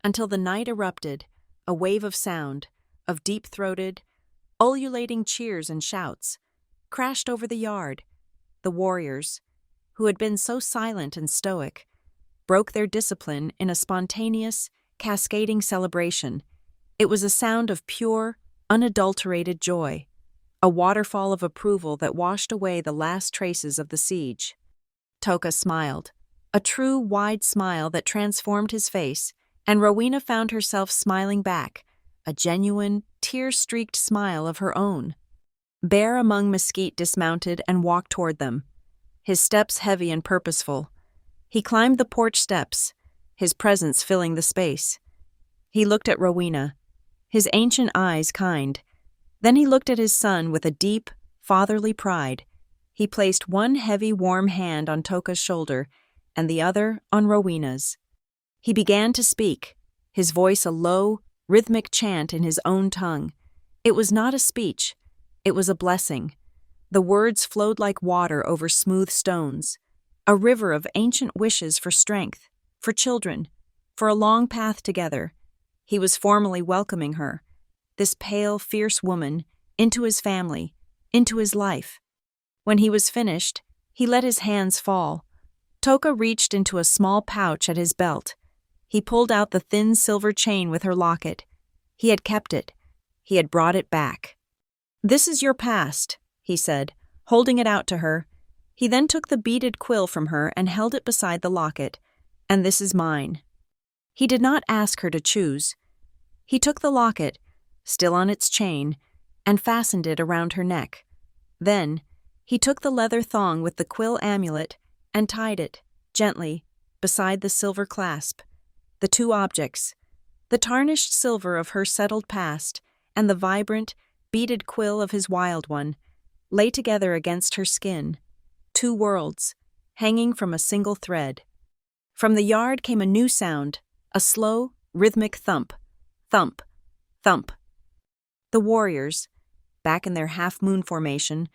until the night erupted, a wave of sound, of deep-throated, ululating cheers and shouts, crashed over the yard. The warriors, who had been so silent and stoic, broke their discipline in a spontaneous, cascading celebration. It was a sound of pure, unadulterated joy, a waterfall of approval that washed away the last traces of the siege. Toka smiled, a true, wide smile that transformed his face, and Rowena found herself smiling back, a genuine, tear-streaked smile of her own. Bear Among Mesquite dismounted and walked toward them, his steps heavy and purposeful. He climbed the porch steps, his presence filling the space. He looked at Rowena, his ancient eyes kind. Then he looked at his son with a deep, fatherly pride. He placed one heavy, warm hand on Toka's shoulder and the other on Rowena's. He began to speak, his voice a low, rhythmic chant in his own tongue. It was not a speech, it was a blessing. The words flowed like water over smooth stones, a river of ancient wishes for strength, for children, for a long path together. He was formally welcoming her, this pale, fierce woman, into his family, into his life. When he was finished, he let his hands fall. Toka reached into a small pouch at his belt. He pulled out the thin silver chain with her locket. He had kept it. He had brought it back. "This is your past," he said, holding it out to her. He then took the beaded quill from her and held it beside the locket. "And this is mine." He did not ask her to choose. He took the locket, still on its chain, and fastened it around her neck. Then, he took the leather thong with the quill amulet and tied it, gently, beside the silver clasp. The two objects, the tarnished silver of her settled past and the vibrant, beaded quill of his wild one, lay together against her skin, two worlds, hanging from a single thread. From the yard came a new sound, a slow, rhythmic thump, thump, thump. The warriors, back in their half-moon formation,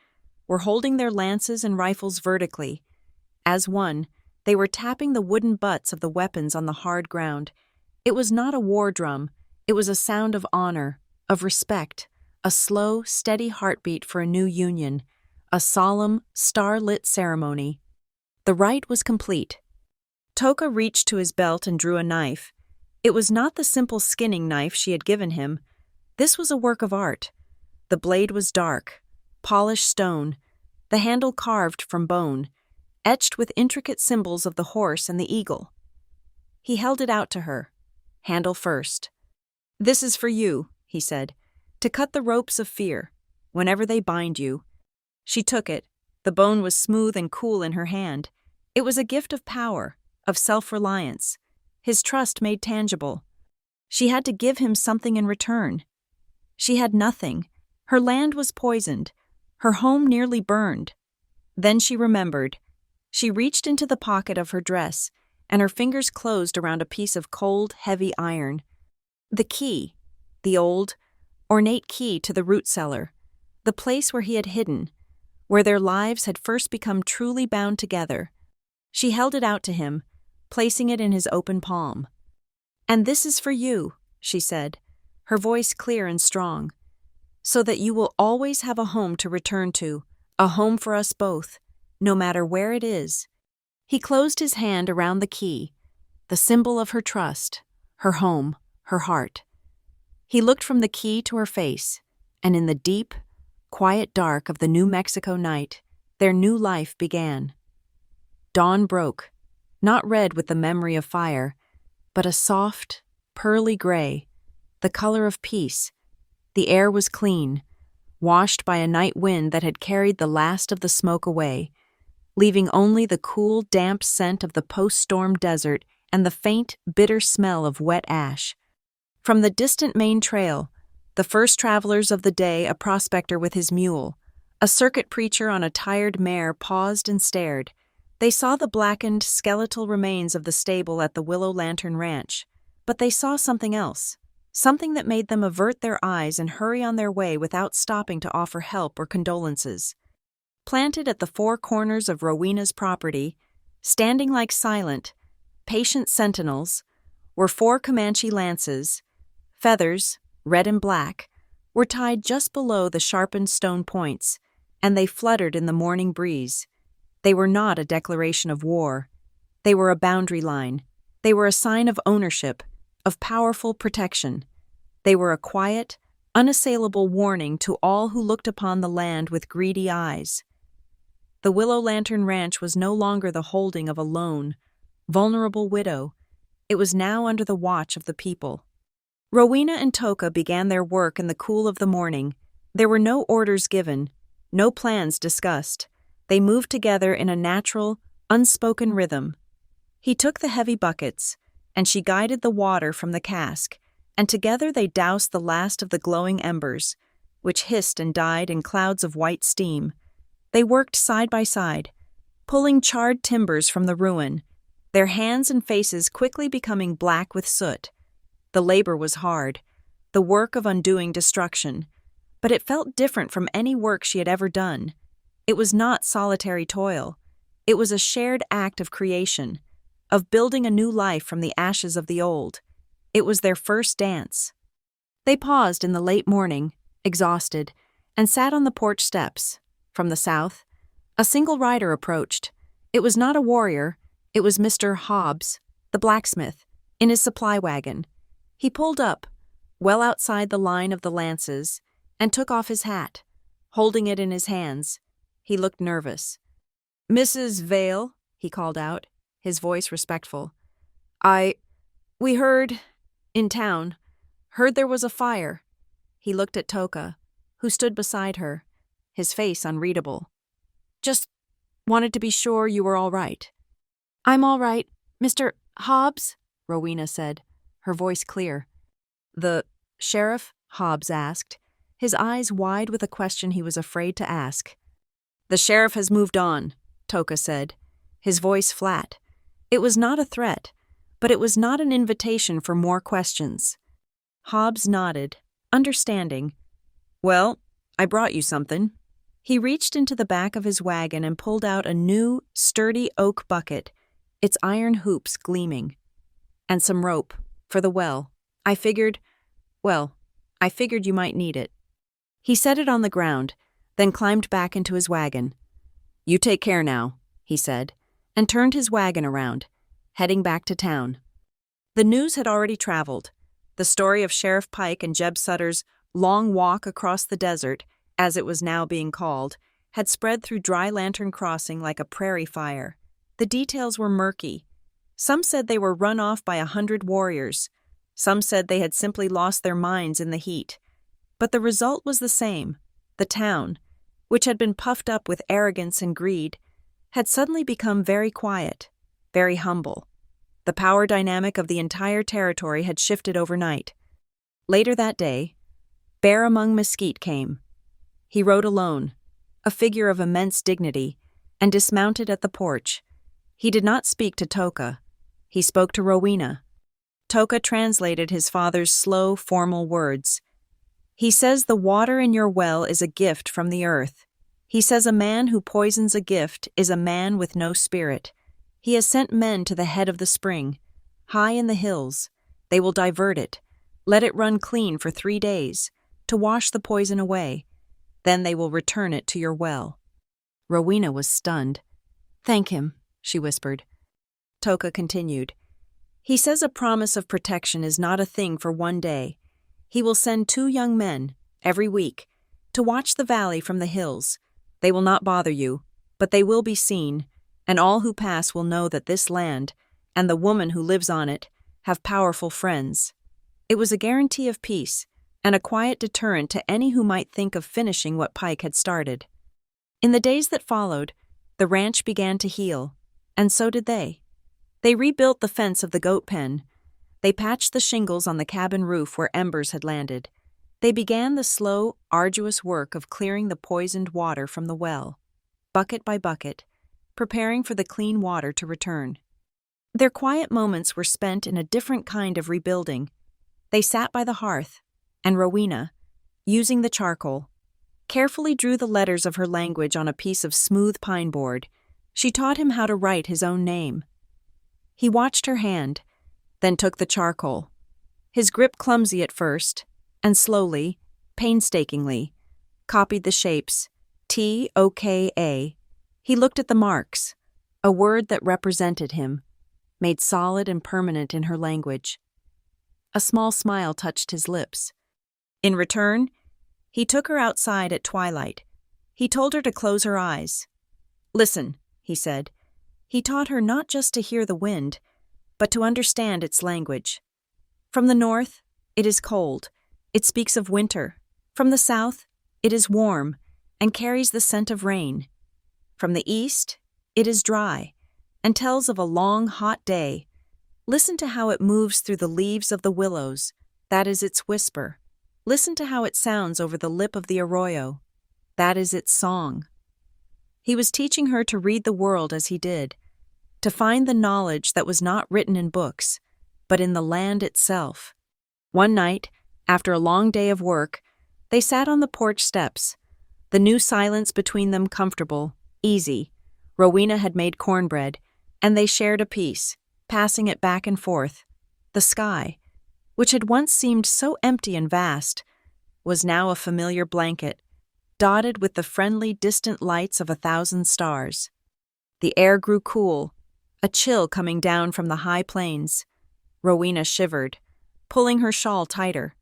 were holding their lances and rifles vertically. As one, they were tapping the wooden butts of the weapons on the hard ground. It was not a war drum, it was a sound of honor, of respect, a slow, steady heartbeat for a new union, a solemn, star-lit ceremony. The rite was complete. Toka reached to his belt and drew a knife. It was not the simple skinning knife she had given him. This was a work of art. The blade was dark, polished stone, the handle carved from bone, etched with intricate symbols of the horse and the eagle. He held it out to her, handle first. "This is for you," he said, "to cut the ropes of fear, whenever they bind you." She took it. The bone was smooth and cool in her hand. It was a gift of power, of self-reliance, his trust made tangible. She had to give him something in return. She had nothing. Her land was poisoned, her home nearly burned. Then she remembered. She reached into the pocket of her dress, and her fingers closed around a piece of cold, heavy iron. The key, the old, ornate key to the root cellar, the place where he had hidden, where their lives had first become truly bound together. She held it out to him, placing it in his open palm. "And this is for you," she said, her voice clear and strong, "so that you will always have a home to return to, a home for us both, no matter where it is." He closed his hand around the key, the symbol of her trust, her home, her heart. He looked from the key to her face, and in the deep, quiet dark of the New Mexico night, their new life began. Dawn broke, not red with the memory of fire, but a soft, pearly gray, the color of peace. The air was clean, washed by a night wind that had carried the last of the smoke away, leaving only the cool, damp scent of the post-storm desert and the faint, bitter smell of wet ash. From the distant main trail, the first travelers of the day, a prospector with his mule, a circuit preacher on a tired mare, paused and stared. They saw the blackened, skeletal remains of the stable at the Willow Lantern Ranch, but they saw something else, something that made them avert their eyes and hurry on their way without stopping to offer help or condolences. Planted at the four corners of Rowena's property, standing like silent, patient sentinels, were four Comanche lances. Feathers, red and black, were tied just below the sharpened stone points, and they fluttered in the morning breeze. They were not a declaration of war. They were a boundary line. They were a sign of ownership, of powerful protection. They were a quiet, unassailable warning to all who looked upon the land with greedy eyes. The Willow Lantern Ranch was no longer the holding of a lone, vulnerable widow. It was now under the watch of the people. Rowena and Toka began their work in the cool of the morning. There were no orders given, no plans discussed. They moved together in a natural, unspoken rhythm. He took the heavy buckets, and she guided the water from the cask, and together they doused the last of the glowing embers, which hissed and died in clouds of white steam. They worked side by side, pulling charred timbers from the ruin, their hands and faces quickly becoming black with soot. The labor was hard, the work of undoing destruction, but it felt different from any work she had ever done. It was not solitary toil. It was a shared act of creation, of building a new life from the ashes of the old. It was their first dance. They paused in the late morning, exhausted, and sat on the porch steps. From the south, a single rider approached. It was not a warrior. It was Mr. Hobbs, the blacksmith, in his supply wagon. He pulled up, well outside the line of the lances, and took off his hat, holding it in his hands. He looked nervous. "Mrs. Vale," he called out, his voice respectful. We heard, in town, heard there was a fire." He looked at Toka. who stood beside her, his face unreadable. "Just wanted to be sure you were all right." "I'm all right, Mr. Hobbs," Rowena said, her voice clear. "The sheriff?" Hobbs asked, his eyes wide with a question he was afraid to ask. "The sheriff has moved on," Toka said, his voice flat. It was not a threat, but it was not an invitation for more questions. Hobbs nodded, understanding. "Well, I brought you something." He reached into the back of his wagon and pulled out a new, sturdy oak bucket, its iron hoops gleaming. "And some rope, for the well. I figured you might need it." He set it on the ground, then climbed back into his wagon. "You take care now," he said, and turned his wagon around, heading back to town. The news had already traveled. The story of Sheriff Pike and Jeb Sutter's long walk across the desert, as it was now being called, had spread through Dry Lantern Crossing like a prairie fire. The details were murky. Some said they were run off by 100 warriors. Some said they had simply lost their minds in the heat. But the result was the same. The town, which had been puffed up with arrogance and greed, had suddenly become very quiet, very humble. The power dynamic of the entire territory had shifted overnight. Later that day, Bear Among Mesquite came. He rode alone, a figure of immense dignity, and dismounted at the porch. He did not speak to Toka. He spoke to Rowena. Toka translated his father's slow, formal words. "He says the water in your well is a gift from the earth. He says a man who poisons a gift is a man with no spirit. He has sent men to the head of the spring, high in the hills. They will divert it, let it run clean for 3 days, to wash the poison away. Then they will return it to your well." Rowena was stunned. "Thank him," she whispered. Toka continued. "He says a promise of protection is not a thing for 1 day. He will send 2 young men, every week, to watch the valley from the hills. They will not bother you, but they will be seen, and all who pass will know that this land, and the woman who lives on it, have powerful friends." It was a guarantee of peace, and a quiet deterrent to any who might think of finishing what Pike had started. In the days that followed, the ranch began to heal, and so did they. They rebuilt the fence of the goat pen. They patched the shingles on the cabin roof where embers had landed. They began the slow, arduous work of clearing the poisoned water from the well, bucket by bucket, preparing for the clean water to return. Their quiet moments were spent in a different kind of rebuilding. They sat by the hearth, and Rowena, using the charcoal, carefully drew the letters of her language on a piece of smooth pine board. She taught him how to write his own name. He watched her hand, then took the charcoal. His grip clumsy at first, and slowly, painstakingly, copied the shapes, T-O-K-A. He looked at the marks, a word that represented him, made solid and permanent in her language. A small smile touched his lips. In return, he took her outside at twilight. He told her to close her eyes. "Listen," he said. He taught her not just to hear the wind, but to understand its language. From the north, it is cold. It speaks of winter. From the south, it is warm and carries the scent of rain. From the east, it is dry and tells of a long, hot day. Listen to how it moves through the leaves of the willows. That is its whisper. Listen to how it sounds over the lip of the arroyo. That is its song. He was teaching her to read the world as he did, to find the knowledge that was not written in books, but in the land itself. One night, after a long day of work, they sat on the porch steps, the new silence between them comfortable, easy. Rowena had made cornbread, and they shared a piece, passing it back and forth. The sky, which had once seemed so empty and vast, was now a familiar blanket, dotted with the friendly, distant lights of 1,000 stars. The air grew cool, a chill coming down from the high plains. Rowena shivered, pulling her shawl tighter.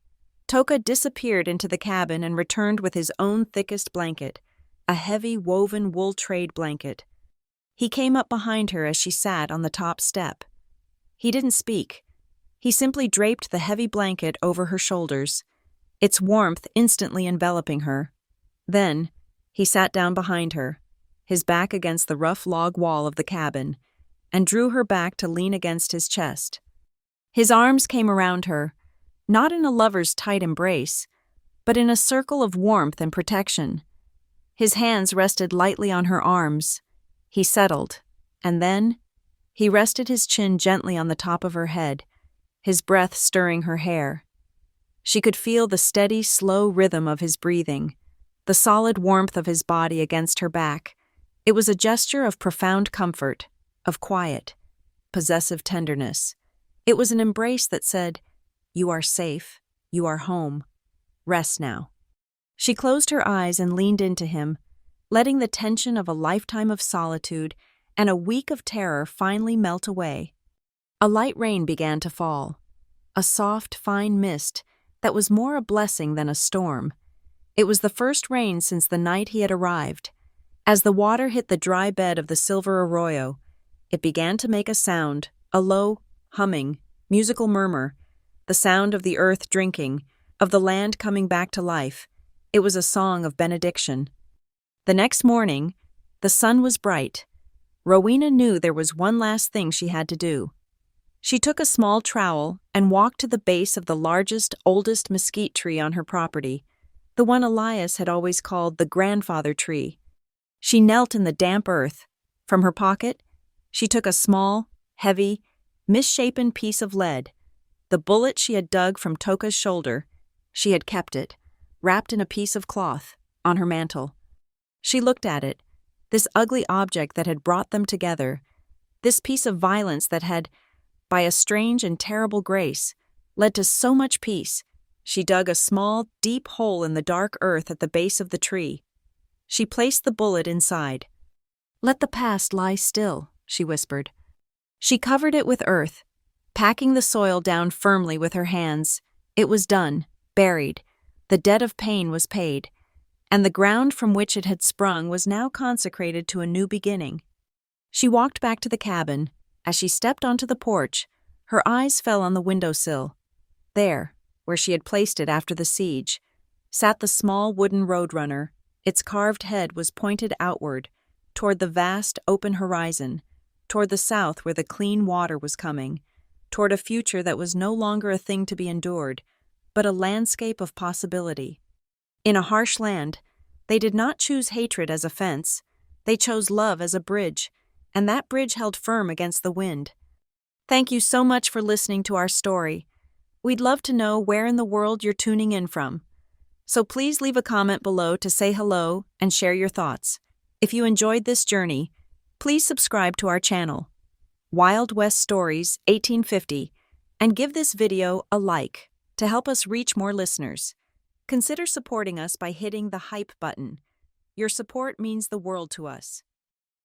Toka disappeared into the cabin and returned with his own thickest blanket, a heavy woven wool trade blanket. He came up behind her as she sat on the top step. He didn't speak. He simply draped the heavy blanket over her shoulders. its warmth instantly enveloping her. Then, he sat down behind her, his back against the rough log wall of the cabin, and drew her back to lean against his chest. His arms came around her, not in a lover's tight embrace, but in a circle of warmth and protection. His hands rested lightly on her arms. He settled, and then he rested his chin gently on the top of her head, his breath stirring her hair. She could feel the steady, slow rhythm of his breathing, the solid warmth of his body against her back. It was a gesture of profound comfort, of quiet, possessive tenderness. It was an embrace that said, "You are safe, you are home. Rest now." She closed her eyes and leaned into him, letting the tension of a lifetime of solitude and a week of terror finally melt away. A light rain began to fall, a soft, fine mist that was more a blessing than a storm. It was the first rain since the night he had arrived. As the water hit the dry bed of the silver arroyo, it began to make a sound, a low, humming, musical murmur, the sound of the earth drinking, of the land coming back to life. It was a song of benediction. The next morning, the sun was bright. Rowena knew there was one last thing she had to do. She took a small trowel and walked to the base of the largest, oldest mesquite tree on her property, the one Elias had always called the grandfather tree. She knelt in the damp earth. From her pocket, she took a small, heavy, misshapen piece of lead, the bullet she had dug from Toka's shoulder. She had kept it, wrapped in a piece of cloth, on her mantle. She looked at it, this ugly object that had brought them together, this piece of violence that had, by a strange and terrible grace, led to so much peace. She dug a small, deep hole in the dark earth at the base of the tree. She placed the bullet inside. "Let the past lie still," she whispered. She covered it with earth, packing the soil down firmly with her hands. It was done, buried. The debt of pain was paid, and the ground from which it had sprung was now consecrated to a new beginning. She walked back to the cabin. As she stepped onto the porch, her eyes fell on the windowsill. There, where she had placed it after the siege, sat the small wooden roadrunner. Its carved head was pointed outward, toward the vast, open horizon, toward the south where the clean water was coming, toward a future that was no longer a thing to be endured, but a landscape of possibility. In a harsh land, they did not choose hatred as a fence. They chose love as a bridge, and that bridge held firm against the wind. Thank you so much for listening to our story. We'd love to know where in the world you're tuning in from. So please leave a comment below to say hello and share your thoughts. If you enjoyed this journey, please subscribe to our channel, Wild West Stories 1850, and give this video a like to help us reach more listeners. Consider supporting us by hitting the hype button. Your support means the world to us.